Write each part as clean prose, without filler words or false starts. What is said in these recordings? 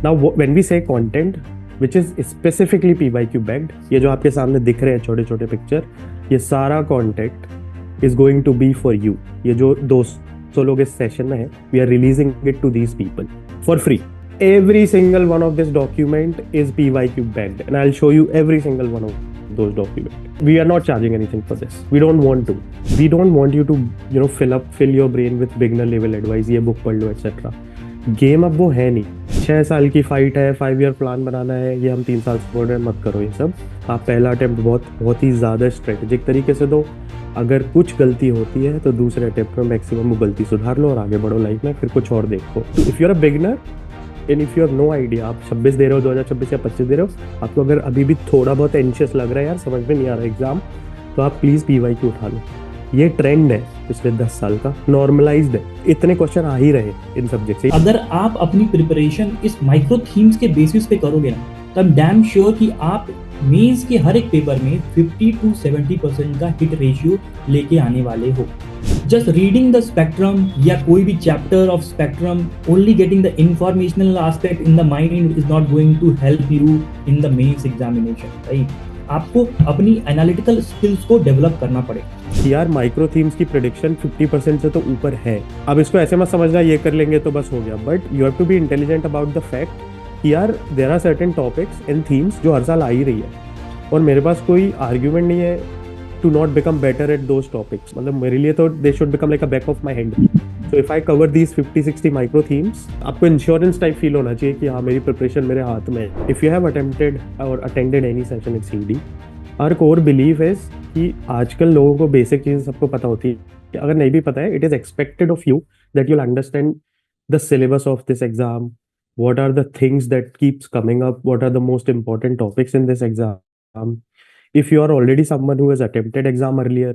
Now when we से content which is specifically PYQ backed, ये जो आपके सामने दिख रहे हैं छोटे छोटे पिक्चर, ये सारा content is going to be for you. ये जो 200 लोग इस सेशन में है, we are releasing it to these people for free. Every single one of this document is PYQ backed, and I'll show you every single one of those documents. We are not charging anything for this. We don't want to. We don't want you to, fill your brain with beginner level advice. ये book पढ़ लो etc. Game अब वो है नहीं। 6 साल की fight है, 5 year plan बनाना है, ये हम 3 साल से बोल रहे हैं, मत करो ये सब। आप पहला अटेम्प्ट बहुत ही ज़्यादा स्ट्रेटेजिक तरीके से दो। अगर कुछ गलती होती है तो दूसरे अटेम्प्ट में मैक्सिमम वो गलती सुधार लो और आगे बढ़ो लाइफ में, फिर कुछ और देखो। If you are a beginner and if you have no idea, आप 26 दे रहे हो, 2026 या 25 दे रहे हो, आपको अगर अभी भी थोड़ा बहुत एंशियस लग रहा है, यार समझ में नहीं आ रहा एग्जाम, तो आप प्लीज पीवाईक्यू उठा लो। ये ट्रेंड है पिछले 10 साल का, नॉर्मलाइज्ड है, इतने क्वेश्चन आ ही रहे इन सब्जेक्ट से। अगर आप अपनी प्रिपरेशन इस माइक्रो थीम्स के बेसिस पे करोगे ना, तब डैम श्योर कि आप मेंस के हर एक पेपर में 50 to 70% का हिट रेशियो लेके आने वाले हो। जस्ट रीडिंग द स्पेक्ट्रम या कोई भी chapter of spectrum, only getting the informational aspect in the mind is not going to help you in the mains examination, right? आपको अपनी एनालिटिकल स्किल्स को डेवलप करना पड़ेगा। यार माइक्रो थीम्स की प्रेडिक्शन 50% से तो ऊपर है। अब इसको ऐसे मत समझना ये कर लेंगे तो बस हो गया, but you have to be intelligent about the fact कि यार there are certain topics and themes जो हर साल आ ही रही है, और मेरे पास कोई आर्ग्यूमेंट नहीं है to not become better at those topics. मतलब मेरे लिए तो they should become like a back of my hand. So if I cover these 50-60 micro themes, आपको इंश्योरेंस टाइप फील होना चाहिए कि हाँ मेरी प्रिपरेशन मेरे हाथ में है। इफ यू हैव अटेम्प्टेड और attended any session in CD, our core belief is कि आजकल लोगों को बेसिक चीज़ें सबको पता होती है। अगर नहीं भी पता है, it is expected of you that you'll understand the syllabus of this exam, what are the things that keeps coming up, what are the most important topics in this exam. If you are already someone who has attempted exam earlier,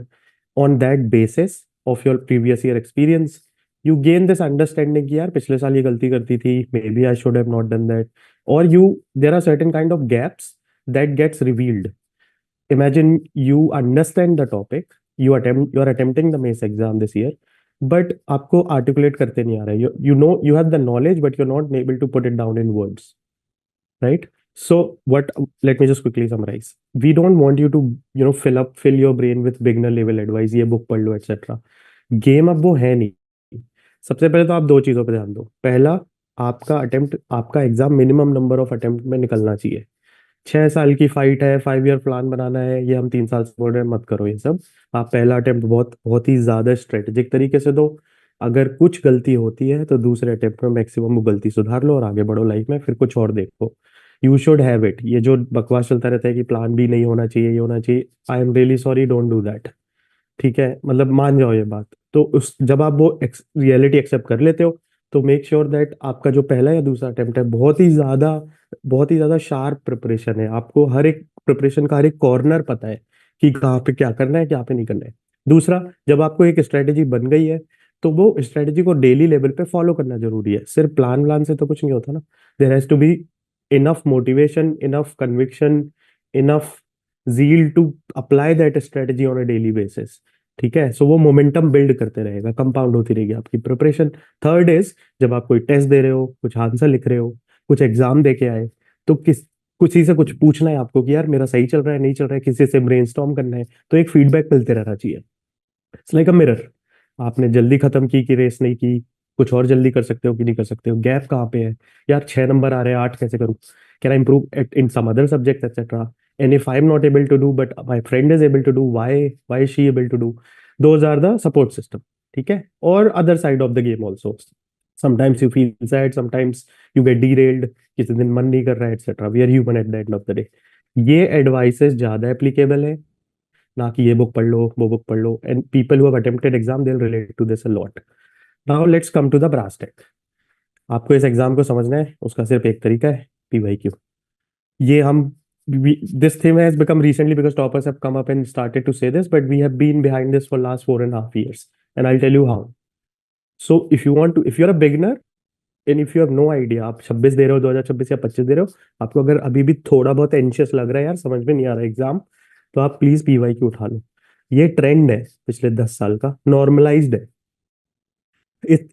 on that basis of your previous year experience, you gain this understanding कि यार पिछले साल ये गलती करती थी, maybe I should have not done that, or there are certain kind of gaps that gets revealed. Imagine you understand the topic, you are attempting the mains exam this year, but आपको articulate करते नहीं आ रहा है। You have the knowledge but you are not able to put it down in words, right? So what, let me just quickly summarize. We don't want you to fill your brain with beginner level advice, ये book पढ़ लो etcetera. Game अब वो है नहीं। सबसे पहले तो आप दो चीजों पर ध्यान दो। पहला, आपका exam minimum number of attempt में निकलना चाहिए। 6 साल की फाइट है, 5 ईयर प्लान बनाना है, ये हम 3 साल से बोल रहे हैं, मत करो ये सब। आप पहला अटेम्प्ट बहुत ही ज्यादा स्ट्रेटेजिक तरीके से दो। अगर कुछ गलती होती है तो दूसरे अटेम्प्ट में मैक्सिमम वो गलती सुधार लो और आगे बढ़ो लाइफ में, फिर कुछ और देखो। You should have it. ये जो बकवास चलता रहता है कि प्लान भी नहीं होना चाहिए, ये होना चाहिए, I am really sorry, don't do that. ठीक है, मतलब मान जाओ ये बात। तो उस जब आप वो रियलिटी एक्सेप्ट कर लेते हो, तो मेक श्योर दैट आपका जो पहला या दूसरा अटेम्प्ट है बहुत ही ज्यादा शार्प प्रिपरेशन है। आपको हर एक प्रिपरेशन का हर एक कॉर्नर पता है कि कहाँ पे क्या करना है, क्या पे नहीं करना है। दूसरा, जब आपको एक स्ट्रेटेजी बन गई है, तो वो स्ट्रेटेजी को डेली लेवल पे फॉलो करना जरूरी है। सिर्फ प्लान से तो कुछ नहीं होता ना। There has to be enough motivation, enough conviction, enough zeal to apply that strategy on a daily basis. ठीक है, सो वो मोमेंटम बिल्ड करते रहेगा, कंपाउंड होती रहेगी आपकी प्रिपरेशन। थर्ड इज, जब आप कोई टेस्ट दे रहे हो, कुछ आंसर लिख रहे हो, कुछ एग्जाम दे के आए, तो किसी से कुछ पूछना है आपको कि यार मेरा सही चल रहा है नहीं चल रहा है, किसी से ब्रेनस्टॉर्म करना है, तो एक फीडबैक मिलते रहना चाहिए। It's like a mirror. आपने जल्दी खत्म की कि रेस नहीं की, कुछ और जल्दी कर सकते हो कि नहीं कर सकते हो, गैप कहाँ पे है, यार 6 नंबर आ रहे हैं, 8 कैसे करूँ, can I improve in some other subjects etc. And if I'm not able to do but my friend is able to do, why is she able to do? Those are the support system. ठीक है, और other side of the game also, sometimes you feel sad, sometimes you get derailed, किसी दिन मन नहीं कर रहा है etc. We are human at the end of the day. ये एडवाइसेस ज्यादा एप्लीकेबल है, ना कि ये बुक पढ़ लो वो बुक पढ़ लो। And people who have attempted exam they will relate to this a lot. Now let's come to the brass tacks. आपको इस एग्जाम को समझना है, उसका सिर्फ एक तरीका है, पीवाईक्यू। ये हम this theme has become recently because toppers have come up and started to say this, but we have been behind this for last 4.5 years, and I'll tell you how. So if you're a beginner and if you have no idea, आप 26 दे रहे हो, 2026 या 25 दे रहे हो, आपको अगर अभी भी थोड़ा बहुत एंशियस लग रहा है, यार समझ में नहीं आ रहा एग्जाम, तो आप प्लीज पीवाईक्यू उठा लो। ये ट्रेंड है पिछले 10 साल का, नॉर्मलाइज्ड है।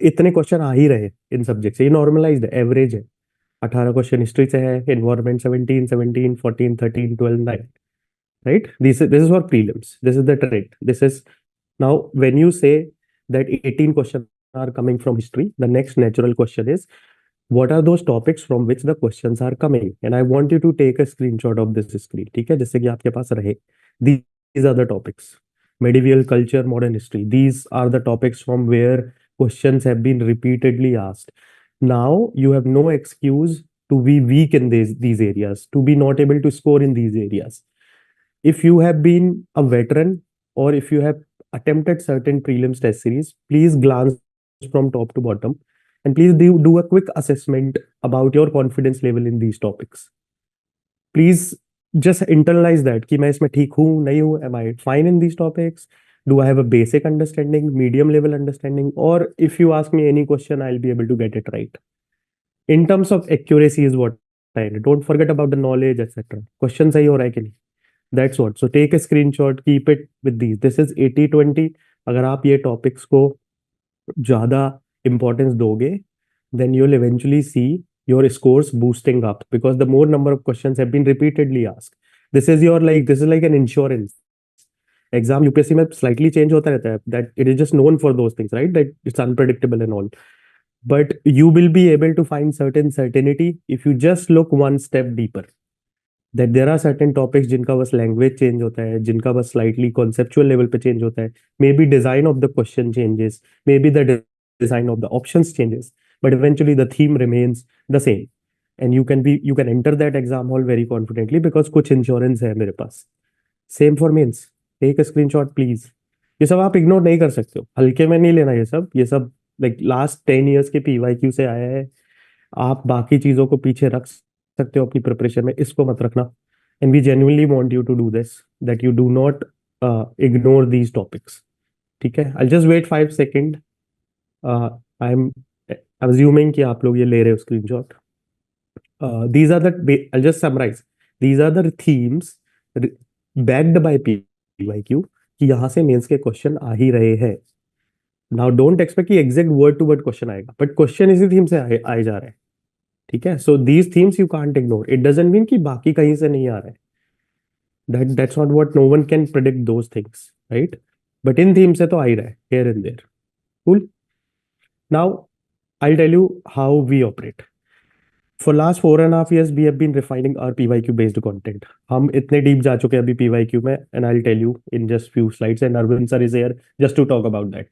इतने क्वेश्चन आ ही रहे इन सब्जेक्ट से, ये नॉर्मलाइज्ड है, एवरेज है। 18 क्वेश्चन हिस्ट्री से है, environment 17, 17, 14, 13, 12, 9, right? This is for prelims. This is the trend. This is now when you say that 18 questions are coming from history, the next natural question is what are those topics from which the questions are coming? And I want you to take a screenshot of this screen, ठीक है, जिससे कि आपके पास रहे. These are the topics: medieval culture, modern history. These are the topics from where questions have been repeatedly asked. Now you have no excuse to be weak in these areas, to be not able to score in these areas. If you have been a veteran or if you have attempted certain prelims test series, please glance from top to bottom and please do a quick assessment about your confidence level in these topics. Please just internalize that कि मैं इसमें ठीक हूँ नहीं हूँ, am I fine in these topics, do I have a basic understanding, medium level understanding, or if you ask me any question I'll be able to get it right. In terms of accuracy is what I don't forget about the knowledge etc. Question सही हो रहा है कि नहीं. That's what. So take a screenshot, keep it with these. This is 80-20. अगर आप ये topics को ज़्यादा importance दोगे, then you'll eventually see your scores boosting up because the more number of questions have been repeatedly asked. This is like an insurance. Exam UPSC में slightly change होता रहता है. That it is just known for those things, right? That it's unpredictable and all. But you will be able to find certain certainty if you just look one step deeper. That there are certain topics जिनका बस language change होता है, जिनका बस slightly conceptual level पे change होता है, maybe design of the question changes, maybe the design of the options changes, but eventually the theme remains the same and you can enter that exam hall very confidently because कुछ insurance है मेरे पास. Same for mains. Take a screenshot please. ये सब आप ignore नहीं कर सकते हो, हल्के में नहीं लेना. ये सब लाइक लास्ट 10 years के PYQ से आया है. आप बाकी चीजों को पीछे रख सकते हो अपनी प्रिपरेशन में, इसको मत रखना. And we genuinely want you to do this, that you do not ignore these topics. ठीक है, I just wait 5 second. I am assuming कि आप लोग ये ले रहे हो screenshot. These are the I just summarize. These are the themes backed by PYQ कि यहाँ से मेंस के क्वेश्चन आ ही रहे हैं. नाउ डोंट एक्सपेक्ट कि exact word to word question आएगा, बट क्वेश्चन इसी थीम से आए जा रहे हैं. ठीक है, so these themes you can't ignore. It doesn't mean कि बाकी कहीं से नहीं आ रहा है. That's not what, no one can predict those things, right? But in theme से तो आ ही रहा है here and there. Cool. Now I'll tell you how we operate. For last 4.5 years we have been refining our PYQ based content. हम इतने deep जा चुके हैं अभी PYQ में, and I'll tell you in just few slides, and Arvind sir is here just to talk about that.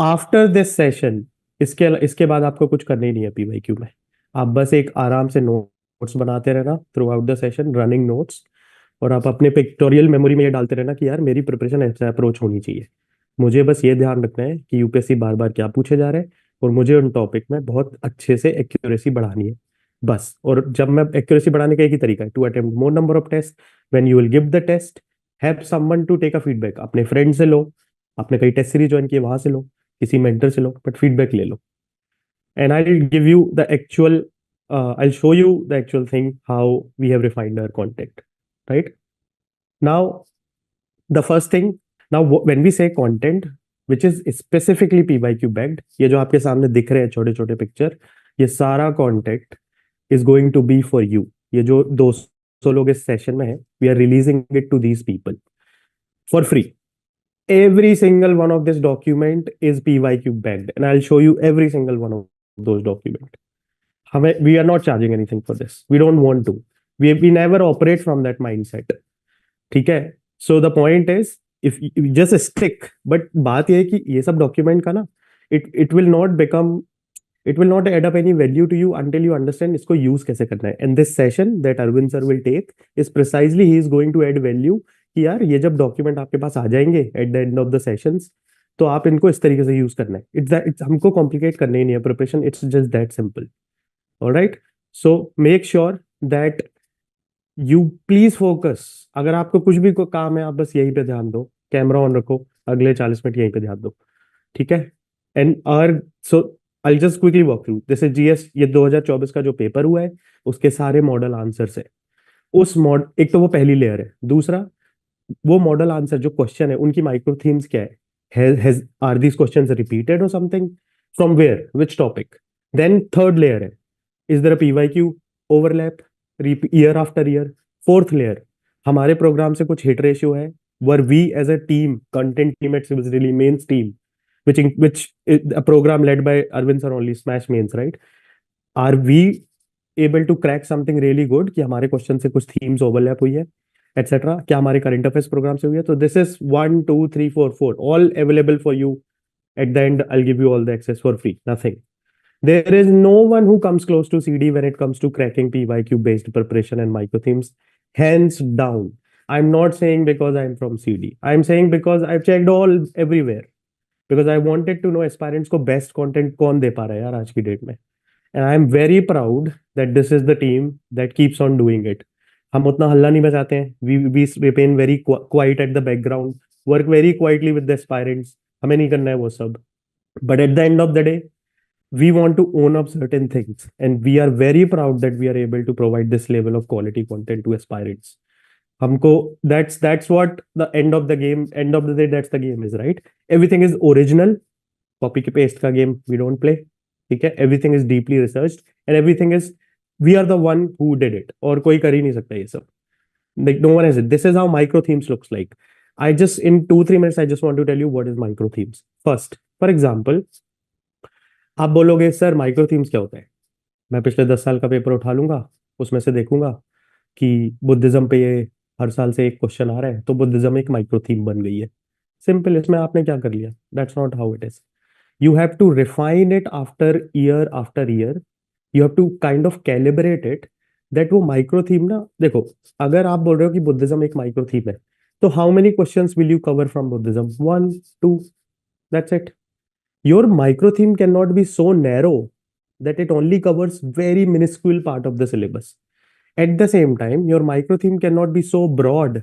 After this session, इसके बाद आपको कुछ करना ही नहीं है PYQ में. आप बस एक आराम से नोट्स बनाते रहना through out the session, running notes, और आप अपने पिक्टोरियल मेमोरी में ये डालते रहना कि यार मेरी प्रिपरेशन ऐसा अप्रोच होनी चाहिए. मुझे बस ये ध्यान रखना है कि यूपीएससी बार बार क्या पूछे जा रहे हैं और मुझे उन टॉपिक में बहुत अच्छे से एक्यूरेसी बढ़ानी है बस. और जब मैं एक्यूरेसी बढ़ाने का एक ही तरीका है, to attempt more number of test. When you will give the test, have someone to take a feedback. अपने फ्रेंड से लो, आपने कई टेस्ट सीरीज ज्वाइन किए वहां से लो, किसी मेंटर से लो, बट फीडबैक ले लो. And I will give you the actual I'll show you the actual thing how we have refined our content, right? Now, the first thing, now when we say content which is specifically PYQ backed, ये जो आपके सामने दिख रहे हैं छोटे छोटे picture, ये सारा content is going to be for you. ये जो 200 लोग इस सेशन में हैं, we are releasing it to these people for free. Every single one of this document is PYQ backed, and I'll show you every single one of those documents. We are not charging anything for this. We don't want to. We never operate from that mindset. ठीक है. So the point is, if you just stick. But बात ये है कि ये सब document का ना, it will not add up any value to you until you understand इसको use कैसे करना है. And this session that Arvind sir will take is precisely he is going to add value कि यार ये जब document आपके पास आ जाएंगे at the end of the sessions, तो आप इनको इस तरीके से use करना है. It's हमको complicate करना ही नहीं है preparation. It's just that simple. All right, so make sure that you please focus. अगर आपको कुछ भी काम है, आप बस यहीं पे ध्यान दो, कैमरा ऑन रखो, अगले 40 मिनट यहीं पे ध्यान दो. ठीक है. And so I'll just quickly walk through. जैसे GS ये 2024 का जो पेपर हुआ है, उसके सारे मॉडल आंसर्स है. एक तो वो पहली लेयर है. दूसरा, वो मॉडल आंसर जो क्वेश्चन है उनकी माइक्रो थीम्स क्या है, आर दीज क्वेश्चंस रिपीटेड और something, from where, which topic. Then third layer है is there a PYQ overlap year after year? Fourth layer, हमारे प्रोग्राम से कुछ हिट रेशियो है? Whether we as a team, content team at सिविल रिली mains team, which is a program led by Arvind sir only, Smash Mains, right? Are we able to crack something really good कि हमारे question से कुछ themes overlap हुई है, etcetera? क्या हमारे करंट अफेयर्स प्रोग्राम से हुई है? तो this is 1 2 3 4 4 all available for you. At the end, I'll give you all the access for free. Nothing. There is no one who comes close to CD when it comes to cracking PYQ based preparation and micro themes. Hands down. I'm not saying because I'm from CD. I'm saying because I've checked all everywhere. Because I wanted to know aspirants को best content कौन दे पा रहा है यार आज की date में. And I am very proud that this is the team that keeps on doing it. हम उतना हल्ला नहीं बजाते हैं. We remain very quiet at the background, work very quietly with the aspirants. हमें नहीं करना है वो सब. But at the end of the day, we want to own up certain things, and we are very proud that we are able to provide this level of quality content to aspirants. हमको that's what the end of the day, that's the game is, right? Everything is original. Copy के paste का game we don't play. ठीक है? Everything is deeply researched and everything is, we are the one who did it, और कोई कर ही नहीं सकता ये सब. Like no one has it. This is how micro themes looks like. I just in 2 3 minutes I just want to tell you what is micro themes. First, for example, आप बोलोगे sir micro themes क्या होता है? मैं पिछले 10 साल का paper उठा लूंगा, उसमें से देखूंगा कि बुद्धिज्म पे ये हर साल से एक क्वेश्चन आ रहा है, तो बुद्धिज्म एक माइक्रो थीम बन गई है. सिंपल. इसमें आपने क्या कर लिया? That's not how it is. You have to refine it after year. You have to kind of calibrate it that वो माइक्रो थीम ना, देखो, अगर आप बोल रहे हो कि बुद्धिज्म एक माइक्रो थीम है, तो how many questions will you cover from Buddhism? 1 2, that's it. Your micro theme cannot be so narrow that it only covers very minuscule part of the syllabus. At the same time, your micro theme cannot be so broad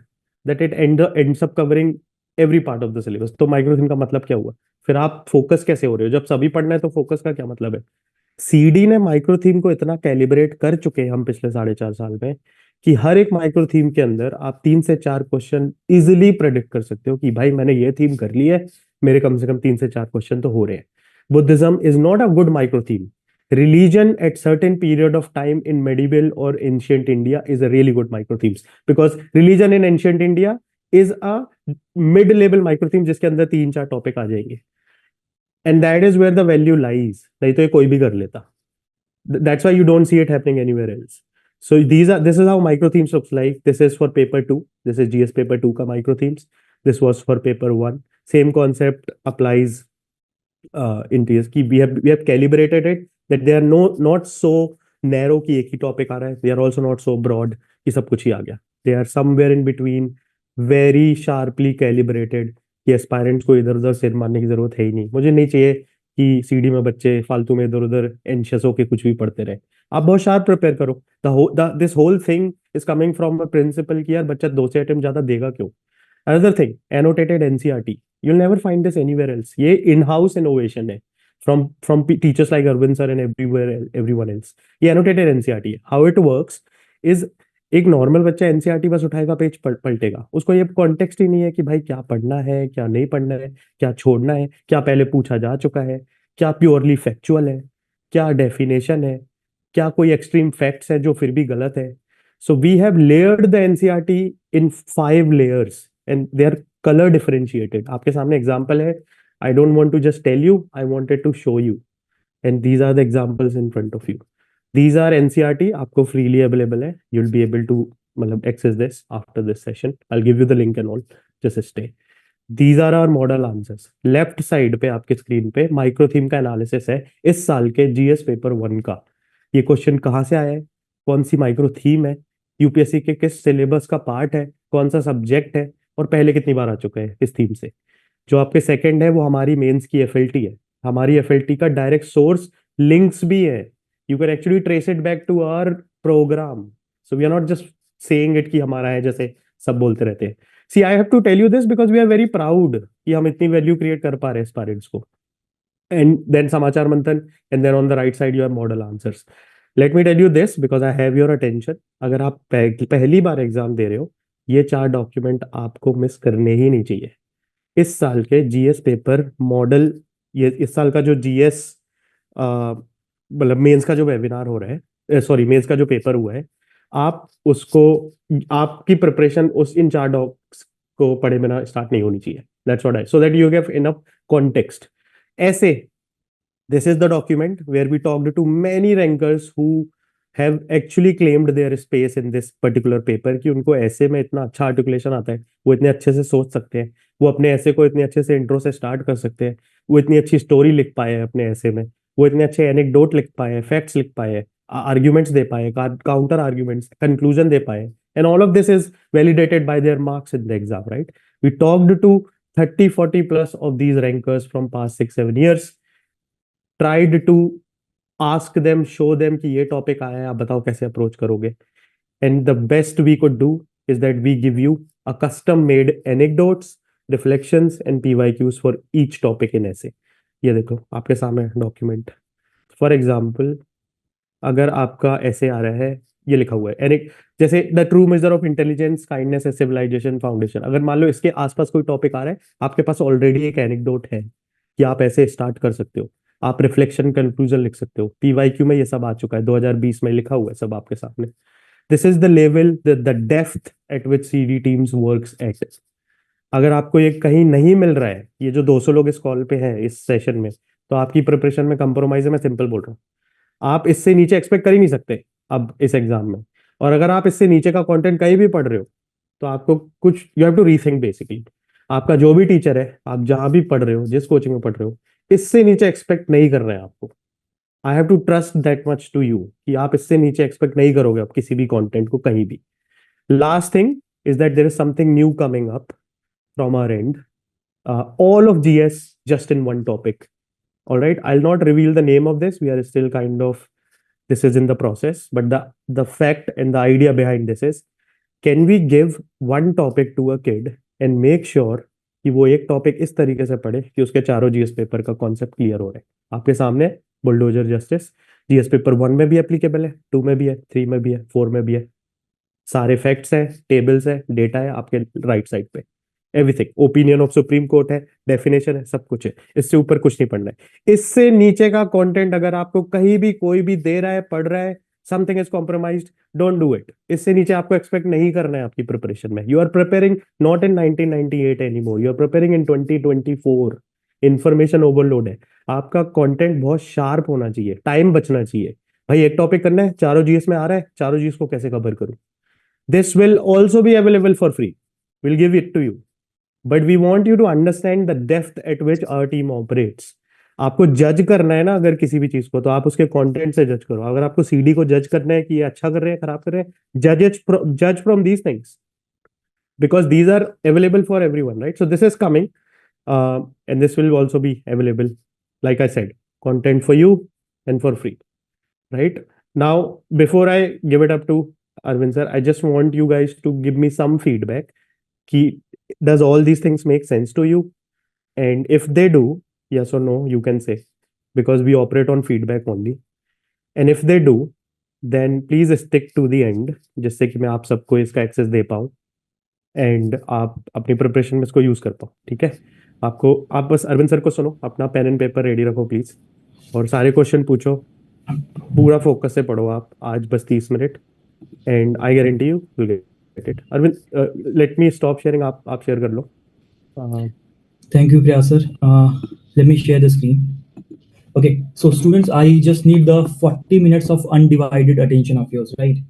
that it ends up covering every part of the syllabus. तो micro theme का मतलब क्या हुआ? फिर आप focus कैसे हो रहे हो? जब सभी पढ़ना है तो फोकस का क्या मतलब है? सीडी ने माइक्रो थीम को इतना कैलिब्रेट कर चुके हैं हम पिछले 4.5 साल में कि हर एक माइक्रो थीम के अंदर आप 3 से 4 क्वेश्चन इजिली प्रेडिक्ट कर सकते हो कि भाई मैंने ये थीम कर ली है, मेरे कम से कम 3 से 4 क्वेश्चन तो हो रहे हैं. Buddhism is not a good micro theme. Religion at certain period of time in medieval or ancient India is a really good micro themes, because religion in ancient India is a mid level micro theme जिसके अंदर 3 4 topic आ जाएंगे. And that is where the value lies. नहीं तो ये कोई भी कर लेता. That's why you don't see it happening anywhere else. So this is how micro themes looks like. This is for paper 2. This is GS paper 2 का micro themes. This was for paper 1. Same concept applies in TS की we have calibrated it that they are not so narrow कि एक ही topic आ रहा है. They are also not so broad कि सब कुछ ही आ गया. They are somewhere in between, very sharply calibrated कि एस्पायरेंट्स को इधर उधर सिर मारने की जरूरत है ही नहीं. मुझे नहीं चाहिए कि सीडी में बच्चे फालतू में इधर उधर एंशियस होके कुछ भी पढ़ते रहे. आप बहुत शार्प प्रिपेयर करो. This whole thing is coming from a principle कि यार बच्चा 2 से अटेम्प्ट ज्यादा देगा क्यों. Another thing, annotated NCERT. you'll never find this anywhere else. ये in-house innovation है from teachers like Arvind sir and everyone else. ये annotated NCERT है. How it works is, एक नॉर्मल बच्चा एनसीईआरटी बस उठाएगा, पेज पलटेगा, उसको ये कॉन्टेक्स्ट ही नहीं है कि भाई क्या पढ़ना है, क्या नहीं पढ़ना है, क्या छोड़ना है, क्या पहले पूछा जा चुका है, क्या प्योरली फैक्चुअल है, क्या डेफिनेशन है, क्या कोई एक्सट्रीम फैक्ट्स है जो फिर भी गलत है. So we have layered the NCERT in 5 layers and they are color differentiated. आपके सामने एग्जाम्पल है. I don't want to just tell you, I wanted to show you. And these are the examples in front of you. These are NCERT, आपको freely available है. You'll be able to मतलब access this after this session. I'll give you the link and all. Just stay. These are our model answers. Left side पे आपके screen पे micro theme का analysis है इस साल के जीएस पेपर 1 का. ये क्वेश्चन कहाँ से आया है, कौन सी माइक्रो थीम है, यूपीएससी के किस सिलेबस का पार्ट है, कौन सा सब्जेक्ट है, और पहले कितनी बार आ चुका है इस थीम से. जो आपके सेकंड है वो हमारी मेंस की एफएलटी है. हमारी एफएलटी का डायरेक्ट सोर्स लिंक्स भी है. You can actually trace it back to our program. So we are not just saying it कि हमारा है जैसे सब बोलते रहते हैं. See I have to tell you this because we are very proud कि हम इतनी वैल्यू क्रिएट कर पा रहे हैं पेरेंट्स को. And then Samachar Manthan, and then on the right side you have model answers. Let me tell you this because I have your attention. अगर आप पहली बार एग्जाम दे रहे हो, ये 4 डॉक्यूमेंट आपको मिस करने ही नहीं चाहिए. इस साल के जीएस पेपर मॉडल, ये इस साल का जो जीएस मतलब मेंस का जो वेबिनार हो रहा है, सॉरी मेंस का जो पेपर हुआ है, आप उसको, आपकी प्रिपरेशन उस इन 4 डॉक्स को पढ़े बिना स्टार्ट नहीं होनी चाहिए. That's what I, so that you gave enough context. ऐसे, this is the document where we talked to many rankers who have actually claimed their space in this particular paper, कि उनको ऐसे में इतना अच्छा आर्टिकुलेशन आता है, वो इतने अच्छे से सोच सकते हैं, वो अपने ऐसे को इतने अच्छे से इंट्रो से स्टार्ट कर सकते हैं, वो इतनी अच्छी स्टोरी लिख पाए हैं अपने ऐसे में, वो इतने अच्छे एनेक्डोट लिख पाए हैं, फैक्ट्स लिख पाए हैं, आर्ग्यूमेंट्स दे पाए, काउंटर आर्ग्यूमेंट्स, कंक्लूजन दे पाए, and all of this is validated by their marks in the exam, right? We talked to 30-40 plus of these rankers from past 6-7 years, tried to ask them, show them कि ये topic आया है, आप बताओ कैसे approach करोगे. And the best we could do is that we give you a custom made anecdotes, reflections and PYQs for each topic in essay. ये देखो आपके सामने डॉक्यूमेंट. फॉर एग्जाम्पल, अगर आपका ऐसे आ रहा है, ये लिखा हुआ है जैसे the true measure of intelligence, kindness and civilization foundation, अगर मान लो इसके आसपास कोई टॉपिक आ रहा है, आपके पास ऑलरेडी एक एनेक्डोट है कि आप ऐसे स्टार्ट कर सकते हो, आप रिफ्लेक्शन कंक्लूजन लिख सकते हो. पीवाईक्यू में ये सब आ चुका है, 2020 में लिखा हुआ है सब आपके सामने. This is the level, the depth at which CD teams works at. अगर आपको ये कहीं नहीं मिल रहा है, ये जो 200 लोग इस कॉल पे हैं इस सेशन में, तो आपकी प्रिपरेशन में कंप्रोमाइज है, मैं सिंपल बोल रहा हूँ. आप इससे नीचे एक्सपेक्ट कर ही नहीं सकते अब इस एग्जाम में. और अगर आप इससे नीचे का कंटेंट कहीं भी पढ़ रहे हो, तो आपको कुछ, you have to rethink basically. आपका जो भी टीचर है, आप जहां भी पढ़ रहे हो, जिस कोचिंग में पढ़ रहे हो, इससे नीचे एक्सपेक्ट नहीं कर रहे हैं आपको. I have to trust that much to you कि आप इससे नीचे एक्सपेक्ट नहीं करोगे आप किसी भी कंटेंट को कहीं भी. Last thing is that there is something new coming up from our end. All of GS just in one topic. All right, I'll not reveal the name of this. We are still kind of, this is in the process, but the fact and the idea behind this is, can we give one topic to a kid and make sure कि वो एक topic इस तरीके से पढ़े कि उसके चारों जीएस पेपर का कॉन्सेप्ट क्लियर हो रहा है. आपके सामने बुलडोजर जस्टिस, जीएस पेपर 1 में भी एप्लीकेबल है, 2 में भी है, 3 में भी है, 4 में भी है. सारे फैक्ट्स हैं, टेबल्स है, डेटा है आपके राइट साइड पे, everything. Opinion of supreme court है, डेफिनेशन है, सब कुछ है. इससे ऊपर कुछ नहीं पढ़ना है. इससे नीचे का कंटेंट अगर आपको कहीं भी कोई भी दे रहा है, पढ़ रहा है, something is compromised, don't do it. इससे नीचे आपको एक्सपेक्ट नहीं करना है आपकी प्रिपरेशन में. You are preparing not in 1998 anymore, you are preparing in 2024. Information overload है, आपका कंटेंट बहुत शार्प होना चाहिए, टाइम बचना चाहिए. भाई एक टॉपिक करना है, चारों जीएस में आ रहा है, चारों जीएस को कैसे कवर करूं. This will also be available for free, will give it to you. But we want you to understand the depth at which our team operates. आपको जज करना है ना अगर किसी भी चीज को, तो आप उसके कंटेंट से जज करो. अगर आपको सीडी को जज करना है कि ये अच्छा कर रहे हैं, खराब कर रहे हैं, जज from these things, because these are available for everyone, right? So this is coming, and this will also be available, like I said, content for you and for free, right? Now, before I give it up to Arvind sir, I just want you guys to give me some feedback. Does all these things make sense to you? And if they do, yes or no, you can say, because we operate on feedback only. And if they do, then please stick to the end, जिससे कि मैं आप सबको इसका access दे पाऊँ and आप अपनी preparation में इसको यूज कर पाओ. ठीक है, आप बस अरविंद सर को सुनो, अपना पेन एंड पेपर रेडी रखो प्लीज, और सारे क्वेश्चन पूछो, पूरा फोकस से पढ़ो आप आज बस 30 minute, and I guarantee you will get it. Arvind, let me stop sharing, आप शेयर कर लो. Thank you, Priya sir. Let me share the screen. Okay, so students, I just need the 40 minutes of undivided attention of yours, right?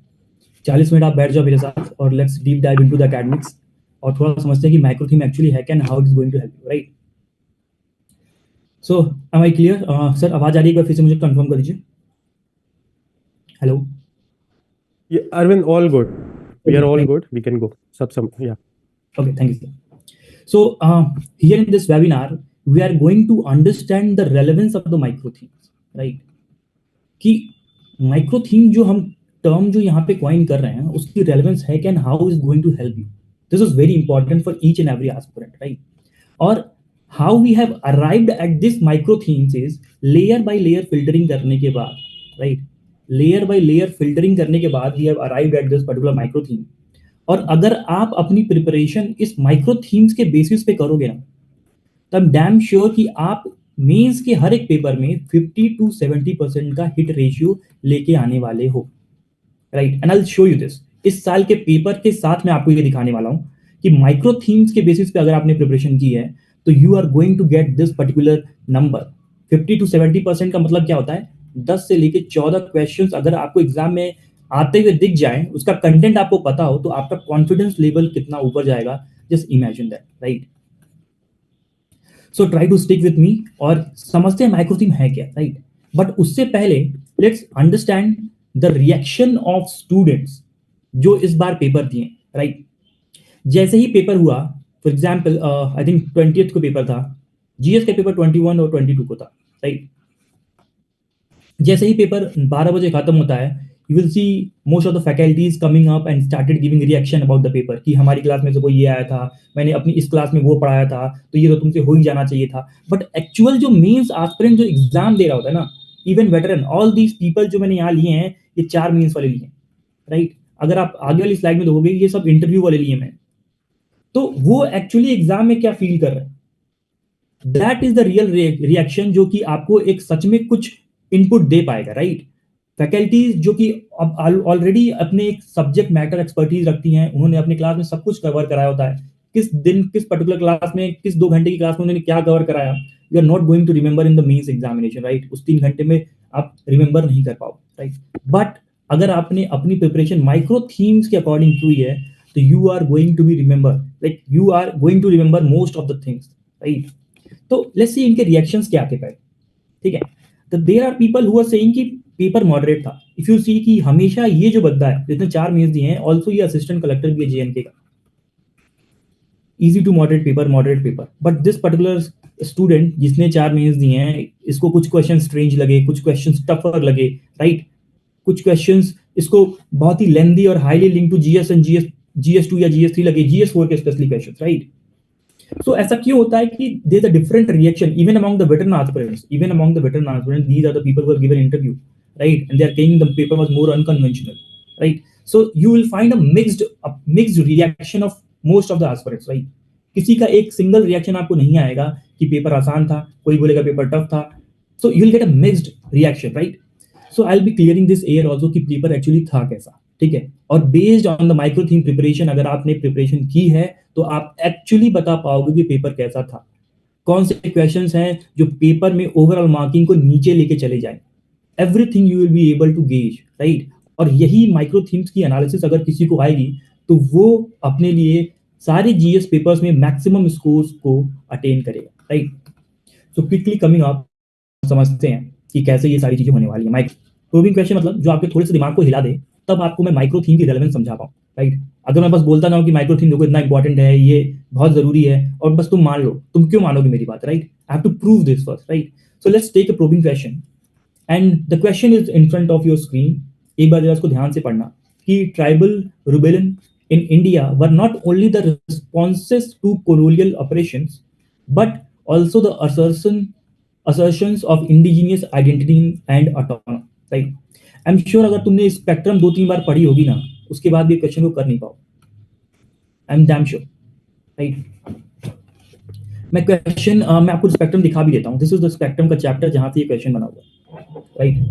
40 minute आप बैठ जाओ मेरे साथ और let's deep dive into the academics और थोड़ा समझते हैं कि माइक्रो थीम एक्चुअली है क्या and how it is going to help you, right? So am I clear? Sir आवाज आ रही है, एक बार फिर से मुझे कंफर्म कर दीजिए. Hello Arvind, all good, we are all good, we can go. सब या okay, thank you sir. So here in this webinar, we are going to understand the relevance of the micro themes, right? कि micro theme जो हम term जो यहाँ पे coin कर रहे हैं उसकी relevance है क्या and how is going to help you. This is very important for each and every aspirant, right? और how we have arrived at this micro themes is layer by layer filtering करने के बाद, right? Layer by layer filtering करने के बाद we have arrived at this particular micro theme. और अगर आप अपनी प्रिपरेशन इस माइक्रो थीम्स के बेसिस पे करोगे ना, तो आई एम डैम श्योर कि आप मेंस के हर एक पेपर में 50 to 70% का हिट रेशियो लेके आने वाले हो, right? And I will show you this. इस साल के पेपर के साथ मैं आपको ये दिखाने वाला हूं कि माइक्रो थीम्स के बेसिस पे अगर आपने प्रिपरेशन की है तो you are going to get this particular number. 50 to 70% का मतलब क्या होता है? 10 से लेके 14 क्वेश्चंस अगर आपको एग्जाम में आते हुए दिख जाए, उसका कंटेंट आपको पता हो, तो आपका कॉन्फिडेंस लेवल कितना ऊपर जाएगा, just imagine that, right? So try to stick with me और समझते हैं माइक्रो थीम है क्या, राइट? बट उससे पहले let's understand the reaction of students जो इस बार पेपर दिए, राइट? जैसे ही पेपर हुआ, for example I think 20th को पेपर था, जीएस का पेपर 21 और 22 को था, राइट? जैसे ही पेपर 12 बजे खत्म होता है, you will C most of the faculties coming up and started giving reaction about the paper कि हमारी क्लास में से कोई ये आया था, मैंने अपनी इस क्लास में वो पढ़ाया था, तो ये तो तुमसे हो ही जाना चाहिए था। बट एक्चुअल जो मेंस एस्पिरेंट जो एग्जाम दे रहा होता है ना, even veteran, all these people जो मैंने यहाँ लिए हैं, ये 4 मेंस वाले लिए, राइट? अगर आप आगे वाली स्लाइड में देखोगे, ये सब इंटरव्यू वाले लिए मैं। तो वो एक्चुअली एग्जाम में क्या फील कर रहे हैं, that is the real reaction जो कि आपको एक सच में कुछ इनपुट दे पाएगा, राइट? फैकल्टीज जो कि अब ऑलरेडी अपने एक सब्जेक्ट मैटर एक्सपर्टीज रखती हैं, उन्होंने अपने क्लास में सब कुछ कवर कराया होता है, किस दिन किस पर्टिकुलर क्लास में किस 2 घंटे की क्लास में उन्होंने क्या कवर कराया, you are not going to remember in the mains examination, right? उस 3 घंटे में आप रिमेंबर नहीं कर पाओ, राइट? बट अगर आपने अपनी प्रिपरेशन माइक्रो थीम्स के अकॉर्डिंग की है, तो you are going to be remember, like you are going to remember most of the things, right? तो लेट्स सी इनके रिएक्शंस क्या थे पहले, ठीक है? तो there are people who are saying कि पेपर मॉडरेट था। इफ यू सी कि हमेशा ये जो बंदा है जिसने 4 मेंस दिए हैं, आल्सो ये असिस्टेंट कलेक्टर भी है जेएनके का, easy to moderate paper. But this particular student जिसने 4 मेंस दिए हैं, इसको कुछ क्वेश्चन स्ट्रेंज लगे, कुछ क्वेश्चन टफर लगे, राइट? कुछ क्वेश्चंस इसको बहुत ही लेंदी और highly link to GS and GS 2 या जीएस 3 लगे, जीएस 4 के स्पेशली क्वेश्चंस, राइट? So ऐसा क्यों होता है कि there's a different reaction even among the veteran aspirants, these are the people who have given interview, right? And they are saying the paper was more unconventional, right? So you will find a mixed reaction of most of the aspirants, right? किसी का एक single reaction आपको नहीं आएगा कि paper आसान था, कोई बोलेगा पेपर टफ था, so you will get a mixed reaction, right? So I'll be clearing this air also कि पेपर एक्चुअली था कैसा, ठीक है? और based on the micro theme preparation, अगर आपने प्रिपरेशन की है तो आप एक्चुअली बता पाओगे कि पेपर कैसा था, कौन से क्वेश्चंस हैं जो पेपर में ओवरऑल मार्किंग को नीचे लेके चले जाएं, everything you will be able to gauge, right? और यही माइक्रो थीम्स की एनालिसिस अगर किसी को आएगी तो वो अपने लिए सारे जीएस पेपर्स में मैक्सिमम स्कोर्स को अटेन करेगा, right? So quickly coming up, समझते हैं कि कैसे ये सारी चीजें होने वाली है। माइक्रो प्रूविंग क्वेश्चन मतलब जो आपके थोड़े से दिमाग को हिला दे, तब आपको मैं माइक्रो थीम की रेलेवेंस समझा पाऊँ, राइट? अगर मैं बस बोलता ना हूँ कि माइक्रो थीम देखो इतना इंपॉर्टेंट है, ये बहुत जरूरी है, और बस तुम मान लो, तुम क्यों मानोगे मेरी बात, right? I have to prove this first, right? So let's take a proving question and the question is in front of your screen. एक बार जरा इसको ध्यान से पढ़ना कि tribal rebellion in India were not only the responses to colonial operations, but also the assertions of indigenous identity and autonomy, right? I am sure अगर तुमने स्पेक्ट्रम 2-3 बार पढ़ी होगी ना, उसके बाद भी क्वेश्चन को कर नहीं पाओ, I am damn sure, right? मैं आपको स्पेक्ट्रम दिखा भी देता हूँ। दिस इज द स्पेक्ट्रम का चैप्टर जहां से ये क्वेश्चन बना हुआ है, राइट?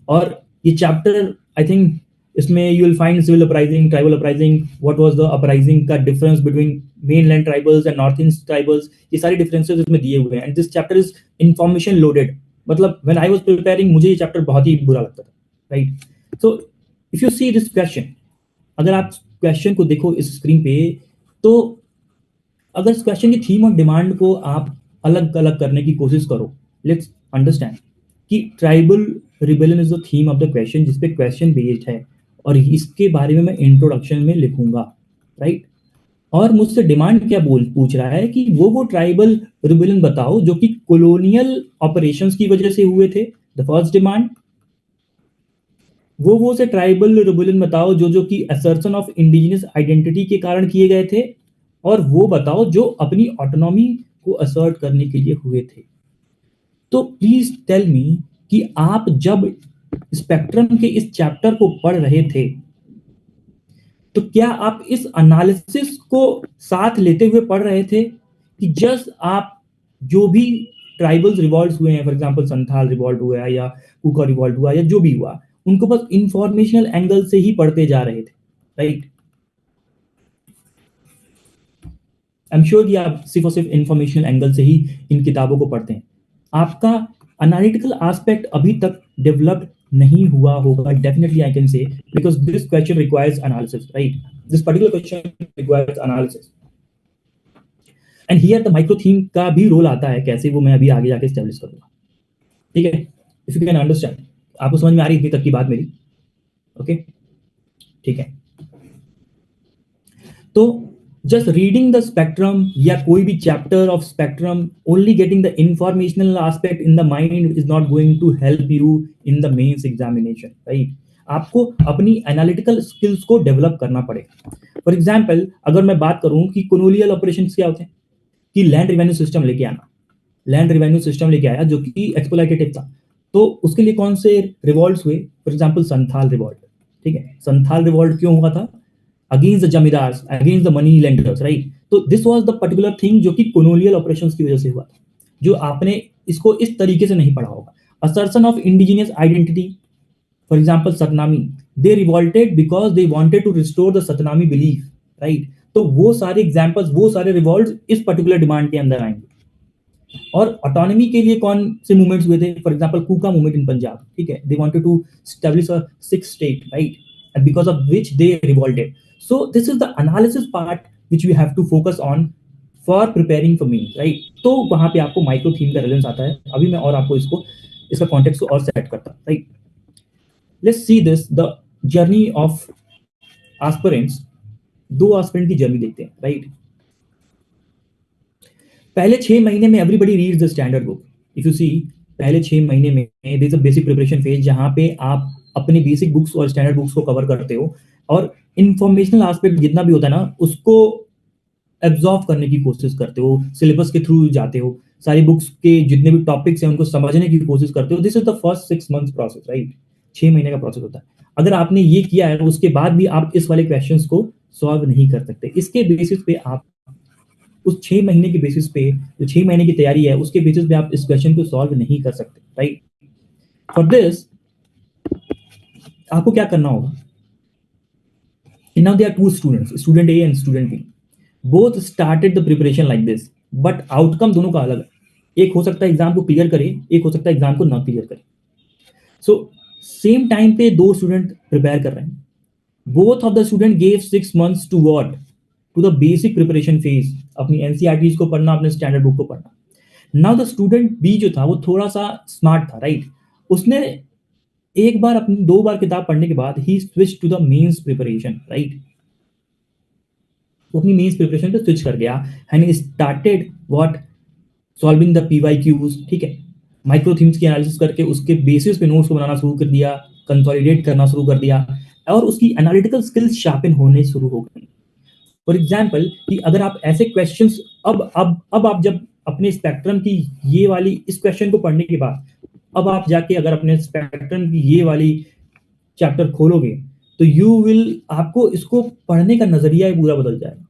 और ये चैप्टर आई थिंक इसमें you will find civil uprising, tribal uprising, what was the uprising का difference between mainland tribals and north east tribals, ये सारे डिफरेंसेस इसमें दिए हुए हैं। And this chapter is information loaded, मतलब व्हेन आई वाज प्रिपेयरिंग मुझे ये चैप्टर बहुत ही बुरा लगता था, right? So if you see this question, अगर आप क्वेश्चन को देखो इस स्क्रीन पे, तो अगर इस क्वेश्चन की थीम और डिमांड को आप अलग अलग करने की कोशिश करो, लेट्स अंडरस्टैंड कि tribal rebellion is the theme of the question, जिसपे क्वेश्चन बेस्ड है, और इसके बारे में मैं इंट्रोडक्शन में लिखूंगा, राइट? और मुझसे डिमांड क्या पूछ रहा है कि वो ट्राइबल रिबेलियन बताओ जो कि कॉलोनियल ऑपरेशंस की वजह से हुए थे, द फर्स्ट डिमांड। वो से ट्राइबल रिबेलियन बताओ जो कि असर्शन ऑफ इंडिजिनस आइडेंटिटी के कारण किए गए थे, और वो बताओ जो अपनी ऑटोनॉमी को असर्ट करने के लिए हुए थे। तो प्लीज टेल मी कि आप जब स्पेक्ट्रम के इस चैप्टर को पढ़ रहे थे, तो क्या आप इस एनालिसिस को साथ लेते हुए पढ़ रहे थे कि जस्ट आप जो भी ट्राइबल्स रिवॉल्ट हुए हैं, फॉर एग्जांपल संथाल रिवॉल्ट हुआ है या कुका रिवॉल्ट हुआ या जो भी हुआ, उनको बस इंफॉर्मेशनल एंगल से ही पढ़ते जा रहे थे, राइट। आई एम श्योर कि आप सिर्फ और सिर्फ इंफॉर्मेशनल एंगल से ही इन किताबों को पढ़ते हैं। आपका एनालिटिकल एस्पेक्ट अभी तक डेवलप्ड नहीं हुआ होगा, definitely I can say, because this question requires analysis, right. This particular question requires analysis and here the micro theme का भी रोल आता है, कैसे वो मैं अभी आगे जाके एस्टेब्लिश करूंगा, ठीक है। इफ यू कैन अंडरस्टैंड, आपको समझ में आ रही है इतनी तक की बात मेरी? ओके, ठीक है। तो जस्ट रीडिंग द स्पेक्ट्रम या कोई भी chapter of spectrum, only getting the informational aspect in the mind is not going to help you in the mains examination, right. आपको अपनी एनालिटिकल स्किल्स को डेवलप करना पड़ेगा। फॉर एग्जाम्पल, अगर मैं बात करूं कि कोलोनियल ऑपरेशंस क्या होते हैं, कि लैंड रेवेन्यू सिस्टम लेके आना, लैंड रेवेन्यू सिस्टम लेके आया जो कि एक्सप्लॉइटेटिव था, तो उसके लिए कौन से रिवॉल्ट्स हुए? फॉर एग्जाम्पल संथाल रिवॉल्ट, ठीक है। संथाल रिवॉल्ट क्यों हुआ था? Against the zamindars, against the money lenders, right. तो this was the particular thing जो कि कोलोनियल ऑपरेशंस की वजह से हुआ था, जो आपने इसको इस तरीके से नहीं पढ़ा होगा। Assertion of indigenous identity, for example Satnami, they revolted because they wanted to restore the Satnami belief, right. तो वो सारे एग्जाम्पल्स, वो सारे रिवॉल्ट इस पर्टिकुलर डिमांड के अंदर आएंगे। और ऑटोनॉमी के लिए कौन से मूवमेंट्स हुए थे? For example Kuka movement in Punjab, ठीक है। They wanted to establish a Sikh state, right, and because of which they revolted. So this is the analysis part which we have to focus on for preparing for mains, right. तो वहां पे आपको micro theme का relevance आता है। अभी मैं और आपको इसका कॉन्टेक्स्ट को और सेट करता हूं, right. Let's see this, the journey of aspirants. दो एस्पिरेंट की जर्नी देखते हैं, राइट। पहले 6 महीने में everybody reads the standard book. If you see, पहले 6 महीने में there is a basic preparation phase, जहां पे आप अपनी बेसिक बुक्स और स्टैंडर्ड बुक्स को कवर करते हो और इंफॉर्मेशनल एस्पेक्ट जितना भी होता है ना, उसको एब्जॉर्व करने की कोशिश करते हो, सिलेबस के थ्रू जाते हो, सारी बुक्स के जितने भी टॉपिक्स हैं उनको समझने की कोशिश करते हो। This is the first 6 months process, right. 6 महीने का प्रोसेस होता है। अगर आपने ये किया है, उसके बाद भी आप इस वाले क्वेश्चंस को सॉल्व नहीं कर सकते। इसके बेसिस पे आप उस 6 महीने के बेसिस पे, जो 6 महीने की तैयारी है उसके बेसिस पे आप इस क्वेश्चन को सॉल्व नहीं कर सकते, राइट। फॉर दिस आपको क्या करना होगा? Now there are two students, student A and student B, both started the preparation like this, but outcome दोनों का अलग है। एक हो सकता है एग्जाम को क्लियर करे, एक हो सकता है एग्जाम को ना क्लियर करे। सो सेम टाइम पे दो स्टूडेंट प्रिपेयर कर रहे हैं। Both of the student gave 6 months to what? To the basic preparation phase, अपनी एनसीईआरटीज को पढ़ना, अपने स्टैंडर्ड बुक को पढ़ना। नाउ द स्टूडेंट बी जो था वो थोड़ा सा स्मार्ट था, राइट। उसने एक बार अपनी 2 बार किताब पढ़ने के बाद ही switch to the mains preparation, right. वो अपनी मेंस प्रिपरेशन पे स्विच कर गया and started what? Solving the PYQs, ठीक है। माइक्रो थीम्स की एनालिसिस करके उसके बेसिस पे नोट्स को बनाना शुरू कर दिया, कंसोलिडेट करना शुरू कर दिया, और उसकी एनालिटिकल स्किल्स शार्पन होने शुरू हो गई। फॉर एग्जाम्पल, कि अगर आप ऐसे क्वेश्चंस अब आप जब अपने स्पेक्ट्रम की ये वाली इस क्वेश्चन को पढ़ने के बाद, अब आप जाके अगर अपने स्पेक्ट्रम की ये वाली चैप्टर खोलोगे तो यू विल, आपको इसको पढ़ने का नजरिया ही पूरा बदल जाएगा।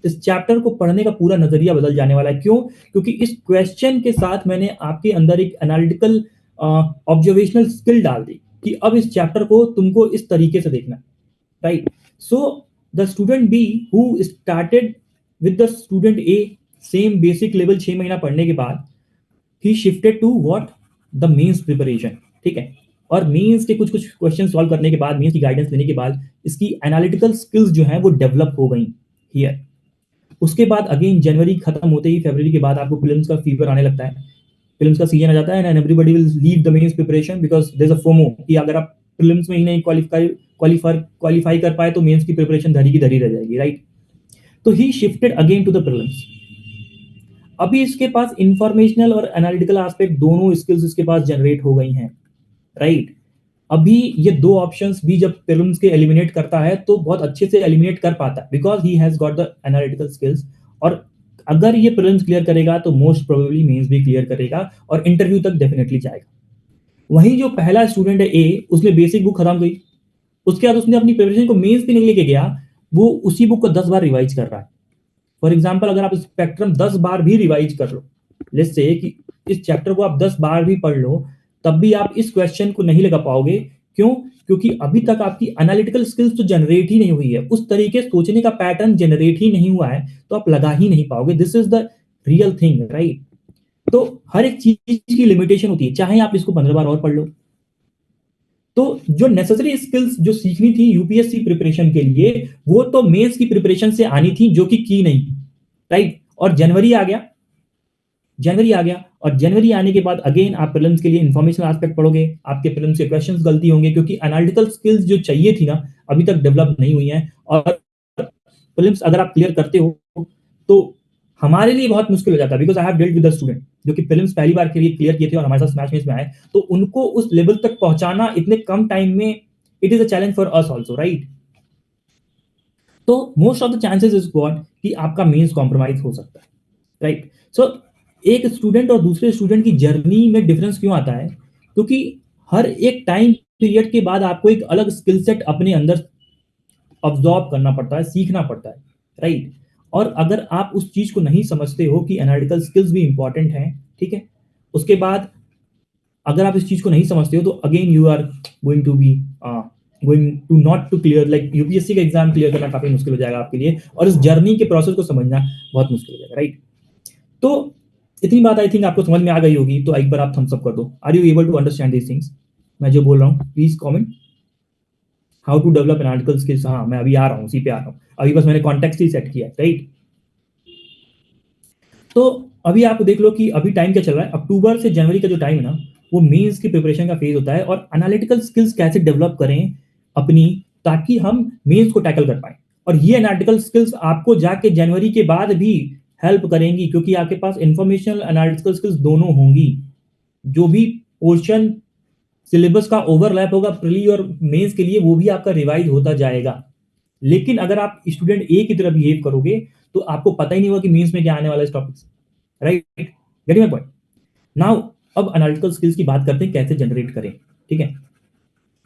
इस चैप्टर को पढ़ने का पूरा नजरिया बदल जाने वाला है। क्यों? क्योंकि इस क्वेश्चन के साथ मैंने आपके अंदर एक एनालिटिकल ऑब्जर्वेशनल स्किल डाल दी कि अब इस चैप्टर को तुमको इस तरीके से देखना है, right. So the student B who started with the student A, same basic level 6 महीना पढ़ने के बाद ही shifted to what? The mains preparation, ठीक है। और मेंस के कुछ क्वेश्चन सॉल्व करने के बाद, मेंस की गाइडेंस लेने के बाद इसकी एनालिटिकल स्किल्स जो है वो डेवलप हो गई हियर। उसके बाद अगेन जनवरी खत्म होते ही फरवरी के बाद आपको फिल्म्स का फीवर आने लगता है, फिल्म्स का सीजन आ जाता है and everybody will leave the mains preparation because there is a FOMO कि अगर आप फिल्म्स में ही नहीं क्वालिफाई कर पाए तो मेंस की प्रिपरेशन धरी की धरी रह जाएगी, राइट। तो ही shifted again to the prelims. अभी इसके पास इंफॉर्मेशनल और एनालिटिकल एस्पेक्ट दोनों स्किल्स इसके पास जनरेट हो गई हैं, राइट। अभी ये दो ऑप्शंस भी जब प्रीलिम्स के एलिमिनेट करता है तो बहुत अच्छे से एलिमिनेट कर पाता है because he has got the analytical skills. और अगर ये प्रीलिम्स क्लियर करेगा तो मोस्ट प्रोबेबली मेंस भी क्लियर करेगा और इंटरव्यू तक डेफिनेटली जाएगा। वहीं जो पहला स्टूडेंट है ए, उसने बेसिक बुक खत्म की, उसके बाद उसने अपनी प्रिपरेशन को मेंस भी नहीं लेके गया, वो उसी बुक को 10 बार रिवाइज कर रहा है। फॉर एग्जाम्पल, अगर आप स्पेक्ट्रम 10 बार भी रिवाइज कर लो, लेट्स से कि इस चैप्टर को आप 10 बार भी पढ़ लो तब भी आप इस क्वेश्चन को नहीं लगा पाओगे। क्यों? क्योंकि अभी तक आपकी एनालिटिकल स्किल्स तो जनरेट ही नहीं हुई है, उस तरीके सोचने का पैटर्न जनरेट ही नहीं हुआ है, तो आप लगा ही नहीं पाओगे। This is the real thing, right? तो हर एक चीज की लिमिटेशन होती है, चाहे आप इसको 15 बार और पढ़ लो। तो जो नेसेसरी स्किल्स जो सीखनी थी यूपीएससी प्रिपरेशन के लिए, वो तो मेंस की प्रिपरेशन से आनी थी, जो कि की नहीं, राइट? और जनवरी आ गया, और जनवरी आने के बाद अगेन आप प्रीलिम्स के लिए इंफॉर्मेशन एस्पेक्ट पढ़ोगे, आपके प्रीलिम्स के क्वेश्चंस गलती होंगे, क्योंकि एनालिटिकल स्किल्स जो चाहिए थी ना अभी तक डेवलप नहीं हुई हैं। और प्रीलिम्स अगर आप क्लियर करते हो तो हमारे लिए बहुत मुश्किल हो जाता है, because I have dealt with the student जो कि प्रीलिम्स पहली बार के लिए क्लियर किए थे और हमारे साथ स्मैश में आए, तो उनको उस लेवल तक पहुंचाना इतने कम टाइम में, it is a challenge for us also, right? तो most of the chances is what कि आपका मेंस कॉम्प्रोमाइज हो सकता है, राइट? सो एक स्टूडेंट और दूसरे स्टूडेंट की जर्नी में डिफरेंस क्यों आता है? क्योंकि हर एक टाइम पीरियड के बाद आपको एक अलग स्किल सेट अपने अंदर ऑब्जॉर्व करना पड़ता है, सीखना पड़ता है, राइट? और अगर आप उस चीज को नहीं समझते हो कि एनालिटिकल स्किल्स भी इंपॉर्टेंट हैं, ठीक है, उसके बाद अगर आप इस चीज को नहीं समझते हो तो again you are going to be going to not to clear, like UPSC का एग्जाम क्लियर करना काफी मुश्किल हो जाएगा आपके लिए, और इस जर्नी के प्रोसेस को समझना बहुत मुश्किल हो जाएगा, राइट? तो इतनी बात आई थिंक आपको समझ में आ गई होगी, तो एक बार आप थम्स अप कर दो। Are you able to understand these things? मैं जो बोल रहा हूँ please comment. How to develop analytical skills, हाँ मैं अभी आ रहा हूँ, उसी पे आ रहा हूँ, अभी बस मैंने कॉन्टेक्स्ट ही सेट किया है, राइट? तो अभी आप देख लो कि अभी टाइम क्या चल रहा है, अक्टूबर से जनवरी का जो टाइम है ना, वो मेंस की प्रिपरेशन का फेज होता है, और एनालिटिकल स्किल्स कैसे डेवलप करें अपनी, ताकि हम मेंस को टैकल कर पाए। और ये एनालिटिकल स्किल्स आपको जाके जनवरी के बाद भी हेल्प करेंगी, क्योंकि आपके पास इंफॉर्मेशनल एनालिटिकल स्किल्स दोनों होंगी। जो भी पोर्शन सिलेबस का ओवरलैप होगा प्रीली और मेंस के लिए, वो भी आपका रिवाइज होता जाएगा। लेकिन अगर आप स्टूडेंट ए की तरह बिहेव करोगे तो आपको पता ही नहीं होगा कि मेंस में क्या आने वाला है इस टॉपिक से, right? Getting my point? Now अब एनालिटिकल स्किल्स की बात करते हैं, कैसे जनरेट करें, ठीक है?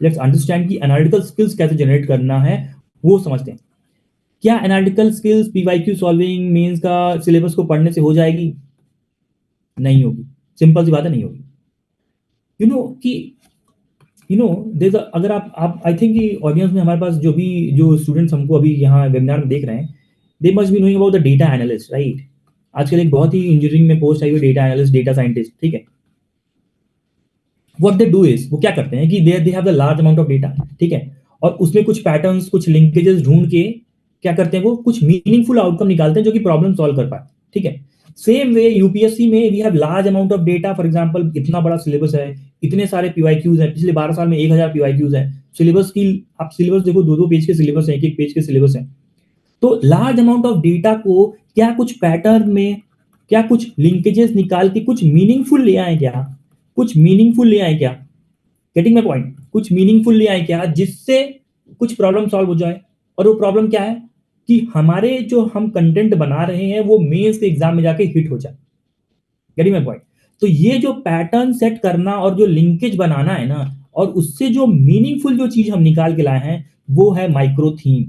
लेट्स अंडरस्टैंड कि एनालिटिकल स्किल्स कैसे जनरेट करना है, वो समझते हैं। क्या analytical skills PYQ solving mains का सिलेबस को पढ़ने से हो जाएगी? नहीं होगी, सिंपल सी बात है, नहीं होगी। यू नो कि देयर अगर आप आई थिंक कि ऑडियंस में हमारे पास जो स्टूडेंट्स हमको अभी यहाँ वेबिनार में देख रहे हैं, they must be knowing about the data analyst, right? आजकल एक बहुत ही इंजीनियरिंग में पोस्ट आई हुई, डेटा एनालिस्ट, डेटा साइंटिस्ट, ठीक है? व्हाट दे डू इज, वो क्या करते हैं कि they have the large amount of data, ठीक है, और उसमें कुछ पैटर्न्स, कुछ लिंकेजेस ढूंढ के क्या करते हैं, वो कुछ मीनिंगफुल आउटकम निकालते हैं जो कि प्रॉब्लम सॉल्व कर पाए, ठीक है? सेम वे यूपीएससी में we have large amount of data. For example इतना बड़ा सिलेबस है, इतने सारे पीवाईक्यूज हैं, पिछले 12 साल में 1000 पीवाईक्यूज हैं। सिलेबस की आप सिलेबस देखो, 2-2 पेज के सिलेबस हैं, एक-एक पेज के सिलेबस हैं। तो लार्ज अमाउंट ऑफ डेटा को क्या कुछ पैटर्न में, क्या कुछ लिंकेजेस निकाल के कुछ मीनिंगफुल ले आए क्या? कुछ मीनिंगफुल ले आए क्या? Getting my point? कुछ मीनिंगफुल ले आए क्या जिससे कुछ प्रॉब्लम सॉल्व हो जाए? और वो प्रॉब्लम क्या है कि हमारे जो हम कंटेंट बना रहे हैं वो मेंस के एग्जाम में जाके हिट हो जाए। Getting my point? तो ये जो पैटर्न सेट करना और जो लिंकेज बनाना है ना, और उससे जो मीनिंगफुल जो चीज हम निकाल के लाए हैं, वो है माइक्रो थीम।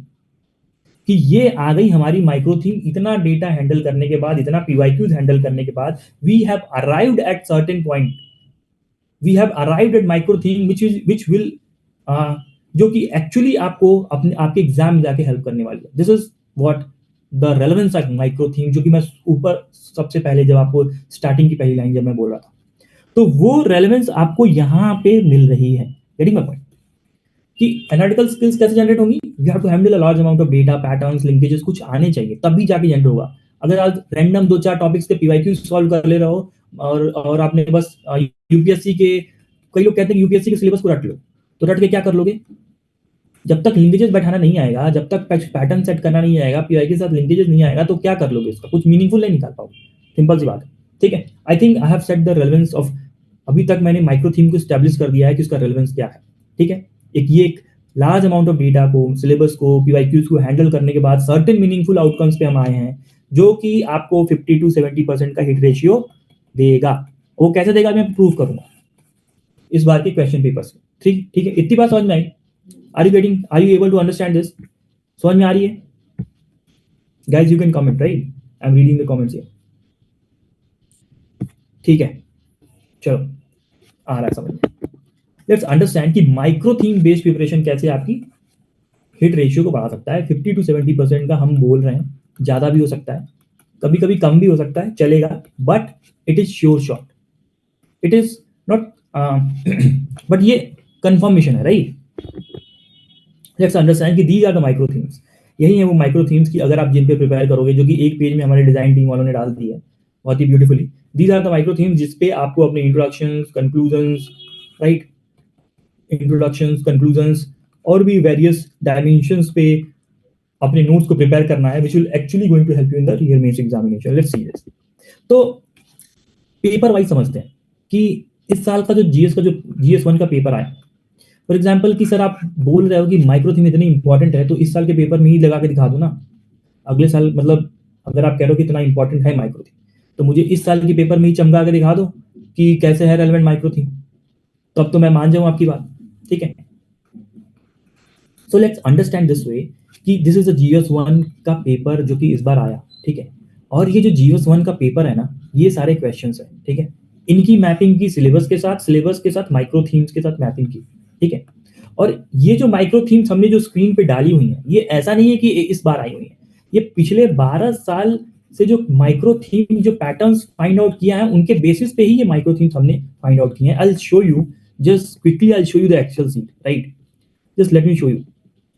कि ये आ गई हमारी माइक्रो थीम। इतना डेटा हैंडल करने के बाद, इतना पीवाईक्यूज हैंडल करने के बाद, we have arrived at certain point, we have arrived at micro theme which will जो कि एक्चुअली आपको अपने आपके एग्जाम में जाके हेल्प करने वाली है। This is what the relevance of micro theme, जो कि मैं ऊपर सबसे पहले जब आपको स्टार्टिंग की पहली लाइन जब मैं बोल रहा था, तो वो रेलेवेंस आपको यहाँ पे मिल रही है। Getting my point? कि एनालिटिकल स्किल्स कैसे जनरेट होंगी? You have to handle a large amount of data, patterns, linkages, कुछ आने चाहिए तभी जाके जनरेट होगा। अगर आज रैंडम 2-4 टॉपिक्स के पीवाईक्यू सॉल्व कर ले रहे हो और आपने बस यूपीएससी के, कई लोग कहते हैं यूपीएससी के सिलेबस को रट लो, तो रट के क्या कर लोगे? जब तक लिंकेजेस बैठाना नहीं आएगा, जब तक पैटर्न सेट करना नहीं आएगा, पीवाई के साथ लिंकेजेस नहीं आएगा, तो क्या कर लोगे? इसका कुछ मीनिंगफुल नहीं निकाल पाओगे। सिंपल सी बात है, ठीक है? I think I have set the relevance of, अभी तक मैंने माइक्रो थीम को स्टैब्लिश कर दिया है कि उसका रेलेवेंस क्या है, ठीक है? एक लार्ज अमाउंट ऑफ डेटा को, सिलेबस को, पीवाईक्यूज को हैंडल करने के बाद सर्टेन मीनिंगफुल आउटकम्स पे हम आए हैं, जो कि आपको 50-70% का हिट रेशियो देगा। वो कैसे देगा मैं प्रूव करूंगा इस बार के क्वेश्चन पेपर से, ठीक ठीक है? इतनी बात समझ में आई? Are you getting, are you able to understand this? समझ में आ रही है? Guys you can comment, right? I am reading the comments here, ठीक है? चलो आ रहा है समझ। लेट्स अंडरस्टैंड कि माइक्रो थीम बेस्ड प्रिपरेशन कैसे आपकी हिट रेशियो को बढ़ा सकता है। 50 to 70% का हम बोल रहे हैं, ज़्यादा भी हो सकता है, कभी कभी कम भी हो सकता है, चलेगा, but it is sure shot, it is not but ये कंफर्मेशन है, राइट। लेट्स अंडरस्टैंड कि these are the micro themes. यही है वो माइक्रो थीम्स की अगर आप जिन पे प्रिपेयर करोगे, जो कि एक पेज में हमारे डिजाइन टीम वालों ने डाल दी है बहुत ही beautifully. These are the micro themes जिसपे आपको अपने introductions, conclusions, right, introductions, conclusions और भी वेरियस डायमेंशंस पे अपने नोट्स को प्रिपेयर करना है, which will actually going to help you in the real mains examination. Let's see this. तो पेपर वाइज समझते हैं कि इस साल का जो जीएस का जो GS1 का पेपर आया, फॉर एग्जाम्पल कि सर आप बोल रहे हो कि माइक्रो थीम इतनी इंपॉर्टेंट है, तो इस साल के पेपर में ही लगा के दिखा दो ना। अगले साल मतलब अगर आप कह रहे हो कि इतना इंपॉर्टेंट है माइक्रो थीम, तो मुझे इस साल के पेपर में ही चमका के दिखा दो कि कैसे है रेलेवेंट माइक्रो थीम, तब तो मैं मान जाऊं आपकी बात, ठीक है। सो लेट्स अंडरस्टैंड दिस वे कि दिस इज द GS1 का पेपर जो कि इस बार आया, ठीक है। और ये जो GS1 का पेपर है ना, ये सारे क्वेश्चंस हैं, ठीक है। इनकी मैपिंग की सिलेबस के साथ माइक्रो थीम्स के साथ मैपिंग की, ठीक है। और ये जो माइक्रो थीम्स हमने जो स्क्रीन पे डाली हुई हैं, ये ऐसा नहीं है कि इस बार आई हुई है, ये पिछले 12 साल से जो माइक्रो थीम जो पैटर्न्स फाइंड आउट किया है, उनके बेसिस पे ही ये माइक्रो थीम्स हमने फाइंड आउट किए हैं। I will show you, just quickly I will show you the Excel sheet, right. Just let me show you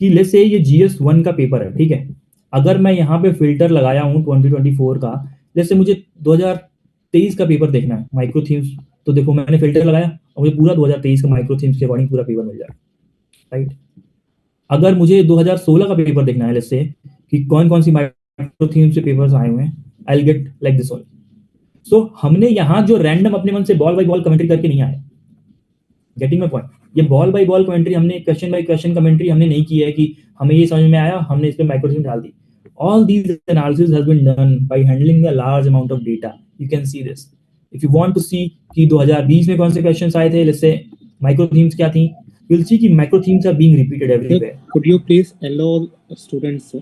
कि लेट्स से ये GS1 का पेपर है, ठीक है। अगर मैं यहाँ पे फिल्टर लगाया हूँ 2024 का, जैसे मुझे 2023 का पेपर देखना है माइक्रो थीम्स, तो देखो मैंने फिल्टर लगाया और मुझे पूरा 2023 का माइक्रो थीम्स के अकॉर्डिंग पूरा पेपर मिल जाएगा, राइट। अगर मुझे 2016 का पेपर देखना है लेट्स से कि कौन कौन सी माइक्रो थीम्स से पेपर्स आए हुए हैं, I will get like this only. So हमने यहाँ जो रैंडम अपने मन से बॉल बाई बॉल कमेंट्री करके नहीं आए, गेटिंग माय पॉइंट। ये बॉल बाय बॉल कमेंट्री हमने, क्वेश्चन बाय क्वेश्चन कमेंट्री हमने नहीं की है कि हमें ये समझ में आया हमने इस पे माइक्रो थीम डाल दी। All these analysis has been done by handling a large amount of data. You can see this if you want to see कि 2020 में कौन से क्वेश्चंस आए थे, लेट्स से माइक्रो थीम्स क्या थी, यू विल सी कि micro themes are being repeated Sir, everywhere. could you please allow students, sir?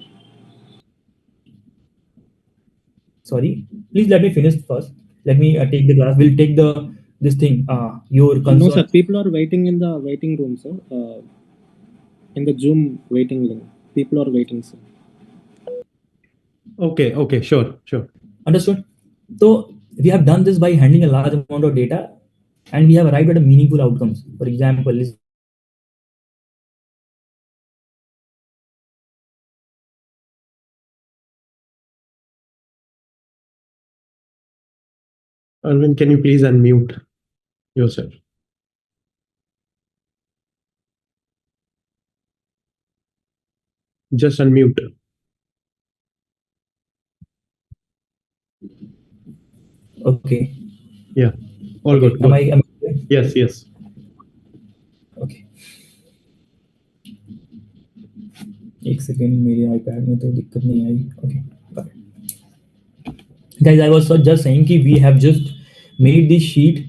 Sorry, please let me finish first, let me take the class, we'll take the this thing your No, concern. sir. People are waiting in the waiting room, sir. In the Zoom waiting link, people are waiting, sir. Okay, sure. Understood? So we have done this by handling a large amount of data and we have arrived at a meaningful outcomes. For example, Arvind, can you please unmute yourself? Just unmute. okay, Yeah, all okay. good. Am I Yes. okay? एक second, मेरे iPad में तो दिक्कत नहीं आई। Okay, got it. Guys, I was just saying कि we have just made this sheet.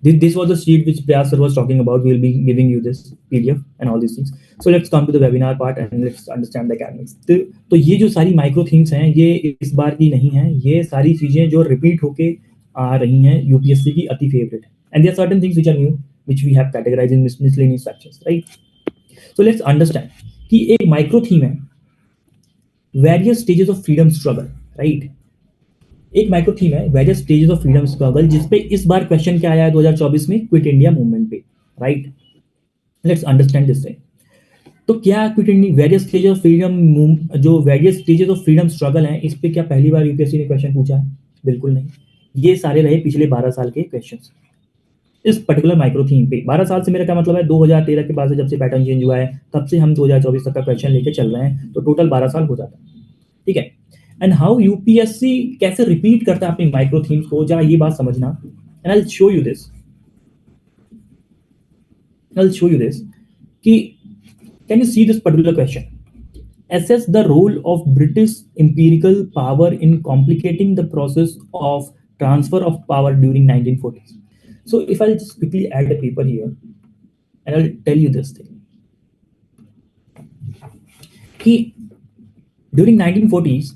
This was the sheet which Prayas sir was talking about. We'll be giving you this PDF and all these things. So let's come to the webinar part and let's understand the academics. तो ये जो सारी micro themes हैं, ये इस बार की नहीं है, ये सारी चीजें जो रिपीट होके आ रही हैं यूपीएससी की अति favourite, and there certain things which are new which we have categorised in miscellaneous sections, right. So let's understand कि एक माइक्रो थीम है various stages of freedom struggle, right. एक माइक्रो थीम है various stages of freedom struggle, जिसपे इस बार question क्या आया है 2024 में, क्विट इंडिया मूवमेंट पे, right. Let's understand this way. तो क्या quit India various stages of freedom, जो various stages of freedom struggle है, इस पे क्या पहली बार यूपीएससी ने क्वेश्चन पूछा है? बिल्कुल नहीं। ये सारे रहे पिछले 12 साल के क्वेश्चंस इस पर्टिकुलर माइक्रो थीम पे। 12 साल से मेरा क्या मतलब है, 2013 के बाद से जब से पैटर्न चेंज हुआ है तब से हम 2024 तक का क्वेश्चन लेके चल रहे हैं, तो टोटल 12 साल हो जाता है, ठीक है। एंड हाउ यूपीएससी कैसे रिपीट करता है अपनी माइक्रो थीम्स को, जरा ये बात समझना। And I will show you this, कि can you see this particular question, assess the role of British imperial power in complicating the process of transfer of power during 1940s. So if I'll just quickly add a paper here and I'll tell you this thing. During 1940s,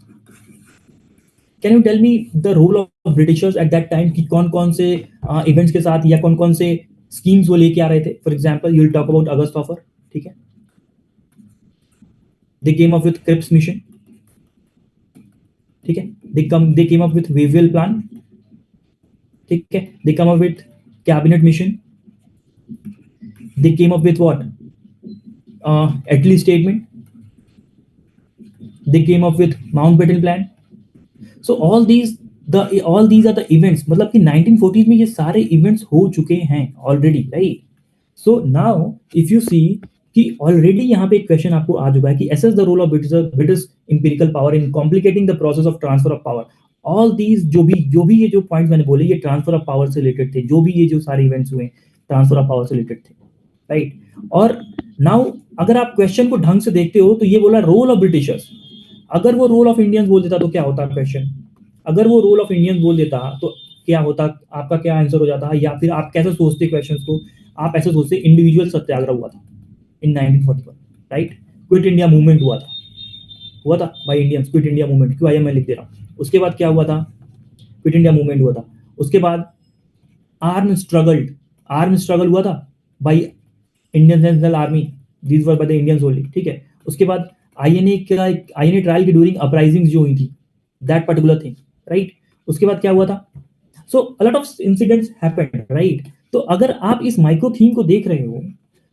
can you tell me the role of Britishers at that time कि कौन कौन से events के साथ या कौन कौन से स्कीम्स वो लेके आ रहे थे? For example you will talk about August offer, ठीक है, they came up with Cripps mission, ठीक है, they came up with Wavell plan, ठीक है, they come up with cabinet mission, they came up with what, Attlee statement, they came up with Mountbatten plan. So all these are the events, मतलब कि 1940s में ये सारे events हो चुके हैं already, right? So now if you see कि already यहाँ पे एक question आपको आ चुका है कि assess the role of British empirical power in complicating the process of transfer of power. All these जो भी ये जो points मैंने बोले ये transfer of power से related थे, जो भी ये जो सारे events हुए transfer of power से related थे, right? और now अगर आप question को ढंग से देखते हो तो ये बोला role of Britishers, अगर वो रोल ऑफ इंडियंस बोल देता तो क्या होता क्वेश्चन? अगर वो रोल ऑफ इंडियंस बोल देता तो क्या होता, आपका क्या आंसर हो जाता? या फिर आप कैसे सोचते क्वेश्चंस को? आप ऐसे सोचते इंडिविजुअल सत्याग्रह हुआ था इन 1941, राइट? क्विट इंडिया मूवमेंट हुआ था by Indians, quit India movement, क्यों आया मैं लिख दे रहा हूँ। उसके बाद क्या हुआ था? क्विट इंडिया मूवमेंट हुआ था। उसके बाद आर्म स्ट्रगल हुआ था by Indian national army, these were by the Indians only, ठीक है। उसके बाद आईएनए ट्रायल की ड्यूरिंग अपराइजिंग्स जो हुई थी, दैट पर्टिकुलर थिंग, राइट? उसके बाद क्या हुआ था? So a lot of incidents happened, right? तो अगर आप इस माइक्रो थीम को देख रहे हो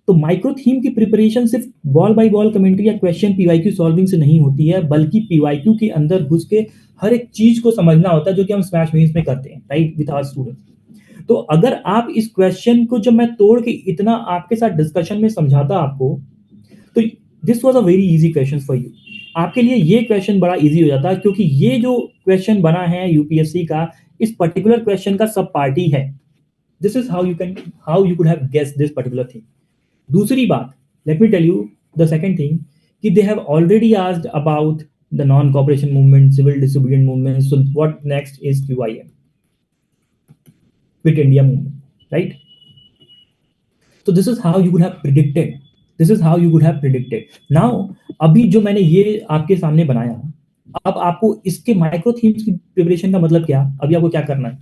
तो माइक्रो थीम की प्रिपरेशन सिर्फ बॉल बाय बॉल कमेंट्री या क्वेश्चन पीवाईक्यू सॉल्विंग से नहीं होती है, बल्कि पीवाईक्यू के अंदर घुस के हर एक चीज को समझना होता है, जो कि हम स्मैश मेंस में करते हैं, राइट, विद आवर स्टूडेंट्स। तो अगर आप इस क्वेश्चन को जब मैं तोड़ के इतना आपके साथ डिस्कशन में समझाता आपको, तो this was a very easy question for you. आपके लिए ये क्वेश्चन बड़ा इजी हो जाता है, क्योंकि ये जो क्वेश्चन बना है यूपीएससी का, इस पर्टिकुलर क्वेश्चन का सब पार्टी है। This is how you could have guessed this particular thing. दूसरी बात, let me tell you the second thing, कि they have already asked about the non cooperation movement, civil disobedient movement, so what next is QIM, quit India movement, right? So this is how you would have predicted. Now, अभी जो मैंने ये आपके सामने बनाया, अब आपको इसके माइक्रो थीम्स की प्रिपरेशन का मतलब क्या? अभी आपको क्या करना है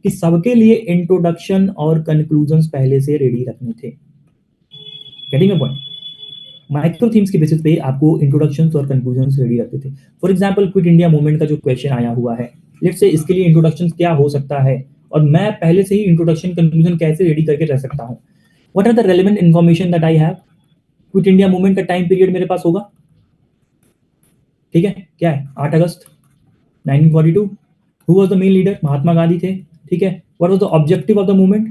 कि सबके लिए इंट्रोडक्शन और कंक्लूजन्स पहले से रेडी रखने थे। Getting a point? Micro themes के बेसिस पे आपको इंट्रोडक्शंस और कंक्लूजन्स रेडी रखते थे। For example quit India movement का जो क्वेश्चन आया हुआ है, लेट्स से इसके लिए इंट्रोडक्शन क्या हो सकता है, और मैं पहले से ही इंट्रोडक्शन कंक्लूजन कैसे रेडी करके रख सकता हूँ। What are the relevant information that I have? Quit India movement का टाइम पीरियड मेरे पास होगा, ठीक है, क्या है? 8 अगस्त 1942। Who was the main leader? Mahatma Gandhi थे, ठीक है। What was the objective of the movement?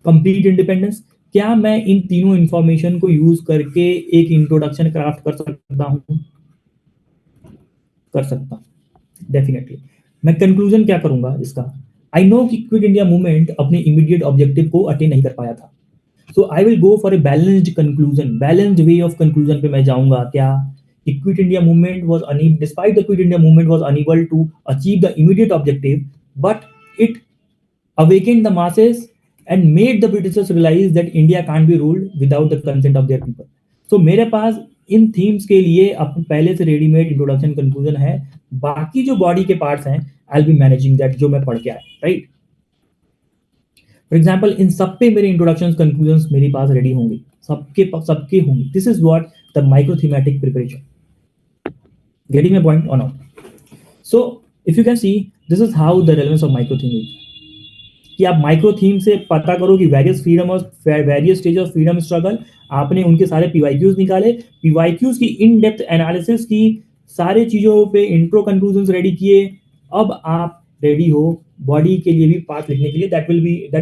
Complete independence। क्या मैं इन तीनों इंफॉर्मेशन को यूज करके एक इंट्रोडक्शन क्राफ्ट कर सकता हूं? कर सकता, डेफिनेटली। मैं कंक्लूजन क्या करूंगा इसका? आई नो कि क्विट इंडिया मूवमेंट अपने इमीडिएट ऑब्जेक्टिव को अटेन नहीं कर पाया था, so I will go for a balanced conclusion, balanced way of conclusion पे मैं जाऊंगा। क्या? कि Quit India movement was unable, despite the Quit India movement was unable to achieve the immediate objective, but it awakened the masses and made the Britishers realize that India can't be ruled without the consent of their people. So मेरे पास इन themes के लिए अब पहले से readymade introduction conclusion है। बाकी जो body के पार्ट्स हैं, I will be managing that, जो मैं पढ़ के आया, राइट? फॉर एग्जाम्पल इन सब पे मेरे इंट्रोडक्शन कंक्लूजन मेरे पास रेडी होंगे, सबके होंगे। This is what the micro thematic preparation. Getting my point और not? So if you can see, this is how the relevance of micro theme is, कि आप माइक्रो थीम से पता करो कि various stage of freedom struggle, आपने उनके सारे पीवाईक्यूज निकाले, पीवाईक्यूज की इन डेप्थ एनालिसिस की, सारे चीजों पे इंट्रो कंक्लूजन रेडी किए। अब आप रेडी हो बॉडी के लिए भी पार्ट लिखने के लिए, दैट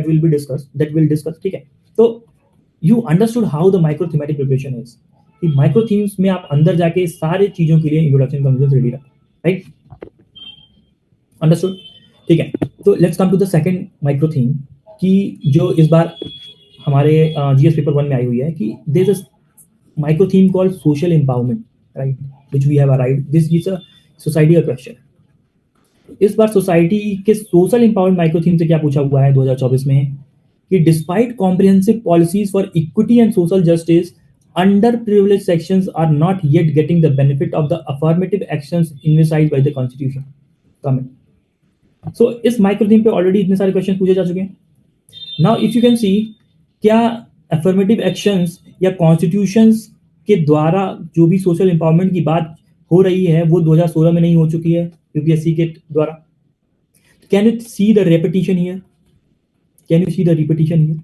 विल बी डिस्कस, ठीक है? तो you understood how the micro thematic preparation is, कि माइक्रो थीम्स में आप अंदर जाके सारे चीजों के लिए इंट्रोडक्शन कंक्लूजन रेडी रखो, राइट? अंडरस्टूड, ठीक है। तो let's come to the second micro theme, कि जो इस बार हमारे जीएस पेपर 1 में आई हुई है, कि there is a micro theme called social empowerment, right, which we have arrived. This is a society का क्वेश्चन। इस बार सोसाइटी के सोशल एम्पावरमेंट माइक्रो थीम से क्या पूछा हुआ है 2024 में, कि despite comprehensive policies for equity and social justice, under privilege sections are not yet getting the benefit of the affirmative actions inside by the constitution. Comment. So इस micro theme पे already इतने सारे क्वेश्चन पूछे जा चुके हैं। Now if you can सी, क्या affirmative actions या कॉन्स्टिट्यूशंस के द्वारा जो भी सोशल एम्पावरमेंट की बात हो रही है वो 2016 में नहीं हो चुकी है यूपीएससी के द्वारा? Can you see the repetition here? Can you see the repetition here?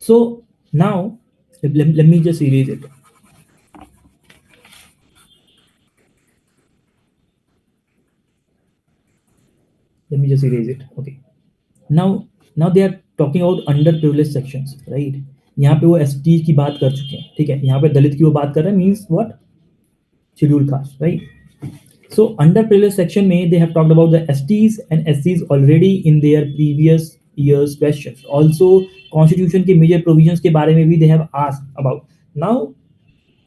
So now let me just erase it. Let me just erase it. Okay. Now they are talking about underprivileged sections, right? यहाँ पे वो ST की बात कर चुके हैं, ठीक है? यहाँ पे दलित की वो बात कर रहे हैं, means what? Scheduled caste, right? So underprivileged section में they have talked about the STs and SCs already in their previous years questions. Also constitution के major provisions के बारे में भी they have asked about. Now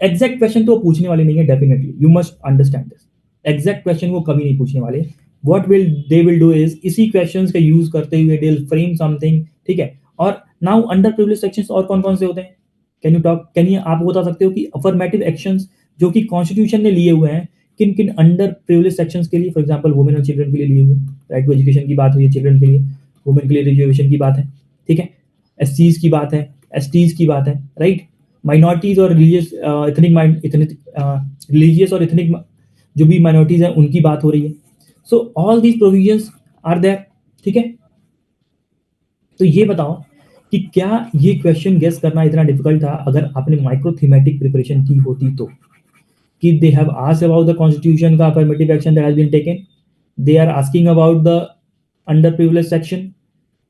exact question तो पूछने वाले नहीं है, definitely you must understand this. Exact question वो कभी नहीं पूछने वाले. What they will do is इसी questions का use करते हुए they'll frame something, ठीक है? और now underprivileged sections और कौन कौन से होते हैं? Can you आप बता सकते हो कि affirmative actions जो कि constitution ने लिए हुए हैं किन किन अंडर प्रिविलेज सेक्शंस के लिए, फॉर एग्जांपल वुमेन और चिल्ड्रन के लिए लिए हुए, राइट टू एजुकेशन की बात हुई है चिल्ड्रन के लिए, वुमेन के लिए रिजर्वेशन की बात है, ठीक है, एससीज की बात है, एसटीज की बात है, राइट, माइनॉरिटीज और रिलीजियस रिलीजियस और इथनिक जो भी माइनॉरिटीज हैं उनकी बात हो रही है. So all these provisions are there, ठीक है. तो ये बताओ कि क्या ये क्वेश्चन गेस करना इतना डिफिकल्ट था अगर आपने माइक्रो थीमेटिक प्रिपरेशन की होती तो? कि they have asked about the constitution का affirmative action that has been taken, they are asking about the underprivileged section,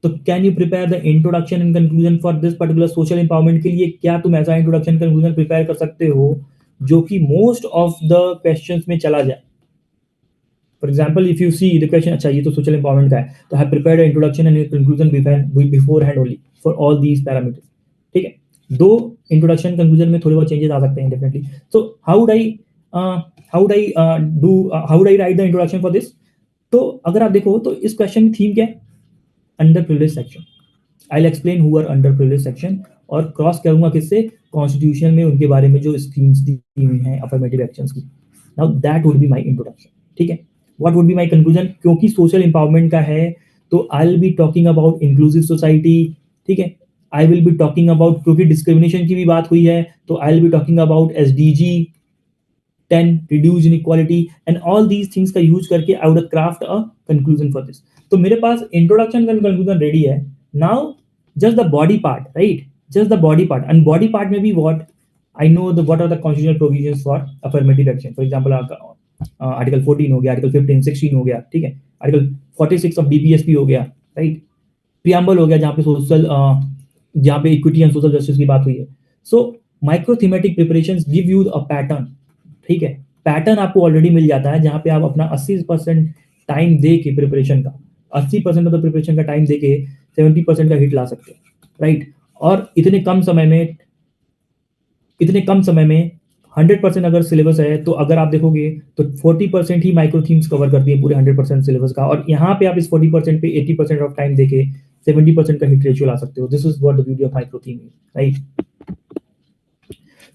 तो can you prepare the introduction and conclusion for this particular social empowerment के लिए? क्या तुम ऐसा introduction conclusion prepare कर सकते हो जो कि most of the questions में चला जाए? For example, if you see the question, अच्छा ये तो social empowerment का है, तो have prepared an introduction and conclusion beforehand only for all these parameters, ठीक है. दो इंट्रोडक्शन कंक्लूजन में थोड़े बहुत चेंजेस आ सकते हैं definitely. So how would I right the introduction for this? तो अगर आप देखो तो इस क्वेश्चन की थीम क्या है? Under privilege section. I will explain who are under privilege section और क्रॉस करूंगा किससे? कॉन्स्टिट्यूशन में उनके बारे में जो स्कीम्स दी हुई हैं अफर्मेटिव एक्शंस की. Now that would be my introduction, ठीक है. What would be my conclusion? क्योंकि सोशल एम्पावरमेंट का है तो आई will be talking about inclusive society, ठीक है. I will be talking about, क्योंकि डिस्क्रिमिनेशन की भी बात हुई है तो I will be talking about SDG 10, reduce inequality and all these things का यूज करके I would craft a conclusion for this. तो मेरे पास इंट्रोडक्शन का कंक्लूजन रेडी है. Now just the body part, right, just the body part. And body part में भी what I know the what are the constitutional provisions for affirmative action. For example article 14 हो गया, article 15, 16 हो गया, ठीक है, article 46 of DPSP हो गया, राइट, प्रियम्बल हो गया जहाँ पे सोशल जहाँ पे इक्विटी एंड सोशल जस्टिस की बात हुई है. So micro thematic preparations give you a pattern, ठीक है. पैटर्न आपको ऑलरेडी मिल जाता है जहाँ पे आप अपना 80% टाइम दे के प्रिपरेशन का 80% ऑफ द प्रिपरेशन का टाइम दे के 70% का हिट ला सकते हैं, राइट. और इतने कम समय में 100% अगर सिलेबस है तो अगर आप देखोगे तो 40% ही माइक्रो थीम्स कवर करती है पूरे 100% सिलेबस का. और यहाँ पे आप इस 40% पे 80% ऑफ टाइम देके 70% का हिट रेशियो ला सकते हो. This is what the beauty of micro theme, right.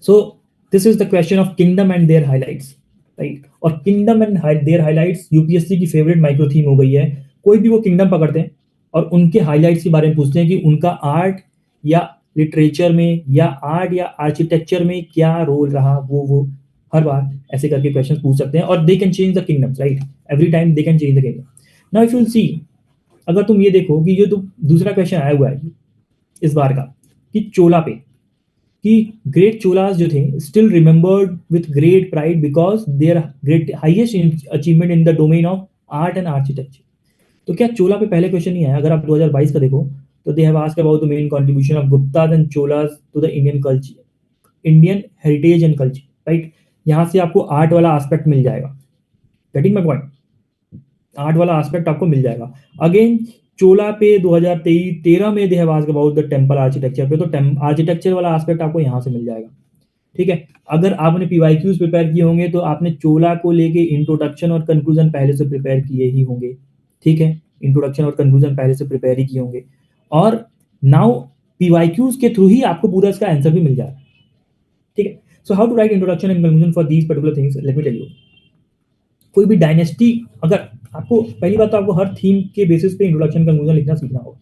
So this is the question of kingdom and their highlights, right. और kingdom and their highlights UPSC की फेवरेट माइक्रो थीम हो गई है. कोई भी वो किंगडम पकड़ते हैं और उनके हाइलाइट्स के बारे में पूछते हैं कि उनका आर्ट या लिटरेचर में या आर्ट या आर्किटेक्चर में क्या रोल रहा. वो हर बार ऐसे करके क्वेश्चन पूछ सकते हैं और they can change the kingdoms, right. Every time they can change the kingdom. Now if you will सी, अगर तुम ये देखो कि जो दूसरा क्वेश्चन आया हुआ है इस बार का कि चोला पे, कि ग्रेट चोलास जो थे still remembered with great pride because their great highest achievement in the domain of art and architecture. तो क्या चोला पे पहले क्वेश्चन नहीं आया? अगर आप 2022 का देखो तो they have asked about the main contribution of Guptas and Cholas to the Indian culture, Indian heritage and culture, right. यहाँ से आपको आर्ट वाला एस्पेक्ट मिल जाएगा. Getting my point? आर्ट वाला एस्पेक्ट आपको मिल जाएगा. अगेन चोला पे 2013 में they have asked about the temple architecture पे, तो आर्किटेक्चर वाला एस्पेक्ट आपको यहाँ से मिल जाएगा, ठीक है. अगर आपने PYQs प्रिपेयर किए होंगे तो आपने चोला को लेके इंट्रोडक्शन और कंक्लूजन पहले से प्रिपेयर किए ही होंगे, ठीक है. इंट्रोडक्शन और कंक्लूजन पहले से प्रिपेयर ही किए होंगे और नाउ PYQs के थ्रू ही आपको पूरा इसका आंसर भी मिल जाएगा, ठीक है. So how to write introduction and conclusion for these particular things, let me tell you. कोई भी डायनेस्टी, अगर आपको पहली बात तो आपको हर थीम के बेसिस पे इंट्रोडक्शन कंक्लूजन लिखना सीखना होगा,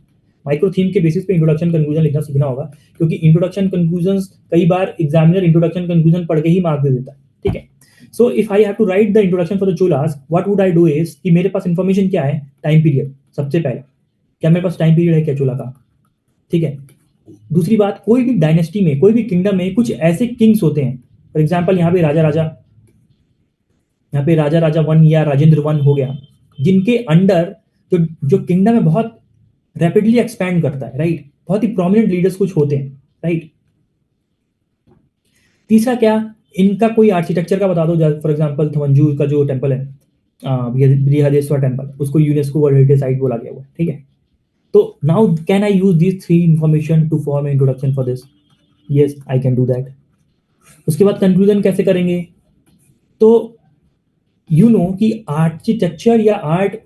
माइक्रो थीम के बेसिस पे इंट्रोडक्शन कंक्लूजन लिखना सीखना होगा, क्योंकि इंट्रोडक्शन कंक्लूजन कई बार एग्जामिनर इंट्रोडक्शन कंक्लूजन पढ़ के ही मार्क दे देता है, ठीक है। So if I have to write the introduction for the Cholas, what would I do is कि मेरे पास इंफॉर्मेशन क्या है, टाइम पीरियड सबसे पहले, क्या मेरे पास टाइम पीरियड है क्या चोला का, ठीक है। दूसरी बात, कोई भी डायनेस्टी में, कोई भी किंगडम में कुछ ऐसे किंग्स होते हैं, फॉर एग्जाम्पल यहाँ पे राजा राजा वन या राजेंद्र वन हो गया, जिनके अंडर जो जो किंगडम है बहुत रैपिडली एक्सपैंड करता है, राइट, बहुत ही प्रोमिनेंट लीडर्स कुछ होते हैं, राइट। तीसरा क्या, इनका कोई आर्किटेक्चर का बता दो, फॉर एग्जांपल थवंजू का जो टेंपल है, बृहदेश्वर टेंपल, उसको यूनेस्को वर्ल्ड हेरिटेज साइट बोला गया हुआ है, ठीक है। तो now can I use this three information to form introduction for this? Yes, I can do that. उसके बाद कंक्लूजन कैसे करेंगे? तो यू नो कि आर्किटेक्चर या आर्ट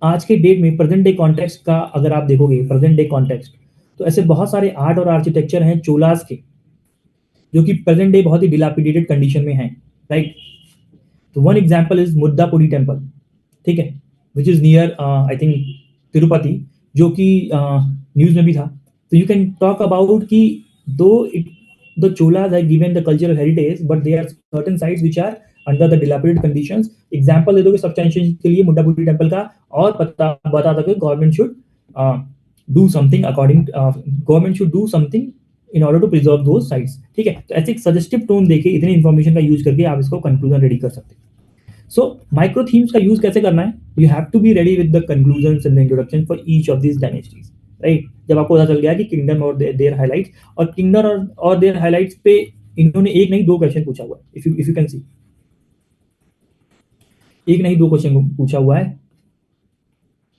आज के डेट में प्रेजेंट डे कॉन्टेक्स्ट का अगर आप देखोगे, प्रेजेंट डे कॉन्टेक्स्ट, तो ऐसे बहुत सारे आर्ट और आर्किटेक्चर हैं चोलास के जो कि प्रेजेंट डे बहुत ही डिलापिडेटेड कंडीशन में हैं, राइट। तो वन एग्जांपल इज मुद्दापुरी टेंपल, ठीक है, which is near I think Tirupati, जो कि न्यूज में भी था। तो यू कैन टॉक अबाउट कि दो the cholas have given the cultural heritage, but there are certain sites which are under the dilapidated conditions. Example दे दोगे सब्सटेंशिएशन के लिए मुड्डापुरी टेंपल का, और बता दोगे government should do something according, government should do something in order to preserve those sites, ठीक है। तो ऐसे एक सजेस्टिव टोन देके इतनी इन्फॉर्मेशन का यूज करके आप इसको कंक्लूजन रेडी कर सकते हैं। सो माइक्रो थीम्स का यूज कैसे करना है? You have to be ready with the conclusions and the introduction for each of this dynasties, right. जब आपको पता चल गया कि किंगडम और देयर हाइलाइट्स, और किंगडम और देयर हाइलाइट्स पे इन्होंने एक नहीं दो क्वेश्चन पूछा हुआ है, इफ यू कैन सी, एक नहीं दो क्वेश्चन पूछा हुआ है।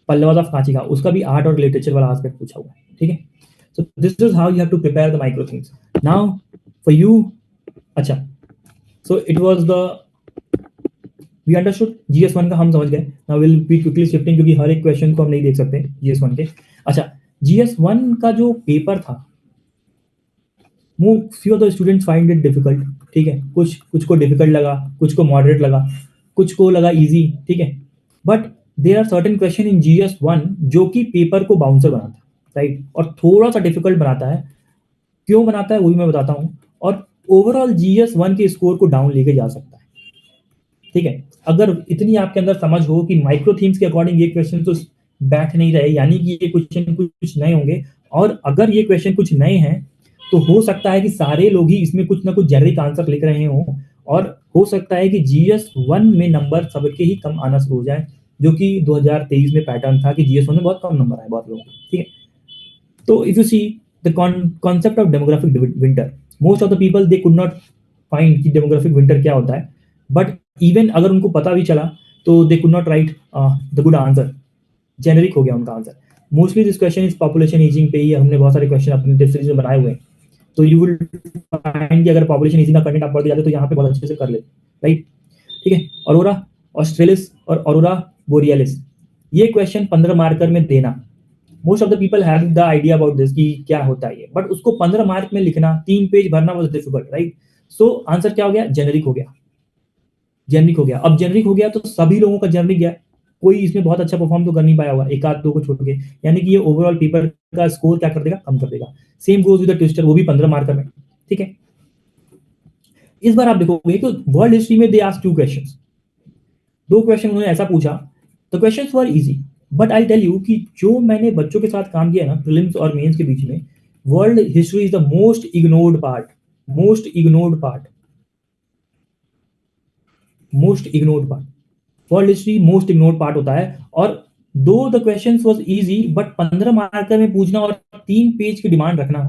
पल्लवास ऑफ कांची का, उसका भी आर्ट और लिटरेचर वाला एस्पेक्ट पूछा हुआ है, ठीक है। So this is how you have to prepare the micro things now for you. अच्छा, so it was the we understood GS1 का हम समझ गए। Now will be quickly shifting, क्योंकि हर एक क्वेश्चन को हम नहीं देख सकते GS1 के। अच्छा, GS1 का जो पेपर था वो few of the students find it difficult, ठीक है, कुछ को डिफिकल्ट लगा, कुछ को मॉडरेट लगा, कुछ को लगा इजी, ठीक है। But there are certain question in GS1 जो कि पेपर को बाउंसर बनाता है, राइट, और थोड़ा सा डिफिकल्ट बनाता है। क्यों बनाता है वो भी मैं बताता हूँ, और ओवरऑल GS1 के स्कोर को डाउन लेके जा सकता है, ठीक है। अगर इतनी आपके अंदर समझ हो कि माइक्रो थीम्स के अकॉर्डिंग ये क्वेश्चन तो बैठ नहीं रहे, यानी कि ये क्वेश्चन कुछ नए होंगे, और अगर ये क्वेश्चन कुछ नए हैं तो हो सकता है कि सारे लोग ही इसमें कुछ ना कुछ जेनरिक आंसर लिख रहे हों, और हो सकता है कि GS1 में नंबर सबके ही कम आना शुरू हो जाए, जो कि 2023 में पैटर्न था कि GS1 में बहुत कम नंबर आए बहुत लोगों को, ठीक है। तो if you see the concept of demographic winter, most of the people they could not find कि डेमोग्राफिक विंटर क्या होता है, बट इवन अगर उनको पता भी चला तो they could not right the good answer, generic हो गया उनका answer. Mostly this question is population ageing पे ही हमने बहुत सारे क्वेश्चन अपने टेस्ट सीरीज में बनाए हुए हैं। तो यू विल फाइंड कि अगर पॉपुलेशन एजिंग का कंटेंट आप पढ़ जाते तो यहाँ पे बहुत अच्छे से कर लेते, राइट, ठीक है। ऑरोरा ऑस्ट्रेलिस और ऑरोरा बोरियलिस, ये क्वेश्चन 15 मार्कर में देना, most of the people have the idea about this कि क्या होता है ये, बट उसको 15 मार्क में लिखना, 3 पेज भरना was difficult, right. So answer क्या हो गया? जेनरिक हो गया, जेनरिक हो गया। अब जेनरिक हो गया तो सभी लोगों का जेनरिक गया, कोई इसमें बहुत अच्छा परफॉर्म तो कर नहीं पाया होगा, एक आध दो को छोड़ के, यानी कि ये ओवरऑल पेपर का स्कोर क्या कर देगा? कम कर देगा। Same goes with the twister, वो भी 15 मार्कर में, ठीक है। इस बार आप देखोगे कि वर्ल्ड हिस्ट्री में दे आस्क्ड 2 क्वेश्चंस, 2 क्वेश्चन उन्होंने ऐसा पूछा, तो questions were easy, but I tell you कि जो मैंने बच्चों के साथ काम किया ना प्रीलिम्स और मेंस के बीच में, world history is the most ignored part, most ignored part, most ignored part. World history most ignored part होता है, और दो the questions was easy, but 15 marker में पूछना और 3 पेज की डिमांड रखना,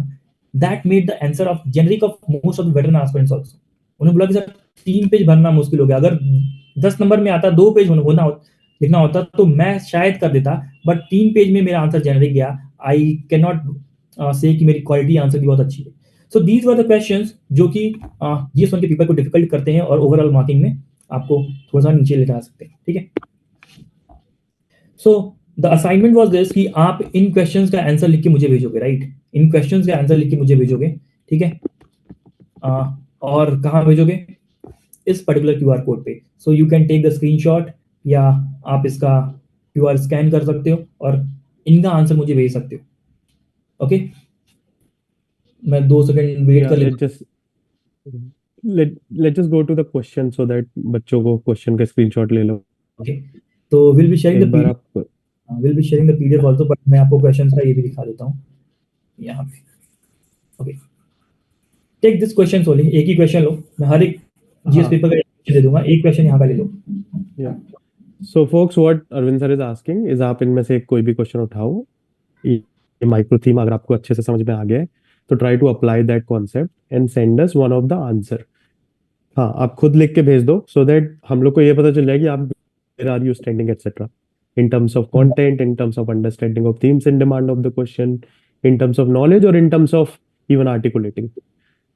that made the answer of generic of most of the veteran aspirants also. उन्होंने बोला कि सर 3 पेज भरना मुश्किल हो गया, अगर 10 नंबर में आता 2 पेज लिखना होता तो मैं शायद कर देता, बट 3 पेज में मेरा आंसर जेनरिक गया। आई कैन नॉट से कि मेरी क्वालिटी आंसर की बहुत अच्छी है। So these were the questions जो कि GS1 के पेपर को डिफिकल्ट करते हैं और ओवरऑल मार्किंग में आपको थोड़ा सा नीचे लेकर आ सकते हैं, ठीक है। So the assignment was this कि आप इन क्वेश्चंस का आंसर लिख के मुझे भेजोगे, राइट, इन क्वेश्चंस का आंसर लिख के मुझे भेजोगे, ठीक है। और कहाँ भेजोगे? इस पर्टिकुलर QR कोड पे। So you can take the screenshot या आप इसका QR स्कैन कर सकते हो और इनका आंसर मुझे भेज सकते हो। ओके, मैं 2 सेकंड वेट Yeah, कर लेता let's just go to the question so that बच्चों को क्वेश्चन का स्क्रीनशॉट ले लो। हूँ। ओके, तो विल बी शेयरिंग द एक बार पीडीएफ, आप will be sharing the PDF also, but मैं आपको क्वेश्चंस का ये भी दिखा देता हूँ यहाँ पे। Okay, take this question only, एक ही क्वेश्चन लो, मैं हर एक जीएस हाँ पेपर का एक दे दूंगा, एक क्वेश्चन यहाँ का ले लो। या so folks what Arvind sir is asking is आप इनमें से कोई भी क्वेश्चन उठाओ, ये माइक्रो थीम अगर आपको अच्छे से समझ में आ गया है तो try to apply that concept and send us one of the answer. हाँ, आप खुद लिख के भेज दो सो दैट हम लोग को ये पता चल जाए कि आप where are you standing etcetera in terms of content, in terms of understanding of themes and demand of the question, in terms of knowledge, or in terms of even articulating.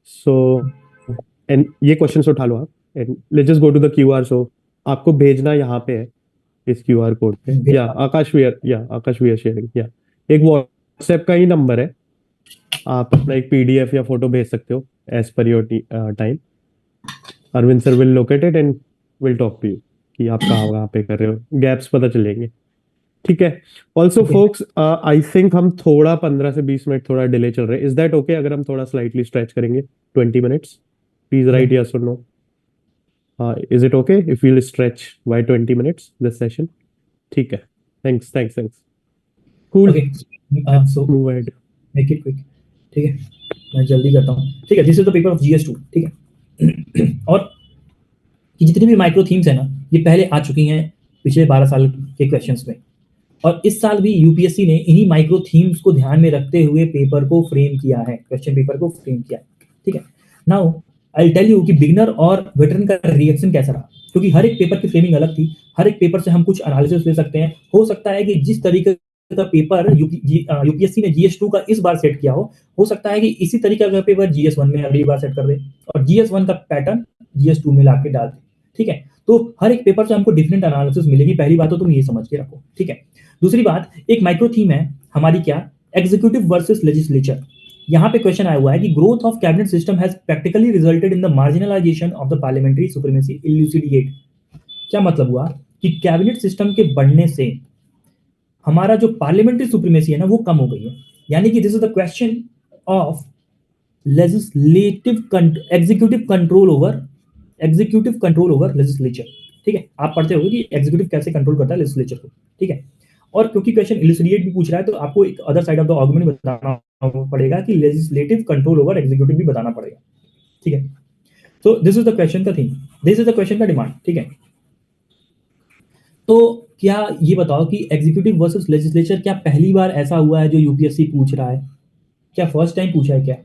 So, and ये questions उठा लो आप and let's just go to the QR. So आपको भेजना यहाँ पे है इस QR code पे, या आकाश वी आर शेयरिंग, या एक WhatsApp का ही नंबर है, आप अपना एक PDF या फोटो भेज सकते हो as per your time. Arvind sir will locate it and will talk to you कि आप कहाँ पे कर रहे हो, गैप्स पता चलेंगे। ठीक है। Also okay, folks I think हम थोड़ा 15 से 20 मिनट थोड़ा डिले चल रहे हैं। इज दैट ओके अगर हम थोड़ा स्लाइटली स्ट्रेच करेंगे 20 मिनट्स? प्लीज राइट यस और no. Is it okay if we'll stretch by 20 minutes this session? ठीक है, thanks thanks thanks. Cool, okay, let's so move ahead. Make it quick. ठीक है, मैं जल्दी करता हूँ। ठीक है, this is the paper of GS2। ठीक है और ये जितनी भी माइक्रो थीम्स है ना, ये पहले आ चुकी हैं पिछले 12 साल के क्वेश्चंस में, और इस साल भी यूपीएससी ने इन्हीं माइक्रो थीम्स को ध्यान में रखते हुए पेपर को फ्रेम किया है, क्वेश्चन पेपर को फ्रेम किया है। ठीक है, नाउ आई टेल यू कि बिगनर और वेटरन का रिएक्शन कैसा रहा, क्योंकि हर एक पेपर की फ्रेमिंग अलग थी, हर एक पेपर से हम कुछ एनालिसिस ले सकते हैं। हो सकता है कि जिस तरीके का पेपर यूपीएससी ने GS2 का इस बार सेट किया हो सकता है कि इसी तरीके का पेपर GS1 में अगली बार सेट कर दे और GS1 का पैटर्न GS2 में लाके डाल दे। ठीक है, तो हर एक पेपर से हमको डिफरेंट एनालिसिस मिलेगी, पहली बात तो तुम ये समझ के रखो। ठीक है, दूसरी बात, एक माइक्रो थीम है हमारी, क्या, एग्जीक्यूटिव वर्सेस लेजिस्लेचर। यहाँ पे क्वेश्चन आया हुआ है कि growth of cabinet system has practically resulted in the marginalisation of the parliamentary supremacy elucidate. क्या मतलब हुआ कि कैबिनेट सिस्टम के बढ़ने से हमारा जो पार्लियामेंट्री सुप्रीमेसी है ना वो कम हो गई है, यानी कि this is the question of executive control over legislature. ठीक है, आप पढ़ते होंगे कि एग्जीक्यूटिव कैसे कंट्रोल करता है लेजिस्लेचर को। ठीक है, और क्योंकि क्वेश्चन इलस्ट्रेट भी पूछ रहा है तो आपको एक other side of the argument बताना पड़ेगा कि लेजिस्लेटिव कंट्रोल ओवर एग्जीक्यूटिव भी बताना पड़ेगा। ठीक है, तो दिस इज द क्वेश्चन का thing, this is the question का डिमांड। ठीक है, तो क्या ये बताओ कि एग्जीक्यूटिव वर्सेस लेजिस्लेचर क्या पहली बार ऐसा हुआ है जो यूपीएससी पूछ रहा है? क्या फर्स्ट टाइम पूछा है क्या?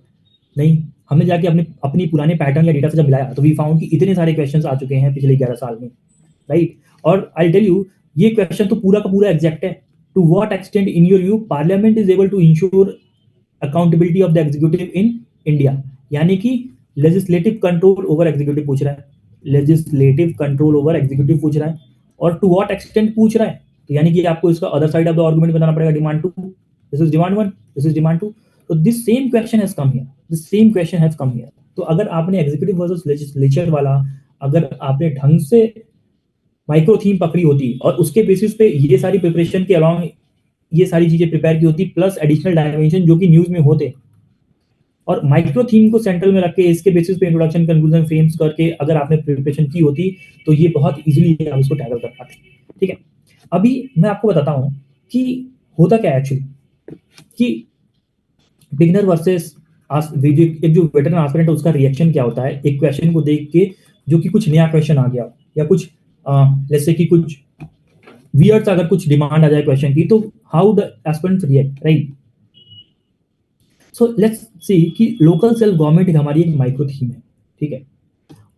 नहीं, हमने जाके अपने अपनी पुराने पैटर्न या डेटा से जब मिलाया तो वी फाउंड कि इतने सारे क्वेश्चंस आ चुके हैं पिछले 11 साल में, राइट। और आई टेल यू, ये क्वेश्चन तो पूरा का पूरा एग्जैक्ट है। To what extent in your view parliament is able to ensure accountability of the executive in India, यानी कि लेजिस्लेटिव कंट्रोल ओवर एग्जीक्यूटिव पूछ रहा है, लेजिस्लेटिव कंट्रोल ओवर एग्जीक्यूटिव पूछ रहा है, और टू व्हाट एक्सटेंट पूछ रहा है, तो यानी कि आपको इसका other side of the argument बताना पड़ेगा, demand 2, this is demand 1, this is demand 2। तो this same question has come here, this same question has come here. तो अगर आपने एग्जीक्यूटिव वर्सेस लेजिस्लेचर वाला, अगर आपने ढंग से माइक्रो थीम पकड़ी होती और उसके बेसिस पे ये सारी प्रिपरेशन के अलॉन्ग ये सारी चीजें प्रिपेयर की होती, प्लस एडिशनल डायमेंशन जो कि न्यूज में होते, और माइक्रो थीम को सेंट्रल में रख के इसके बेसिस पे इंट्रोडक्शन कंक्लूजन फ्रेम्स करके अगर आपने प्रिपरेशन की होती तो ये बहुत इजीली आप इसको टैकल कर पाते। ठीक है, अभी मैं आपको बताता हूं कि होता क्या है एक्चुअली, कि बिगनर वर्सेस एक जो वेटरन एस्पिरेंट है उसका रिएक्शन क्या होता है एक क्वेश्चन को देख के, जो कि कुछ नया क्वेश्चन आ गया या कुछ जैसे कि कुछ वियर्ड अगर कुछ डिमांड आ जाए क्वेश्चन की, तो how the aspirants react, right. So let's see कि लोकल सेल्फ गवर्नमेंट हमारी एक माइक्रो थीम है। ठीक है,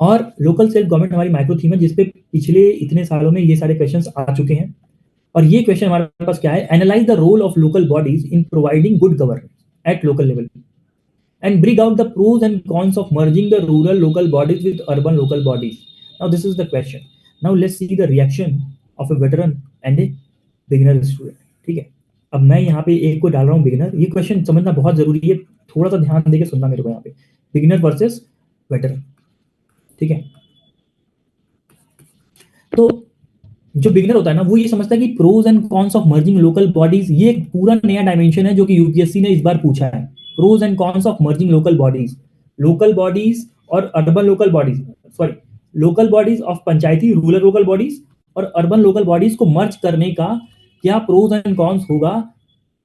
और लोकल सेल्फ गवर्नमेंट हमारी माइक्रो थीम है जिसपे पिछले इतने सालों में ये सारे क्वेश्चंस आ चुके हैं, और ये क्वेश्चन हमारे पास क्या है, analyse the role of local bodies in providing good governance at local level and bring out the pros and cons of merging the rural local bodies with urban local bodies. Now this is the question. Now let's see the reaction of a veteran and a beginner student. ठीक है, अब मैं यहाँ पे एक को डाल रहा हूँ बिगिनर, ये क्वेश्चन समझना बहुत जरूरी है, थोड़ा सा ध्यान देके सुनना मेरे को यहाँ पे, बिगिनर वर्सेस वेटरन। ठीक है, तो जो बिगनर होता है ना वो ये समझता है कि pros and cons of merging local bodies, ये एक पूरा नया डायमेंशन है जो कि यूपीएससी ने इस बार पूछा है। Pros and cons of merging local bodies और urban local bodies, sorry local bodies of panchayati rural local bodies और अर्बन लोकल बॉडीज को मर्ज करने का क्या प्रोज एंड कॉन्स होगा,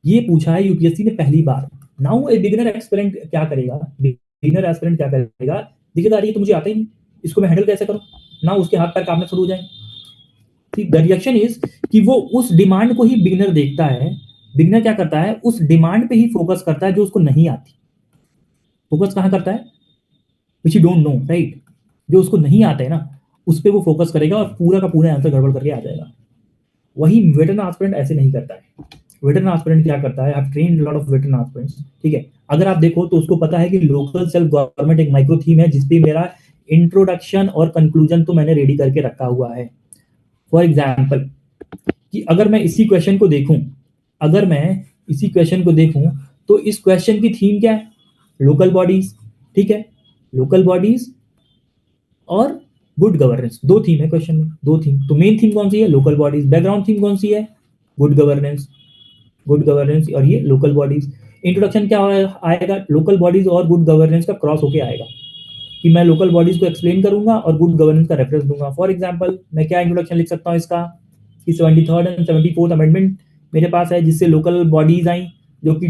ये पूछा है यूपीएससी ने पहली बार। नाउ ए बिगिनर एस्पिरेंट क्या करेगा, देखिए ये तो मुझे आता ही नहीं, इसको मैं हैंडल कैसे करूं ना, उसके हाथ पैर कांपने शुरू हो जाएंगे। द रिएक्शन इज कि वो उस डिमांड को ही बिगिनर देखता है। बिगिनर क्या करता है, उस डिमांड पे ही फोकस करता है जो उसको नहीं आती। फोकस कहां करता है, which you don't know, right, जो उसको नहीं आता है ना उस पर वो फोकस करेगा और पूरा का पूरा आंसर गड़बड़ करके आ जाएगा। वही वेटरन एस्पिरेंट ऐसे नहीं करता है। वेटरन एस्पिरेंट क्या करता है, I train lot of veteran aspirants, ठीक है, अगर आप देखो तो उसको पता है कि लोकल सेल्फ गवर्नमेंट एक माइक्रो थीम है जिसपे मेरा इंट्रोडक्शन और कंक्लूजन तो मैंने रेडी करके रखा हुआ है। फॉर एग्जाम्पल कि अगर मैं इसी क्वेश्चन को देखूं तो इस क्वेश्चन की थीम क्या है, लोकल बॉडीज, ठीक है, लोकल बॉडीज और गुड गवर्नेंस, दो थीम है क्वेश्चन में, दो थीम। तो मेन थीम कौन सी है, लोकल बॉडीज, बैकग्राउंड थीम कौन सी है, गुड गवर्नेंस और ये लोकल बॉडीज। इंट्रोडक्शन क्या आएगा, लोकल बॉडीज और गुड गवर्नेंस का क्रॉस होके आएगा कि मैं लोकल बॉडीज को एक्सप्लेन करूंगा और गुड गवर्नेंस का रेफरेंस दूंगा। फॉर एग्जांपल मैं क्या इंट्रोडक्शन लिख सकता हूँ इसका कि 73rd एंड 74th अमेंडमेंट मेरे पास है जिससे लोकल बॉडीज आई जो कि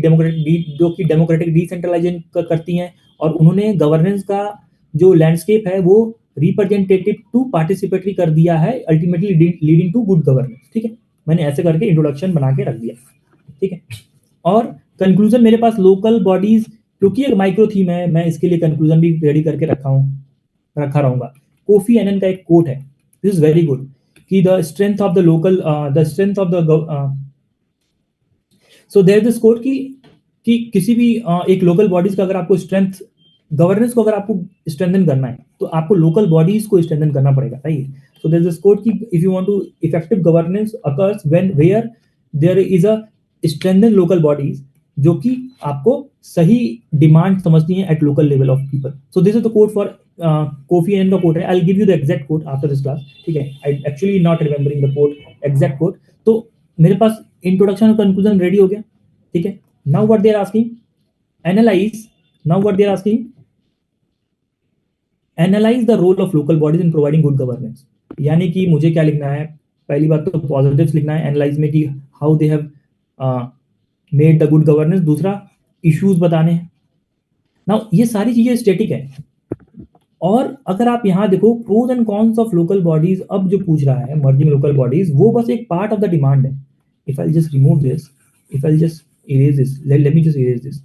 डेमोक्रेटिक डिसेंट्रलाइजेशन करती हैं और उन्होंने गवर्नेंस का जो लैंडस्केप है वो रिप्रेजेंटेटिव टू पार्टिसिपेटरी कर दिया है, ultimately leading to good governance, ठीक है। मैंने ऐसे करके इंट्रोडक्शन बना के रख दिया, ठीक है। और कंक्लूजन मेरे पास लोकल बॉडीज, क्योंकि एक माइक्रो थीम है, मैं इसके लिए कंक्लूजन भी रेडी करके रखा रहूंगा। कोफी एनन का एक कोट है, दिस इज वेरी गुड, कि the strength of the so there this quote कि किसी भी एक लोकल बॉडीज का अगर आपको स्ट्रेंथ, गवर्नेंस को अगर आपको स्ट्रेंथन करना है तो आपको लोकल बॉडीज को स्ट्रेंथन करना पड़ेगा, right. So there is this quote कि if you want to effective governance occurs when where there is a strengthen local bodies, जो कि आपको सही डिमांड समझती है at local level of people. So this is the quote for Kofi Annan का quote है। I will give you the exact quote after this class, ठीक है। I actually not remembering the quote, exact quote. तो मेरे पास introduction और conclusion ready हो गया, ठीक है। Now what they are asking, analyse the role of local bodies in providing good governance. यानी कि मुझे क्या लिखना है, पहली बात तो पॉजिटिव्स लिखना है एनालाइज में कि how they have made the good governance, दूसरा इश्यूज बताने हैं। नाउ ये सारी चीजें स्टैटिक है। और अगर आप यहाँ देखो pros and cons of local bodies, अब जो पूछ रहा है मर्जिंग लोकल बॉडीज, वो बस एक पार्ट ऑफ द डिमांड है। If I just remove this, if I just erase this, let me just erase this,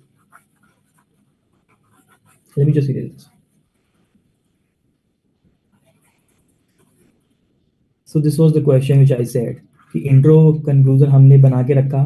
so this was the question which I said कि इंट्रो कंक्लूजन हमने बना के रखा,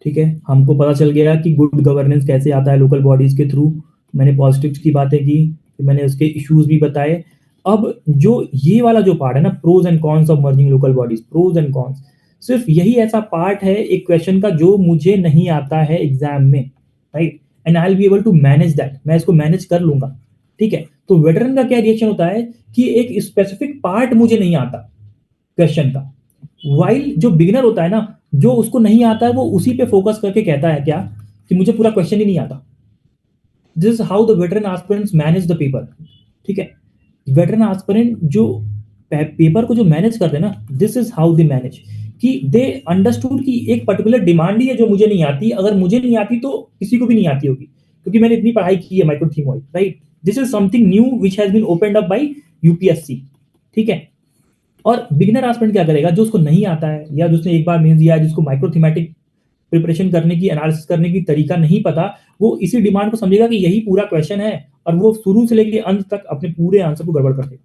ठीक है। हमको पता चल गया कि गुड गवर्नेंस कैसे आता है लोकल बॉडीज के थ्रू, मैंने पॉजिटिव्स की बातें की, मैंने उसके इश्यूज भी बताए। अब जो ये वाला जो पार्ट है ना, pros and cons of merging local bodies, pros and cons, सिर्फ यही ऐसा पार्ट है एक क्वेश्चन का जो मुझे नहीं आता है एग्जाम में, right, and I will be able to manage that, मैं इसको मैनेज कर लूंगा, ठीक है। तो वेटरन का क्या रिएक्शन होता है कि एक स्पेसिफिक पार्ट मुझे नहीं आता क्वेश्चन का, वाइल जो बिगिनर होता है ना, जो उसको नहीं आता है वो उसी पे फोकस करके कहता है क्या कि मुझे पूरा क्वेश्चन ही नहीं आता। This is how the veteran aspirants manage the paper, ठीक है। वेटरन एस्पिरेंट जो पेपर को जो मैनेज करते हैं ना, this is how they manage, कि दे अंडरस्टूड कि एक पर्टिकुलर डिमांड ही है जो मुझे नहीं आती, अगर मुझे नहीं आती तो किसी को भी नहीं आती होगी, क्योंकि मैंने इतनी पढ़ाई की है micro theme wise, right. This is something new which has been opened up by UPSC, ठीक है। और बिगिनर एस्पिरेंट क्या करेगा, जो उसको नहीं आता है या जिसने एक बार मेंस दिया है, जिसको माइक्रो थीमेटिक प्रिपरेशन करने की, एनालिसिस करने की तरीका नहीं पता, वो इसी डिमांड को समझेगा कि यही पूरा क्वेश्चन है और वो शुरू से लेकर अंत तक अपने पूरे आंसर को गड़बड़ कर देगा।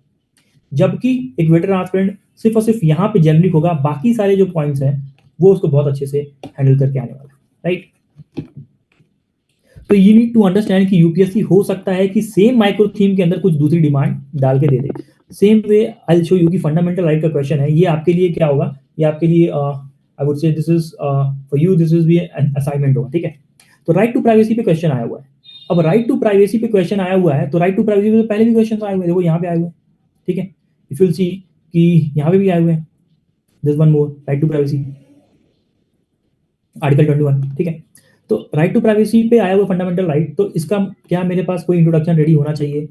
जबकि एक वेटरन एस्पिरेंट सिर्फ और सिर्फ यहाँ पे जेनरिक होगा, बाकी सारे जो पॉइंट्स हैं वो उसको बहुत अच्छे से हैंडल करके आने वाला है, राइट। तो यू नीड टू अंडरस्टैंड कि यूपीएससी हो सकता है कि सेम माइक्रो थीम के अंदर कुछ दूसरी डिमांड डाल के दे दे। Same way I will show you कि फंडामेंटल राइट का क्वेश्चन है, ये आपके लिए क्या होगा, ये आपके लिए I would say this is for you, this is be an assignment होगा, ठीक है। तो राइट टू प्राइवेसी पे क्वेश्चन आया हुआ है। अब राइट टू प्राइवेसी पे क्वेश्चन आया हुआ है तो राइट टू प्राइवेसी पे पहले भी क्वेश्चन आए हुए हैं, देखो यहाँ पे आए हुए हैं, ठीक है। इफ यू विल सी कि यहाँ पे भी आए हुए हैं, this one more, right to privacy, article 21, ठीक है। तो राइट टू प्राइवेसी पे आया हुआ फंडामेंटल राइट, तो इसका क्या मेरे पास कोई इंट्रोडक्शन रेडी होना चाहिए?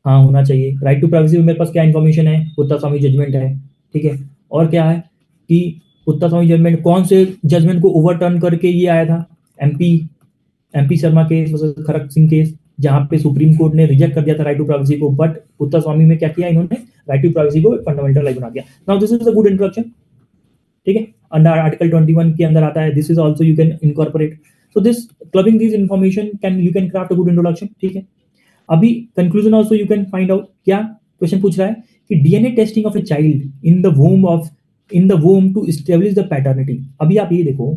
हाँ, होना चाहिए। राइट टू प्राइवेसी में मेरे पास क्या इन्फॉर्मेशन है? पुत्ता स्वामी जजमेंट है, ठीक है। और क्या है कि पुत्ता स्वामी जजमेंट कौन से जजमेंट को ओवरटर्न करके ये आया था? एमपी शर्मा केस वर्सेस खड़क सिंह केस, जहां पे सुप्रीम कोर्ट ने रिजेक्ट कर दिया था राइट टू प्राइवेसी को, बट पुत्ता स्वामी में क्या किया इन्होंने? राइट टू प्राइवेसी को फंडामेंटल राइट बना दिया। Now this is a good introduction, ठीक है। अंडर आर्टिकल 21 के अंदर आता है, this is also you can incorporate. So this clubbing this information can you can craft a good introduction, ठीक है। अभी conclusion also you can find out. क्या क्वेश्चन पूछ रहा है कि DNA testing of a child in the womb to establish the paternity. अभी आप ये देखो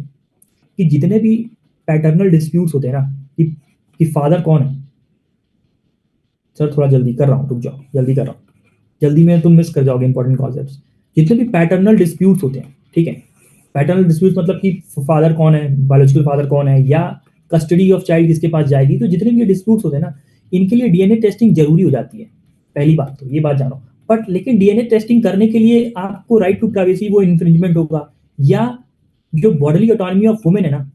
कि जितने भी पैटर्नल डिस्प्यूट्स होते हैं ना, कि फादर कौन है। सर थोड़ा जल्दी कर रहा हूँ, रुक जाओ, जल्दी कर रहा हूँ, जल्दी में तुम मिस कर जाओगे इंपॉर्टेंट कॉन्सेप्ट्स। जितने भी पैटर्नल डिस्प्यूट्स होते हैं, ठीक है, पैटर्नल डिस्प्यूट्स मतलब कि फादर कौन है, बायोलॉजिकल फादर कौन है, या कस्टडी ऑफ चाइल्ड किसके पास जाएगी, तो जितने भी डिस्प्यूट्स होते हैं ना, इनके लिए डीएनए टेस्टिंग जरूरी हो जाती है। पहली बात तो ये बात जानो। बट लेकिन डीएनए टेस्टिंग करने के लिए आपको राइट टू प्राइवेसी वो इन्फ्रिंजमेंट होगा, या जो बॉडीली ऑटोनॉमी ऑफ वुमेन है ना,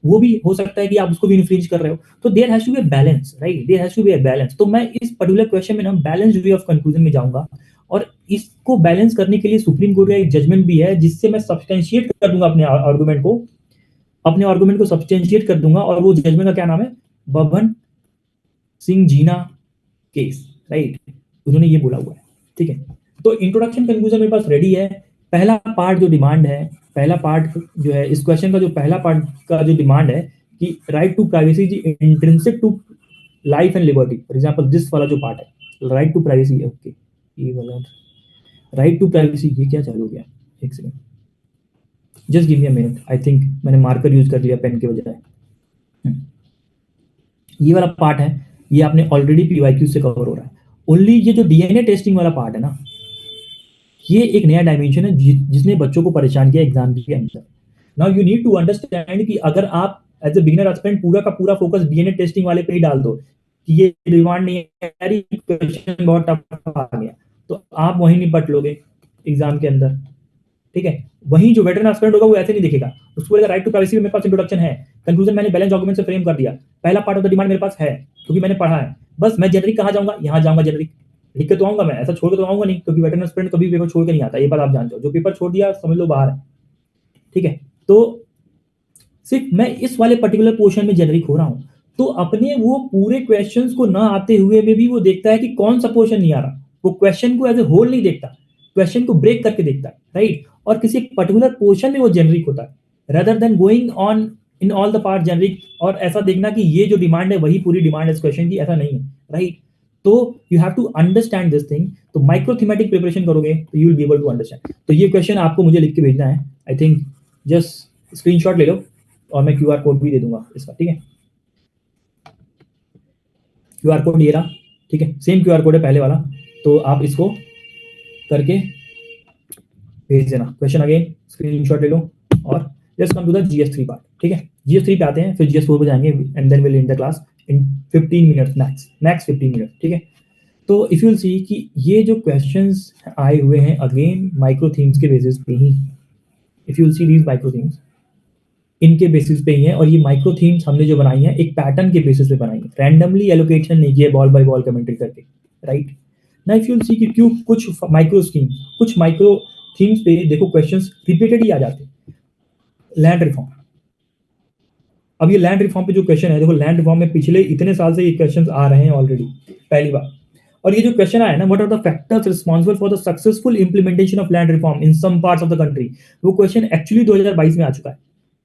वो भी हो सकता है कि आप उसको भी इन्फ्रिंज कर रहे हो। तो there has to be a balance, right, there has to be a balance. तो मैं इस पर्टिकुलर क्वेश्चन में ना बैलेंस्ड वे ऑफ कंक्लूजन में जाऊंगा, और इसको बैलेंस करने के लिए सुप्रीम कोर्ट का एक जजमेंट भी है, जिससे मैं सब्सटेंशिएट कर दूंगा अपने आर्गुमेंट को सब्सटेंशिएट कर दूंगा। और वो जजमेंट का क्या नाम है? बभन सिंह जीना केस, राइट, उन्होंने ये बोला हुआ है, ठीक है। तो इंट्रोडक्शन कंक्लूजन मेरे पास रेडी है। पहला पार्ट जो डिमांड है, पहला पार्ट जो है इस क्वेश्चन का, जो पहला पार्ट का जो डिमांड है कि राइट टू प्राइवेसी जी intrinsic to life and liberty, for example this वाला जो पार्ट है राइट टू प्राइवेसी, ओके, ये वाला राइट टू प्राइवेसी, ये क्या चालू हो गया? एक second, just give me a minute. I think मैंने मार्कर यूज कर लिया पेन के बजाय। ये वाला पार्ट है, ये आपने ऑलरेडी पीवाईक्यू से कवर हो रहा है। ओनली ये जो डीएनए टेस्टिंग वाला पार्ट है ना, ये एक नया डायमेंशन है जिसने बच्चों को परेशान किया एग्जाम के अंदर। Now you need to understand कि अगर आप एज ए बिगिनर एस्पिरेंट पूरा का पूरा फोकस डीएनए टेस्टिंग वाले पे ही डाल दो कि ये डिमांड नहीं है, क्वेश्चन बहुत टफ आ गया, तो आप वहीं निपट लोगे एग्जाम के अंदर, ठीक है। वहीं जो वेटरन एस्पिरेंट होगा वो ऐसे नहीं देखेगा, उसको बोलेगा राइट टू प्राइवेसी में मेरे पास इंट्रोडक्शन है, कंक्लूजन मैंने बैलेंस डॉक्यूमेंट से फ्रेम कर दिया, पहला पार्ट ऑफ द डिमांड मेरे पास है क्योंकि मैंने पढ़ा है, बस मैं जेनरिक कहाँ जाऊंगा? यहाँ जाऊंगा जेनरिक, लिख के तो आऊंगा मैं, ऐसा छोड़ के तो आऊंगा नहीं, क्योंकि वेटरन एस्पिरेंट कभी पेपर छोड़ के नहीं आता, ये बात आप जानते हो। जो पेपर छोड़ दिया समझ लो बाहर है, ठीक है। तो सिर्फ मैं इस वाले पर्टिकुलर पोर्शन में जेनरिक हो रहा हूं, तो अपने वो पूरे क्वेश्चंस को ना आते हुए में भी वो देखता है कि कौन सा पोर्शन नहीं आ रहा, वो क्वेश्चन को एज ए होल नहीं देखता, क्वेश्चन को ब्रेक करके देखता है, राइट। और किसी पर्टिकुलर पोर्शन में वो जेनरिक होता है rather than going on in all the part generic, और ऐसा देखना कि ये जो डिमांड है वही पूरी डिमांड है इस क्वेश्चन की, ऐसा नहीं है, राइट। तो you have to understand this thing. तो माइक्रोथीमेटिक प्रिपरेशन करोगे तो you will be able to understand. तो ये क्वेश्चन आपको मुझे लिख के भेजना है, आई थिंक जस्ट स्क्रीनशॉट ले लो, और मैं क्यूआर कोड भी दे दूंगा इसका, ठीक है। क्यूआर कोड ये रहा, ठीक है, सेम क्यूआर कोड है पहले वाला, तो आप इसको करके भेज देना। क्वेश्चन अगेन स्क्रीनशॉट ले लो, और जस्ट कम टू द जीएस3 पार्ट, ठीक है। जीएस3 पे आते हैं, फिर जीएस4 पे जाएंगे, and then will end the class in 15 minutes max 15 minute, ठीक है। तो इफ यू विल सी कि ये जो क्वेश्चंस आए हुए हैं अगेन माइक्रो थीम्स के बेसिस पे ही, if you will see these micro themes इनके बेसिस पे ही है, और ये माइक्रो थीम्स हमने जो बनाई है एक पैटर्न के बेसिस पे बनाई है, रैंडमली एलोकेशन नहीं किया बॉल बाय बॉल कमेंट्री करके, राइट। ना इफ यू सी कि क्यों कुछ माइक्रो थीम्स पे देखो क्वेश्चंस रिपीटेड ही आ जाते हैं। लैंड रिफॉर्म, अब ये लैंड रिफॉर्म पे जो क्वेश्चन है, देखो लैंड रिफॉर्म में पिछले इतने साल से ये क्वेश्चंस आ रहे हैं ऑलरेडी, पहली बार। और ये जो क्वेश्चन आया ना, what are the factors responsible for the successful implementation of land reform in some parts of the country, वो क्वेश्चन एक्चुअली 2022 में आ चुका है,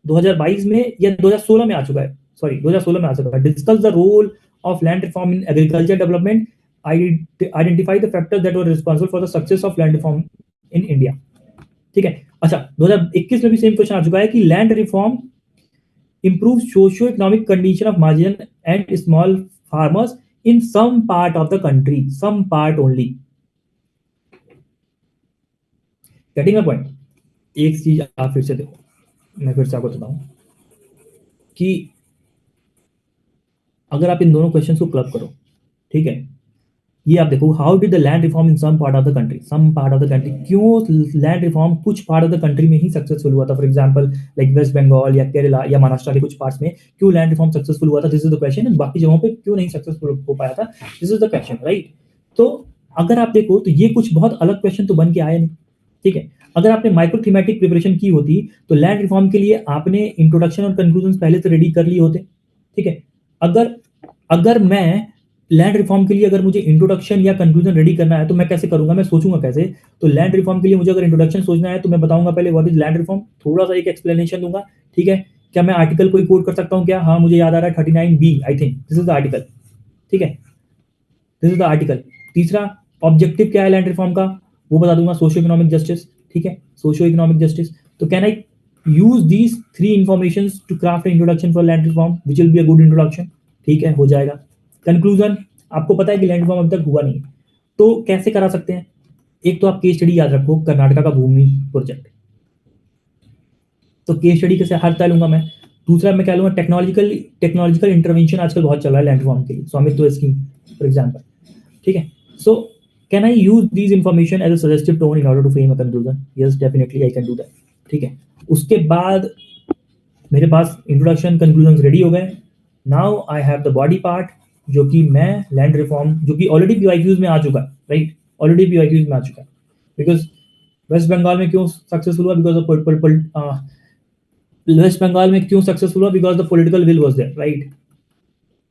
2022 में या 2016 में आ चुका है, सॉरी 2016 में आ चुका है। Discuss the role of land reform in agriculture development, identify the factors that were responsible for the success of land reform in India, ठीक है। अच्छा 2021 में भी सेम क्वेश्चन आ चुका है कि land reform improve socio-economic condition of marginal and small farmers in some part of the country, some part only. Getting my point? एक चीज आप फिर से देखो, मैं फिर से आपको बताऊं कि अगर आप इन दोनों क्वेश्चंस को क्लब करो, ठीक है, ये आप देखो, how did the land reform in some part of the country, क्यों लैंड रिफॉर्म कुछ पार्ट ऑफ द कंट्री में ही सक्सेसफुल हुआ था, for example like west Bengal या केरला या महाराष्ट्र के कुछ पार्ट्स में क्यों लैंड रिफॉर्म सक्सेसफुल हुआ था, this is the question, and बाकी जगहों पे क्यों नहीं सक्सेसफुल हो पाया था, this is the question, right. तो अगर आप देखो तो ये कुछ बहुत अलग क्वेश्चन तो बन के आया नहीं, ठीक है। अगर आपने माइक्रो थीमेटिक प्रिपरेशन की होती तो लैंड रिफॉर्म के लिए आपने इंट्रोडक्शन और कंक्लूजन पहले से रेडी कर लिए होते, ठीक है। अगर मैं लैंड रिफॉर्म के लिए अगर मुझे इंट्रोडक्शन या कंक्लूजन रेडी करना है तो मैं कैसे करूंगा, मैं सोचूंगा कैसे। तो लैंड रिफॉर्म के लिए मुझे अगर इंट्रोडक्शन सोचना है तो मैं बताऊंगा पहले व्हाट इज लैंड रिफॉर्म, थोड़ा सा एक एक्सप्लेनेशन दूंगा, ठीक है। क्या मैं आर्टिकल कोई कोट कर सकता हूँ क्या, हाँ मुझे याद आ रहा है 39B, I think this is the article, ठीक है, दिस इज द आर्टिकल। तीसरा ऑब्जेक्टिव क्या है लैंड रिफॉर्म का, वो बता दूंगा, सोशियो इकोनॉमिक जस्टिस, ठीक है, सोशियो इकोनॉमिक जस्टिस। तो can I use these 3 informations to craft introduction for land reform which will be a good introduction, ठीक है, हो जाएगा। कंक्लूजन, आपको पता है कि लैंड रिफॉर्म अभी तक हुआ नहीं, तो कैसे करा सकते हैं। एक तो आप केस स्टडी याद रखो, कर्नाटका का भूमि प्रोजेक्ट, तो केस स्टडी कैसे हर तय लूंगा मैं। दूसरा मैं क्या लूंगा, टेक्नोलॉजिकल इंटरवेंशन आजकल बहुत चल रहा है लैंड रिफॉर्म के लिए, स्वामित्व स्कीम फॉर एग्जाम्पल, ठीक है। So can I use these information as a suggestive tone in order to frame a conclusion, yes definitely I can do that, ठीक है। उसके बाद मेरे पास इंट्रोडक्शन कंक्लूजन रेडी हो गए, now I have the body part, जो कि मैं लैंड रिफॉर्म, जो कि ऑलरेडी पीवाईक्यूज में आ चुका है, राइट, ऑलरेडी पीवाईक्यूज में आ चुका है, बिकॉज वेस्ट बंगाल में क्यों सक्सेसफुल हुआ, बिकॉज ऑफ वेस्ट बंगाल में क्यों सक्सेसफुल हुआ, because the political will was there, right,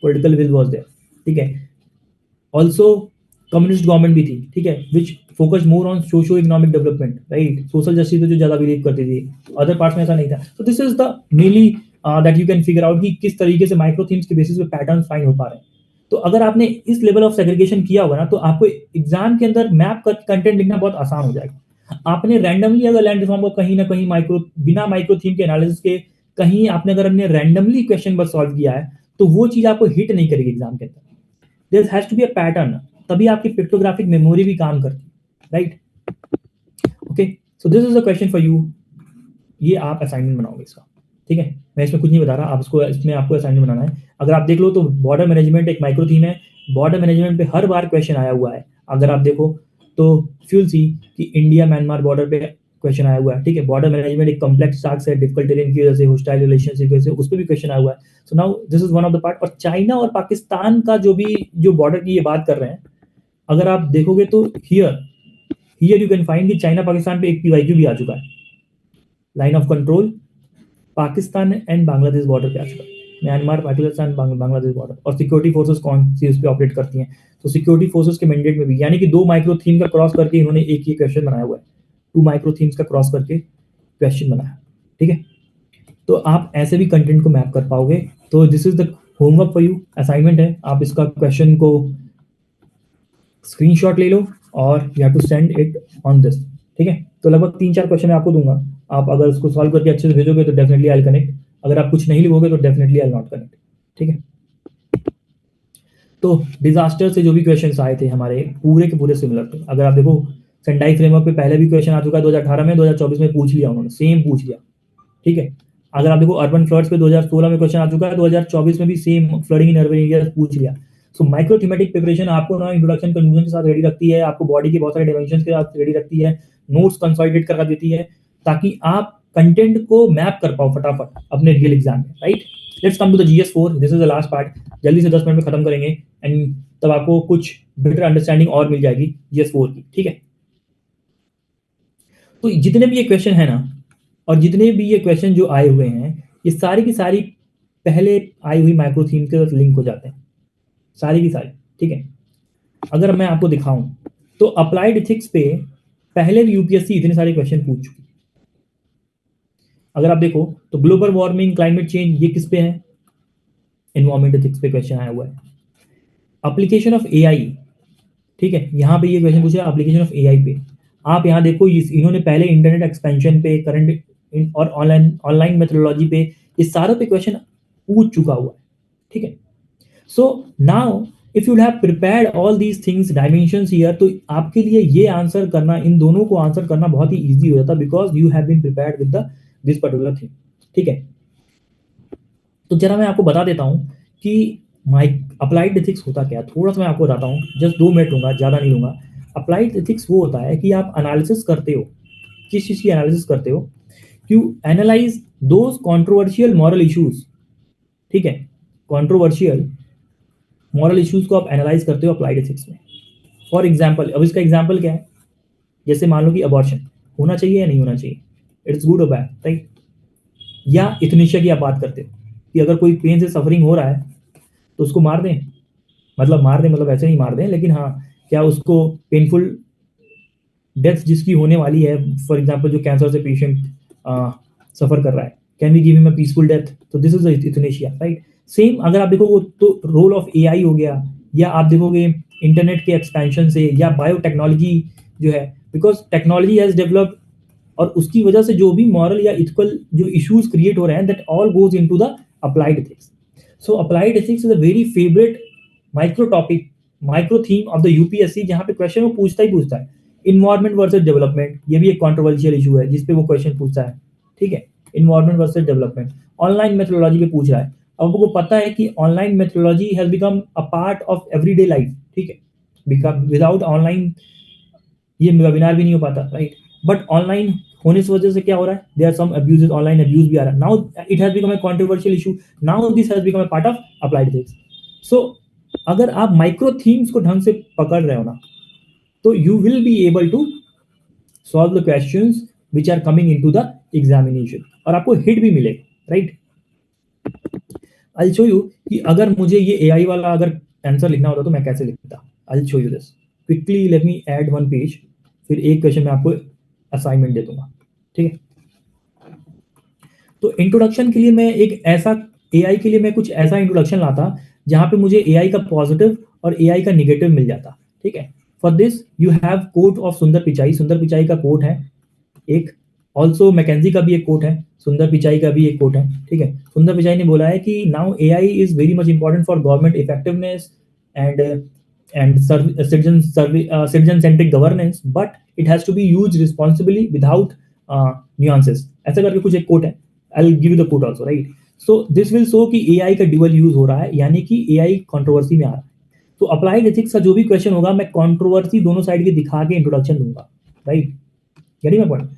political will was there, ठीक है। ऑल्सो कम्युनिस्ट गवर्नमेंट भी थी, ठीक है, which focus more on socio economic development, right, social justice पे जो ज्यादा बिलीव करती थी, अदर पार्ट्स में ऐसा नहीं था। तो this is the mainly that you can figure out कि किस तरीके से माइक्रो थीम्स के बेसिस पे पैटर्न फाइंड हो पा रहे हैं। तो अगर आपने इस लेवल ऑफ सेग्रीगेशन किया होगा ना, तो आपको एग्जाम के अंदर मैप कर कंटेंट लिखना बहुत आसान हो जाएगा। आपने रैंडमली अगर लैंड रिफॉर्म को कहीं ना कहीं बिना माइक्रो थीम के एनालिसिस के कहीं आपने अगर हमने रैंडमली क्वेश्चन बस सॉल्व किया है, तो वो चीज आपको हिट नहीं करेगी एग्जाम के अंदर। There has to be a pattern, तभी आपकी पिक्टोग्राफिक मेमोरी भी काम करती है, right. Okay, so this is a question for you, ये आप असाइनमेंट बनाओगे इसका, ठीक है। मैं इसमें कुछ नहीं बता रहा, आप इसमें आपको असाइनमेंट बनाना है। अगर आप देख लो तो बॉर्डर मैनेजमेंट एक माइक्रो थीम है, बॉर्डर मैनेजमेंट पे हर बार क्वेश्चन आया हुआ है। अगर आप देखो तो फ्यूल सी कि इंडिया म्यांमार बॉर्डर पे क्वेश्चन आया हुआ है, ठीक है। बॉर्डर मैनेजमेंट एक कॉम्प्लेक्स टास्क है, डिफिकल्ट टेरेन की वजह से, होस्टाइल रिलेशनशिप की वजह से, उस पर भी क्वेश्चन आया हुआ है। So now this is one of the part. और चाइना और पाकिस्तान का जो बॉर्डर की ये बात कर रहे हैं, अगर आप देखोगे तो हियर यू कैन फाइंड कि चाइना पाकिस्तान पे एक पीवाईक्यू भी आ चुका है, line of control Pakistan and Bangladesh border पे आ चुका है, म्यांमार पाकिस्तान बांग्लादेश बॉर्डर। और सिक्योरिटी फोर्सेस कौन सी उस पर ऑपरेट करती हैं, तो सिक्योरिटी फोर्सेस के मैंडेट में भी, यानी कि 2 माइक्रो थीम का क्रॉस करके इन्होंने एक ये क्वेश्चन बनाया हुआ है, 2 माइक्रो थीम्स का क्रॉस करके क्वेश्चन बनाया, ठीक है। तो आप ऐसे भी कंटेंट को मैप कर पाओगे। तो this is the homework for you, assignment है, आप इसका क्वेश्चन को स्क्रीनशॉट ले लो और you have to send it on this, ठीक है। तो लगभग 3-4 क्वेश्चन मैं आपको दूंगा, आप अगर उसको सॉल्व करके अच्छे से भेजोगे तो डेफिनेटली आई कनेक्ट, अगर आप कुछ नहीं लिखोगे तो डेफिनेटली आई नॉट कनेक्ट, ठीक है। तो डिजास्टर से जो भी क्वेश्चंस आए थे हमारे पूरे के पूरे सिमिलर थे। अगर आप देखो सेंडाई फ्रेमवर्क पे पहले भी क्वेश्चन आ चुका है 2018 में, 2024 में पूछ लिया उन्होंने, सेम पूछ लिया, ठीक है। अगर आप देखो अर्बन फ्लड्स पे 2016 में क्वेश्चन आ चुका है, 2024 में भी same flooding in urban area पूछ लिया। सो माइक्रो थीमेटिक प्रिपरेशन आपको ना इंट्रोडक्शन कंक्लूजन के साथ रेडी रखती है, आपको बॉडी के बहुत सारे डायमेंशंस के साथ रेडी रखती है, नोट्स कंसोलिडेट करा देती है, ताकि आप कंटेंट को मैप कर पाओ फटाफट अपने रियल एग्जाम में, right. Let's come to the GS4, this is the last part, जल्दी से 10 मिनट में खत्म करेंगे एंड तब आपको कुछ बेटर अंडरस्टैंडिंग और मिल जाएगी GS4 की, ठीक है। तो जितने भी ये क्वेश्चन है ना, और जितने भी ये क्वेश्चन जो आए हुए हैं, ये सारी की सारी पहले आई हुई माइक्रो थीम के साथ लिंक हो जाते हैं, सारी की सारी, ठीक है। अगर मैं आपको दिखाऊं तो अप्लाइड एथिक्स पे पहले भी यूपीएससी इतने सारे क्वेश्चन पूछ चुकी है। अगर आप देखो तो ग्लोबल वार्मिंग, क्लाइमेट चेंज, ये किस पे है, एनवायरमेंट एथिक्स पे क्वेश्चन आया हुआ है। एप्लीकेशन ऑफ एआई, ठीक है, यहाँ पे ये क्वेश्चन पूछा है एप्लीकेशन ऑफ एआई पे। आप यहाँ देखो इन्होंने पहले इंटरनेट एक्सपेंशन पे, करंट और ऑनलाइन मेथोडोलॉजी पे, इस सारों पे क्वेश्चन पूछ चुका हुआ है, ठीक है। So now if you have prepared all these things dimensions here, तो आपके लिए ये आंसर करना, इन दोनों को आंसर करना बहुत ही इजी हो जाता, because you have been prepared with this particular thing, ठीक है। तो जरा मैं आपको बता देता हूं कि अप्लाइड एथिक्स होता क्या है, थोड़ा सा मैं आपको बताता हूँ, जस्ट 2 मिनट लूंगा, ज़्यादा नहीं लूंगा। अप्लाइड एथिक्स वो होता है कि आप एनालिसिस करते हो, किस चीज़ की एनालिसिस करते हो, you analyse those controversial moral issues, ठीक है, कॉन्ट्रोवर्शियल मॉरल इश्यूज को आप एनालाइज करते हो अप्लाइड एथिक्स में। फॉर एग्जाम्पल, अब इसका एग्जाम्पल क्या है, जैसे मान लो कि अबॉर्शन होना चाहिए या नहीं होना चाहिए, इट्स गुड और बैड, राइट। या इथनेशिया की आप बात करते हो कि अगर कोई पेन से सफरिंग हो रहा है तो उसको मार दें, मतलब मार दें मतलब ऐसे नहीं मार दें, लेकिन हाँ, क्या उसको पेनफुल डेथ जिसकी होने वाली है, फॉर एग्जाम्पल जो कैंसर से पेशेंट सफर कर रहा है, can we give him a peaceful death, तो this is euthanasia, right. Same अगर आप देखो तो रोल ऑफ एआई हो गया, या आप देखोगे इंटरनेट के एक्सपेंशन से, या बायोटेक्नोलॉजी जो है, बिकॉज टेक्नोलॉजी हैज डेवलप्ड, और उसकी वजह से जो भी मॉरल या इथिकल जो इश्यूज क्रिएट हो रहे हैं, that all goes into the applied ethics. So applied ethics is a very favourite micro topic, micro theme of the UPSC, जहां पे क्वेश्चन वो पूछता ही पूछता है। इन्वायरमेंट वर्सेस डेवलपमेंट, ये भी एक कंट्रोवर्शियल इशू है जिसपे वो क्वेश्चन पूछता है, ठीक है। Environment versus development, online methodology पे पूछ रहा है। अब आपको पता है कि online methodology has become a part of everyday life, ठीक है, विदाउट ऑनलाइन ये वेबिनार भी नहीं हो पाता, राइट। बट ऑनलाइन होने की वजह से क्या हो रहा है, there are some abuses, online abuse भी आ रहा है, now it has become a controversial issue, now this has become a part of applied ethics. So अगर आप माइक्रो थीम्स को ढंग से पकड़ रहे हो ना, तो you will be able to solve the questions which are coming into the examination, और आपको हिट भी मिलेगा, राइट। आई शो यू कि अगर मुझे ये एआई वाला अगर आंसर लिखना होता तो मैं कैसे लिखता। I show you this quickly, let me add one page, फिर एक क्वेश्चन मैं आपको असाइनमेंट दे दूंगा, ठीक है। तो इंट्रोडक्शन के लिए मैं एक ऐसा एआई के लिए मैं कुछ ऐसा इंट्रोडक्शन लाता जहां पे मुझे एआई का पॉजिटिव और एआई का निगेटिव मिल जाता, ठीक है। For this you have quote of Sundar Pichai, सुंदर पिचाई का कोट है एक, ऑल्सो मैकेंजी का भी एक कोट है, सुंदर पिचाई का भी एक कोट है, ठीक है। सुंदर पिचाई ने बोला है कि now AI is very much important for government effectiveness and citizen centric governance, but it has to be used responsibly without nuances, ऐसा करके कुछ एक कोट है। I'll give you the quote also, right? So this will show कि AI का dual use हो रहा है, यानी कि AI कंट्रोवर्सी में आ रहा है। तो अप्लाइड एथिक्स का जो भी क्वेश्चन होगा, मैं कंट्रोवर्सी दोनों साइड की दिखा के इंट्रोडक्शन दूंगा, राइट, यानी मैं पॉइंट।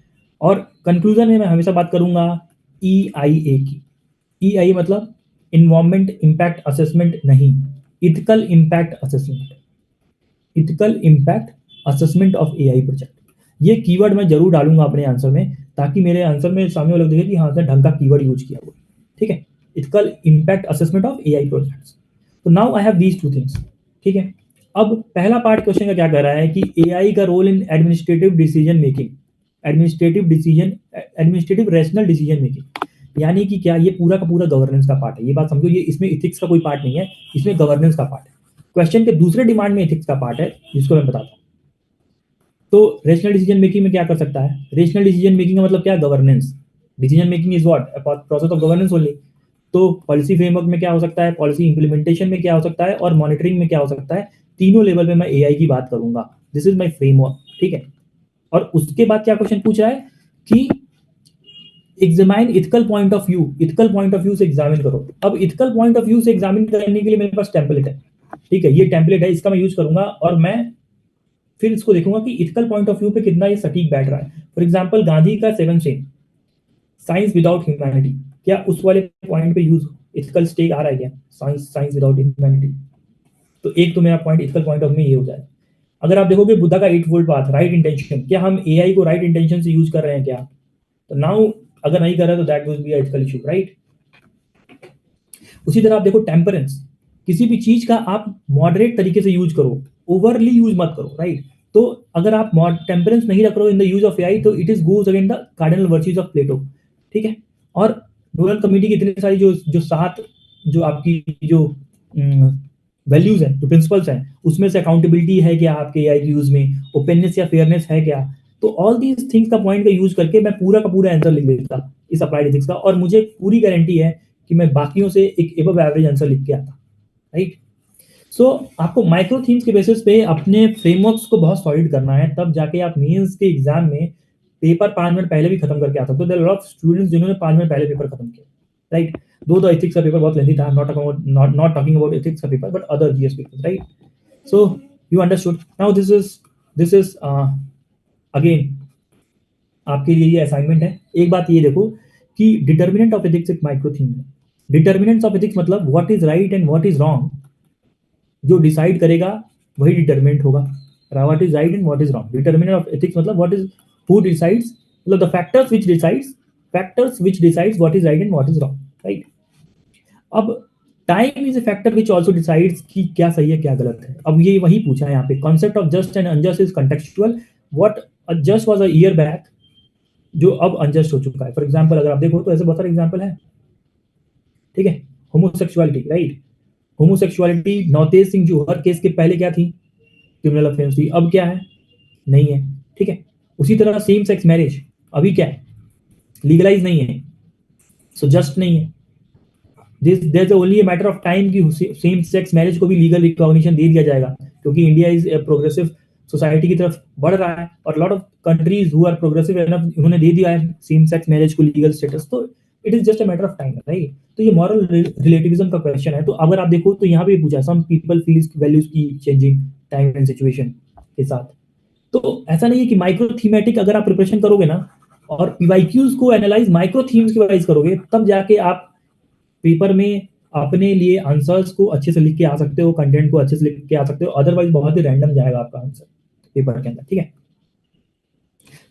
और कंक्लूजन में मैं हमेशा बात करूंगा EIA की। EIA मतलब इन्वायरमेंट इम्पैक्ट असेसमेंट नहीं, ethical impact assessment, ethical impact assessment of AI project. ये कीवर्ड मैं जरूर डालूंगा अपने आंसर में, ताकि मेरे आंसर में सामने वाले देखे कि हाँ सर ढंग का कीवर्ड यूज किया हुआ, ठीक है। Ethical impact assessment of AI projects. तो now I have these two things, ठीक है। अब पहला पार्ट क्वेश्चन का क्या कर रहा है कि एआई का role in administrative decision making, administrative rational decision making, यानी कि क्या, ये पूरा का पूरा गवर्नेंस का पार्ट है। ये बात समझो, ये इसमें इथिक्स का कोई पार्ट नहीं है, इसमें गवर्नेंस का पार्ट है। क्वेश्चन के दूसरे डिमांड में एथिक्स का पार्ट है, जिसको मैं बताता हूँ। तो रेशनल डिसीजन मेकिंग में क्या कर सकता है, रेशनल डिसीजन मेकिंग का मतलब क्या, governance. Decision making is what, process of governance only. तो पॉलिसी फ्रेमवर्क में क्या हो सकता है, पॉलिसी इंप्लीमेंटेशन में क्या हो सकता है, और मॉनिटरिंग में क्या हो सकता है, तीनों लेवल पे मैं एआई की बात करूंगा। दिस इज माय फ्रेमवर्क, ठीक है। और उसके बाद क्या क्वेश्चन पूछ रहा है कि examine ethical point of view, ethical point of view से एग्जामिन करो। अब इथिकल पॉइंट ऑफ व्यू से एग्जामिन करने के लिए मेरे पास टेम्पलेट है, ठीक है, ये टेम्पलेट है, इसका मैं यूज करूंगा, और मैं फिर इसको देखूंगा कि इथिकल पॉइंट ऑफ व्यू पे कितना ये सटीक बैठ रहा है। फॉर एग्जांपल गांधी का 7 स्टेप, साइंस विदाउट ह्यूमैनिटी, क्या उस वाले पॉइंट पे यूज इथिकल स्टेक आ रहा है क्या, साइंस विदाउट ह्यूमैनिटी। तो एक तो मेरा point ethical point of view ये हो जाए। अगर आप देखोगे बुद्धा का 8 वोल्ट पाथ, राइट इंटेंशन, क्या हम एआई को राइट इंटेंशन से यूज कर रहे हैं क्या, तो नाउ अगर नहीं कर रहे तो that will be ethical issue, right. उसी तरह आप देखो टेम्परेंस, किसी भी चीज का आप मॉडरेट तरीके से यूज करो, ओवरली यूज मत करो, राइट। तो अगर आप टेम्परेंस नहीं रख रहे हो in the use of AI, तो it is goes against the cardinal virtues of Plato, ठीक है। और नोबल कमेटी की इतनी सारी जो 7 जो आपकी जो वैल्यूज हैं, जो प्रिंसिपल्स हैं, उसमें से अकाउंटेबिलिटी है क्या आपके एआई के यूज में, ओपननेस या फेयरनेस है क्या। तो ऑल दीज थिंग्स का पॉइंट का यूज करके मैं पूरा का पूरा आंसर लिख देता इस अप्लाइड एथिक्स का, और मुझे पूरी गारंटी है कि मैं बाकियों से एक एबव एवरेज आंसर लिख के आता, राइट। सो आपको माइक्रो थीम्स के बेसिस पे अपने फ्रेमवर्क्स को बहुत सॉलिड करना है, तब जाके आप मेंस के एग्जाम में पेपर 5 मिनट पहले भी खत्म करके आ सकते हो। There are lot of students जिन्होंने 5 मिनट पहले पेपर खत्म किया, राइट. दो द एथिक्स का पेपर बहुत लेंथी था, नॉट टॉकिंग अबाउट एथिक्स का paper but other GS paper, right. So you understood. Now this is again आपके लिए ये असाइनमेंट है. एक बात ये देखो कि डिटर्मिनेंट ऑफ एथिक्स एक माइक्रो थीम है. डिटर्मिनेंट्स ऑफ एथिक्स मतलब what is right and what is wrong जो डिसाइड करेगा वही डिटर्मिनेंट होगा. What is right and what is wrong. Determinant of ethics मतलब व्हाट इज हु डिसाइड्स, मतलब the factors which decides what is right and what is wrong, right. अब time is a factor which also decides कि क्या सही है क्या गलत है. अब ये वही पूछा है यहाँ पे. Concept of just and unjust is contextual. What just was a year back जो अब अनजस्ट हो चुका है. फॉर एग्जाम्पल अगर आप देखो तो ऐसे बहुत सारे एग्जाम्पल है, ठीक है. Homosexuality, right. Homosexuality Navtej Singh Johar case के पहले क्या थी, क्रिमिनल ऑफेंस थी. अब क्या है, नहीं है, ठीक है. उसी तरह सेम सेक्स मैरिज अभी क्या है, लीगलाइज नहीं है, सो जस्ट नहीं है. There is only a matter of time कि सेम सेक्स मैरिज को भी लीगल रिकॉग्निशन दे दिया जाएगा, क्योंकि इंडिया इज प्रोग्रेसिव सोसाइटी की तरफ बढ़ रहा है और lot of countries who are progressive enough उन्होंने दे दिया है सेम सेक्स मैरिज को लीगल स्टेटस. तो it is just a matter of time, right. तो ये मॉरल रिलेटिविज्म का क्वेश्चन है. तो अगर आप देखो तो यहाँ पे पूछा सम पीपल फील्स वैल्यूज की चेंजिंग टाइम एंड सिचुएशन के साथ. तो ऐसा नहीं है कि माइक्रो थीमेटिक अगर आप प्रिपरेशन करोगे ना और पीवाईक्यूज को एनालाइज माइक्रो थीम्स के वाइज करोगे तब जाके आप पेपर में अपने लिए आंसर्स को अच्छे से लिख के आ सकते हो, कंटेंट को अच्छे से लिख के आ सकते हो. अदरवाइज बहुत ही रैंडम जाएगा आपका आंसर पेपर के अंदर, ठीक है.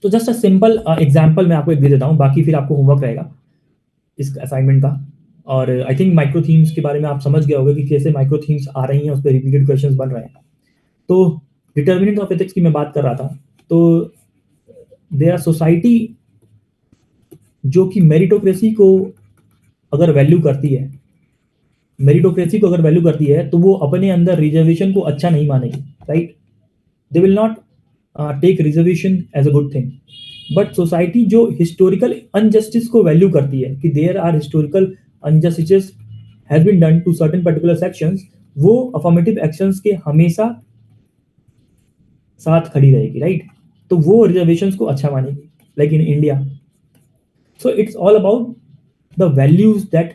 तो जस्ट अ सिंपल एग्जांपल मैं आपको एक दे देता हूँ, बाकी फिर आपको होमवर्क रहेगा इस असाइनमेंट का. और आई थिंक माइक्रो थीम्स के बारे में आप समझ गए होंगे कि कैसे माइक्रो थीम्स आ रही हैं, उस पर रिपीटेड क्वेश्चंस बन रहे हैं. तो डिटर्मिनेंट ऑफ एथिक्स की मैं बात कर रहा था. तो देयर आर सोसाइटी जो कि मेरिटोक्रेसी को अगर वैल्यू करती है, मेरिटोक्रेसी को अगर वैल्यू करती है तो वो अपने अंदर रिजर्वेशन को अच्छा नहीं मानेगी, right. They will not take reservation as a good thing. But society जो हिस्टोरिकल अनजस्टिस को वैल्यू करती है कि there are historical injustice has been done to certain particular sections, वो अफर्मेटिव एक्शंस के हमेशा साथ खड़ी रहेगी, राइट. तो वो रिजर्वेशंस को अच्छा मानेगी, like in India. So it's all about the values that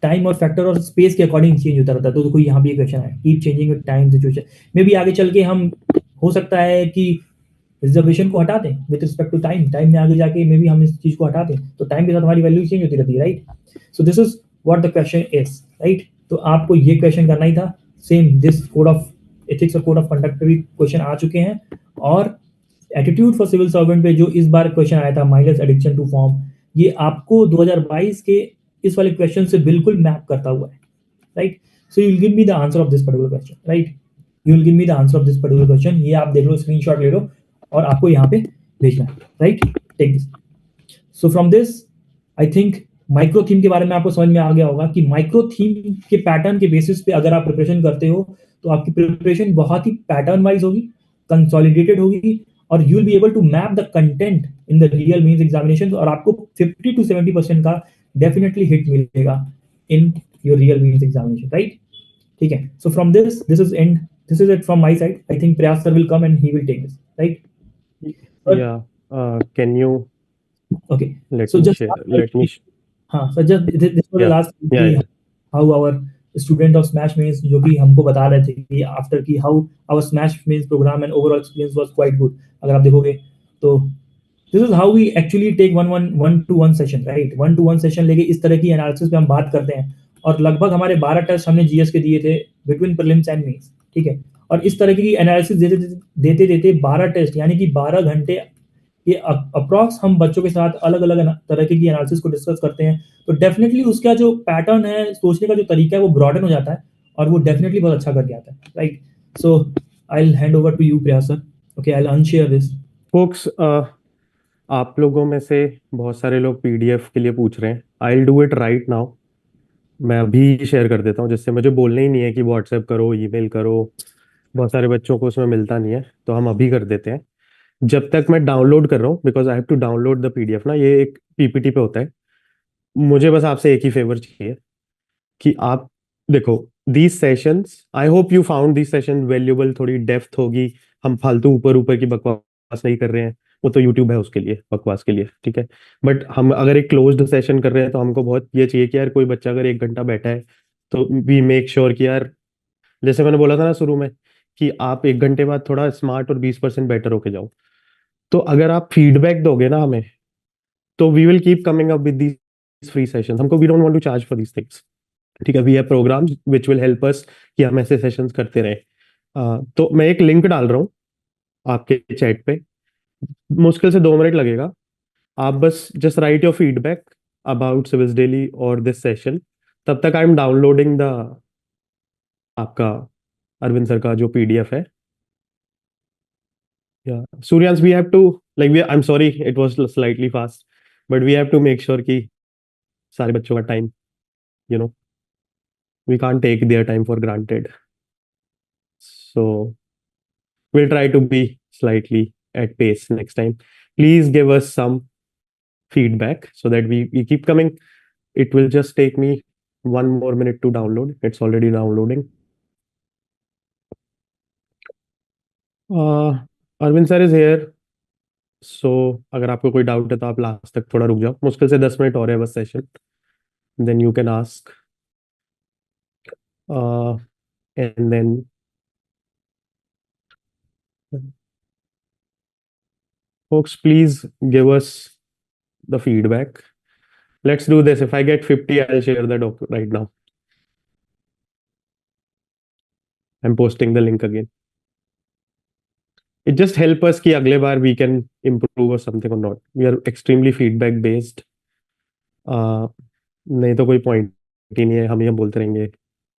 time और फैक्टर और स्पेस के अकॉर्डिंग चेंज होता रहता है. तो देखो यहाँ भी क्वेश्चन है, keep changing with time situation. मे भी आगे चल के हम हो सकता है कि रिजर्वेशन को हटा दें with respect to time. Time में आगे जाके मे भी हम इस चीज को हटा दें, तो टाइम के साथ हमारी वैल्यू चेंज होती रहती है, right. So this is what the question is, right. तो आपको ये क्वेश्चन करना ही था. Same this code of ethics और कोड ऑफ कंडक्ट पे भी क्वेश्चन आ चुके हैं. और एटीट्यूड फॉर सिविल सर्वेंट पे जो इस बार क्वेश्चन आया था, माइनस एडिक्शन टू फॉर्म, ये आपको 2022 के इस वाले क्वेश्चन से बिल्कुल मैप करता हुआ है, right. So you will give me the answer of this particular question, right. You will give me the answer of this particular question. ये आप देख लो, स्क्रीनशॉट ले लो और आपको यहाँ पे भेजना है, right. Take this. So from this I think micro theme के बारे में आपको समझ में आ गया होगा कि माइक्रो थीम के पैटर्न के बेसिस पे अगर आप प्रिपरेशन करते हो तो आपकी प्रिपरेशन बहुत ही पैटर्न वाइज होगी, कंसोलिडेटेड होगी, और you will be able to map the content in the real mains examination. और आपको 50 to 70% का डेफिनेटली हिट मिलेगा in your real mains examination, right. ठीक है. So from this is end, this is it from my side. I think Prayas sir will come and he will take this, right. Yeah. Can you Okay. let So me just share? Let me. हाँ, so just this was the Yeah. last Yeah. कि Yeah. how our student of Smash Mains जो कि हमको बता रहे थे कि after कि how our Smash Mains program and overall experience was quite good. अगर आप देखोगे तो this is how we actually take one to one session, right. 1-to-1 session लेके इस तरह की एनालिसिस पे हम बात करते हैं. और लगभग हमारे 12 टेस्ट हमने जीएस के दिए थे बिटवीन प्रीलिम्स एंड मेंस, ठीक है. और इस तरह की एनालिसिस देते देते 12 टेस्ट यानी कि 12 घंटे ये अप्रॉक्स हम बच्चों के साथ अलग अलग तरह की एनालिसिस को डिस्कस करते हैं. तो डेफिनेटली उसका जो पैटर्न है, सोचने का जो तरीका है, वो ब्रॉडन हो जाता है और वो डेफिनेटली बहुत अच्छा करके आता है, right. So I will hand over to you Prayas sir. Okay, I will unshare this. Folks, आप लोगों में से बहुत सारे लोग पीडीएफ के लिए पूछ रहे हैं. I will do it right now. मैं अभी शेयर कर देता हूँ, जिससे मुझे बोलना ही नहीं है कि व्हाट्सएप करो, ईमेल करो. बहुत सारे बच्चों को उसमें मिलता नहीं है, तो हम अभी कर देते हैं. जब तक मैं डाउनलोड कर रहा हूँ, because I have to download the PDF ना, ये एक पीपीटी पे होता है. मुझे बस आपसे एक ही फेवर चाहिए कि आप देखो these sessions. I hope you found this session valuable. थोड़ी डेप्थ होगी, हम फालतू ऊपर ऊपर की बकवास बकवास नहीं कर रहे हैं, वो तो यूट्यूब है उसके लिए, बकवास के लिए, ठीक है। बट हम अगर एक क्लोज्ड सेशन कर रहे हैं तो हमको बहुत ये चाहिए कि यार कोई बच्चा अगर 1 घंटा बैठा है तो वी मेक श्योर कि यार, जैसे मैंने बोला था ना शुरू में, कि आप 1 घंटे बाद थोड़ा स्मार्ट और 20% बेटर होके जाओ। तो अगर आप फीडबैक दोगे ना हमें, तो we will keep coming up with these free sessions. हमको we don't want to charge for these things, ठीक है। We have programmes which will help us कि हम ऐसे सेशंस करते रहे। तो मैं एक लिंक डाल रहा हूँ आपके चैट पे, मुश्किल से 2 मिनट लगेगा। आप बस just right your feedback about civils daily और दिस सेशन। तब तक आई एम डाउनलोडिंग द आपका अरविंद सर का जो पीडीएफ है। या Suryansh, we have to, like we, I am sorry it was slightly fast, but we have to make sure कि सारे बच्चों का time, you know, we can't take their time for granted. So we'll try to be slightly at pace next time. Please give us some feedback so that we keep coming. It will just take me 1 more minute to download. It's already downloading. Arvind sir is here. So अगर आपको कोई doubt है तो आप last तक थोड़ा रुक जाओ, मुश्किल से 10 मिनट और है बस session, then you can ask. And then folks, please give us the feedback. Let's do this. If I get 50, I'll share the doc right now. I'm posting the link again. It just help us कि अगले बार we can improve or something or not. We are extremely feedback based. नहीं तो कोई point ही नहीं है, हम ये बोलते रहेंगे।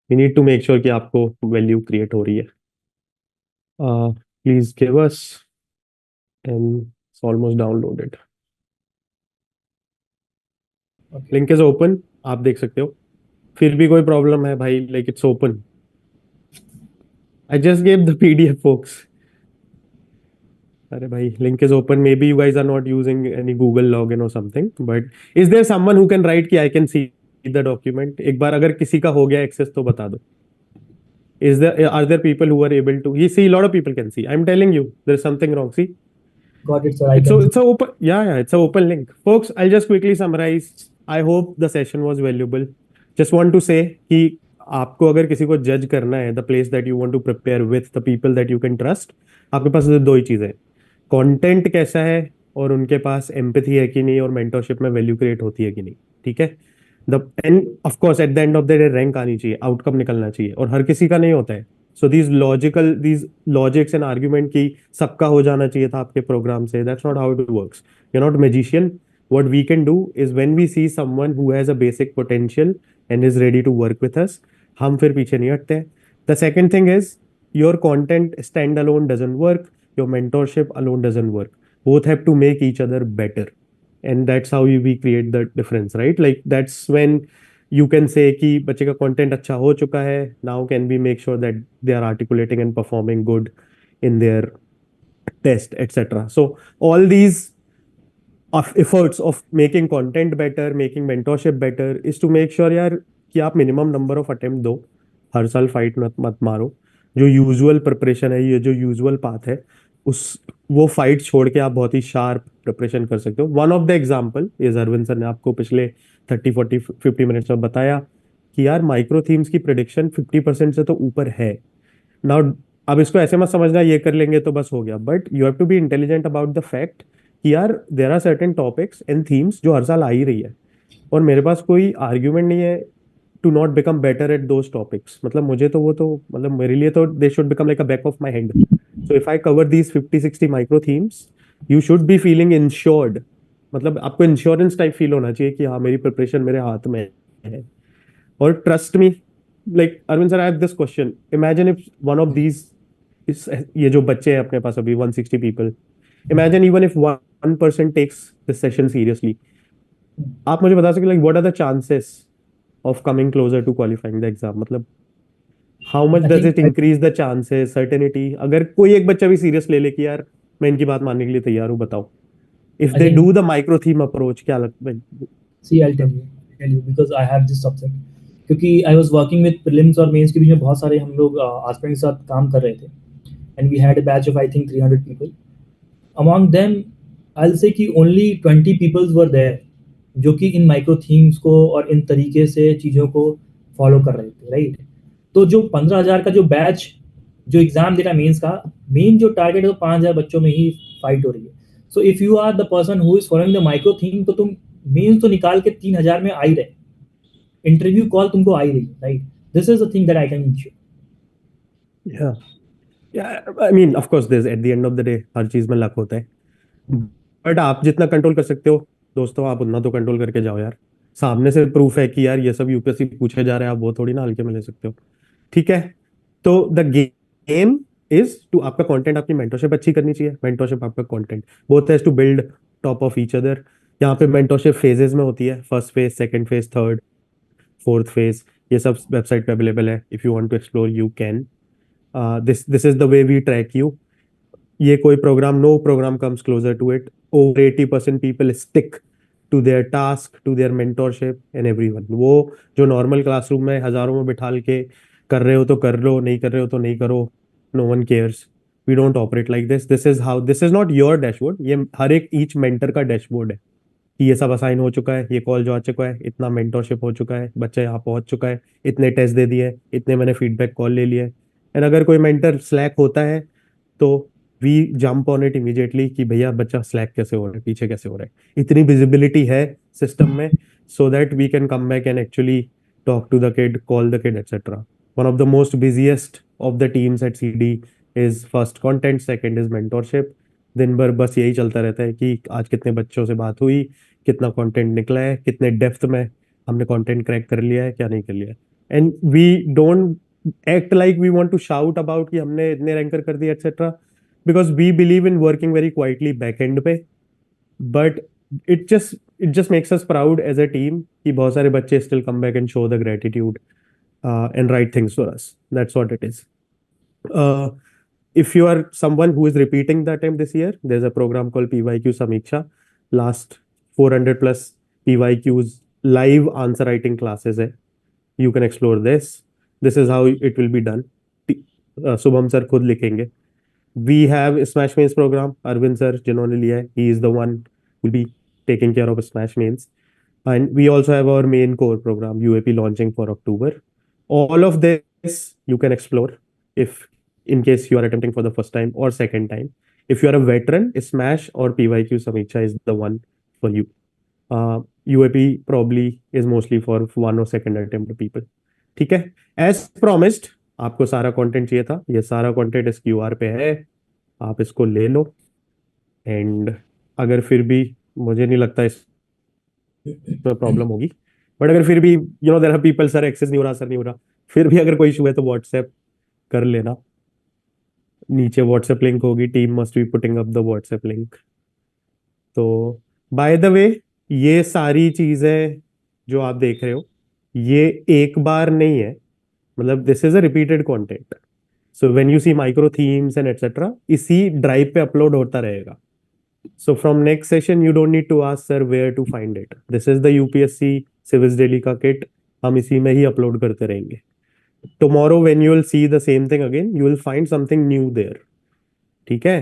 We need to make sure कि आपको वैल्यू क्रिएट हो रही है। Please give us, and it's almost downloaded. Link is open, आप देख सकते हो। फिर भी कोई प्रॉब्लम है भाई, like it's open. I just gave the PDF folks. अरे भाई, link is open. Maybe you guys are not using any Google login or something, but is there someone who can write कि I can see the document? एक बार अगर किसी का हो गया access तो बता दो। Are there people who are able to? You see, a lot of people can see. I'm telling you, there's something wrong. See, Got it, sir. I it's can. it's a open, yeah, it's a open link, folks. I'll just quickly summarize. I hope the session was valuable. Just want to say कि आपको अगर किसी को जज करना है, the place that you want to prepare with the people that you can trust, आपके पास दो ही चीजें हैं, कंटेंट कैसा है और उनके पास एम्पैथी है कि नहीं, और मेंटरशिप में वैल्यू क्रिएट होती है कि नहीं, ठीक है। The end of course at the end of the day rank आनी चाहिए, आउटकम निकलना चाहिए, और हर किसी का नहीं होता है। So these logics and argument की सबका हो जाना चाहिए था आपके प्रोग्राम से, that's not how it works. You not magician. what we can do is when we see someone who has a basic potential and is ready to work with us, हम फिर पीछे नहीं हटते हैं। The second thing is your content stand alone doesn't work, your mentorship alone doesn't work. Both have to make each other better, and that's how we create the difference, right? Like that's when you can say कि बच्चे का content अच्छा हो चुका है, now can we make sure that they are articulating and performing good in their test, etc. So all these of efforts of making content better, making mentorship better, is to make sure यार कि आप minimum number of attempt दो, हर साल fight मत मारो। जो usual preparation है, ये जो यूजुअल पाथ है, उस वो फाइट छोड़ के आप बहुत ही शार्प प्रिपरेशन कर सकते हो। One of the example is Arvind sir ने आपको पिछले 30 40 50 मिनट्स में बताया कि यार माइक्रो थीम्स की प्रिडिक्शन 50% से तो ऊपर है। नाउ अब इसको ऐसे मत समझना ये कर लेंगे तो बस हो गया, but you have to be intelligent about the fact कि यार there are certain topics and themes जो हर साल आ ही रही है, और मेरे पास कोई आर्ग्यूमेंट नहीं है to not become better at those topics. मतलब मुझे तो वो तो मतलब मेरे लिए तो they should become like a back of my hand. So if I cover these 50 60 micro themes, you should be feeling insured. मतलब आपको इंश्योरेंस टाइप फील होना चाहिए कि हाँ मेरी प्रिपरेशन मेरे हाथ में है। और trust me, like Arvind sir, I have this question, imagine if one of these, ये जो बच्चे हैं अपने पास अभी 160 people, imagine even if 1% takes this session seriously, आप मुझे बता सकते like what are the chances of coming closer to qualifying the exam? मतलब how much I does think it increase the chances, certainty? अगर कोई एक बच्चा भी सीरियस ले ले कि यार मैं इनकी बात मानने के लिए तैयार हूँ, बताओ, if I they think do the micro theme approach, क्या लगता है? see, I'll tell you because I have this subject. क्योंकि I was working with prelims और mains के बीच में बहुत सारे हम लोग aspirants के साथ काम कर रहे थे, and we had a batch of I think 300 people. among them I'll say कि only 20 people were there जो कि इन माइक्रो थीम्स को और इन तरीके से चीज़ों को फॉलो कर रहे थे, राइट? तो जो 15,000 का जो बैच जो एग्जाम दे रहा है मेंस का, मेन जो टारगेट है वो 5,000 बच्चों में ही फाइट हो रही है। So if you are the person who is following the micro theme, तो तुम मेंस तो निकाल के 3,000 में आ ही रहे, इंटरव्यू कॉल तुमको आ ही रही, right? This is the thing that I can show. Yeah. Yeah, I mean, of course, there's at the end of the day हर चीज में लक होता है, बट आप जितना कंट्रोल कर सकते हो दोस्तों, आप उतना तो कंट्रोल करके जाओ यार। सामने से प्रूफ है कि यार ये सब यूपीएससी पूछे जा रहे हैं, आप वो थोड़ी ना हल्के में ले सकते हो। ठीक है, तो द गेम इज टू, आपका कंटेंट, आपकी मेंटरशिप अच्छी करनी चाहिए। मेंटरशिप, आपका content both has to build top of each other. यहाँ पे मेंटरशिप फेजेस में होती है, first phase, second phase, third, fourth phase. ये सब वेबसाइट पे अवेलेबल है, if you want to explore you can. This is the way we track you. ये कोई program, no program comes closer to it. Over 80% people stick to their task, to their mentorship and everyone. वो जो normal classroom में हजारों में बिठाल के कर रहे हो तो कर लो, नहीं कर रहे हो तो नहीं करो, no one cares. We don't operate like this. This is how, this is not your dashboard. ये हर एक ईच मेंटर का डैशबोर्ड है कि ये सब असाइन हो चुका है, ये कॉल जो आ चुका है, इतना मेंटोरशिप हो चुका है, बच्चा यहाँ पहुंच चुका है, इतने टेस्ट दे दिए, इतने मैंने फीडबैक कॉल ले लिए। एंड अगर कोई मेंटर स्लैक होता है तो we jump on it immediately कि भैया बच्चा स्लैक कैसे हो रहा है, पीछे कैसे हो रहा है। इतनी विजिबिलिटी है सिस्टम में, so that we can come back and actually talk to the kid, call the kid, etcetera. One of the most busiest of the teams at CD is first content, second is mentorship. दिन भर बस यही चलता रहता है कि आज कितने बच्चों से बात हुई, कितना कंटेंट निकला है, कितने डेप्थ में हमने कंटेंट क्रैक कर लिया है, क्या नहीं कर लिया है। And we don't act like we want to shout about कि हमने इतने रैंकर कर दिया et cetera, because we believe in working very quietly back end पे। But it just makes us proud as a team कि बहुत सारे बच्चे still come back and show the gratitude and write things for us. That's what it is. If you are someone who is repeating the attempt this year, there's a program called PYQ Samiksha. Last 400 plus PYQs live answer writing classes hai. You can explore this. This is how it will be done. Subham sir खुद लिखेंगे। We have Smash Mains program. Arvind sir जिन्होंने लिया है, he is the one who will be taking care of Smash Mains. And we also have our main core program, UAP, launching for October. All of this you can explore if in case you are attempting for the first time or second time. If you are a veteran, Smash or PYQ Samiksha is the one for you. UAP probably is mostly for one or second attempt people. ठीक है, as promised, आपको सारा content चाहिए था, ये सारा content इस QR पे है, आप इसको ले लो। एंड अगर फिर भी, मुझे नहीं लगता इसमें प्रॉब्लम होगी, बट अगर फिर भी there are people, sir access नहीं हो रहा, सर नहीं हो रहा, फिर भी अगर कोई इशू है तो व्हाट्सएप कर लेना। नीचे व्हाट्सएप लिंक होगी, team must be putting up the WhatsApp link. तो बाय द वे, ये सारी चीजें जो आप देख रहे हो, ये एक बार नहीं है, मतलब this is a repeated content. So when you see micro themes and etcetera, इसी ड्राइव पे अपलोड होता रहेगा। So from next session, you don't need to ask sir where to find it. This is the UPSC Civis Daily का kit, हम इसी में ही upload करते रहेंगे। Tomorrow when you will see the same thing again, you will find something new there. ठीक है,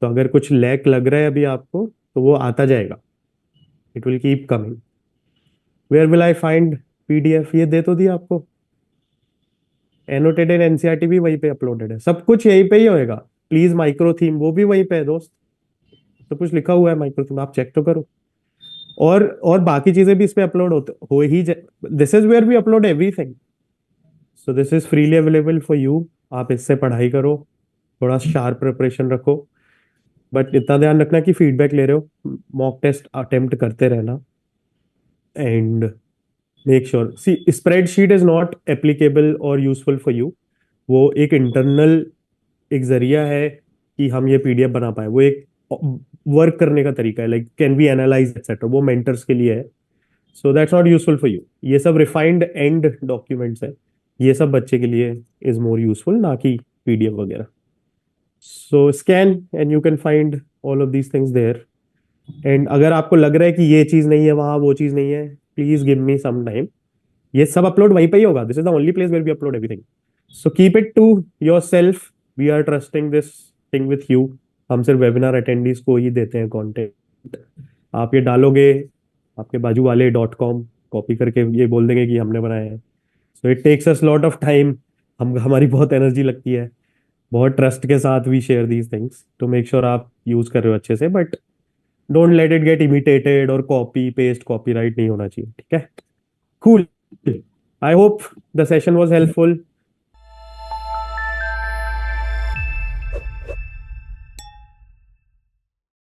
तो अगर कुछ लैक लग रहा है अभी आपको, तो वो आता जाएगा, it will keep coming. Where will I find PDF? ये दे तो दिया आपको। Annotated NCERT भी वहीं पे अपलोडेड है, सब कुछ यहीं पे ही होएगा। प्लीज माइक्रो थीम वो भी वहीं पे है दोस्त, तो कुछ लिखा हुआ है माइक्रो थीम, आप चेक तो करो। और बाकी चीजें भी इस पे अपलोड होते हो ही। This is where we upload everything, so this is freely available for you. आप इससे पढ़ाई करो, थोड़ा शार्प प्रिपरेशन रखो, बट इतना ध्यान रखना कि फीडबैक ले रहे हो, मॉक टेस्ट अटेम्प्ट करते रहना। And make sure, see spreadsheet is not applicable और यूजफुल फॉर यू। वो एक इंटरनल एक जरिया है कि हम ये पीडीएफ बना पाए, वो एक वर्क करने का तरीका है, like can be analyse etcetera, वो मेंटर्स के लिए है। So that's not useful for you. ये सब रिफाइंड एंड डॉक्यूमेंट्स है, ये सब बच्चे के लिए इज मोर यूजफुल, ना कि पीडीएफ वगैरह। So scan and you can find all of these things there. And अगर आपको लग रहा है कि ये चीज नहीं है वहां, वो चीज नहीं है, please give me some time. ये सब अपलोड वहीं पे ही होगा, this is the only place where we upload everything. So keep it to yourself, we are trusting this thing with you. हम सिर्फ वेबिनार अटेंडीज को ही देते हैं कंटेंट। आप ये डालोगे, आपके बाजू वाले .com कॉपी करके ये बोल देंगे कि हमने बनाया है। So it takes us lot of time, हमारी बहुत एनर्जी लगती है, बहुत ट्रस्ट के साथ we share these things to make sure आप यूज कर रहे हो अच्छे से, but don't let it get imitated और कॉपी पेस्ट कॉपीराइट नहीं होना चाहिए, ठीक है? Cool. I hope the session was helpful.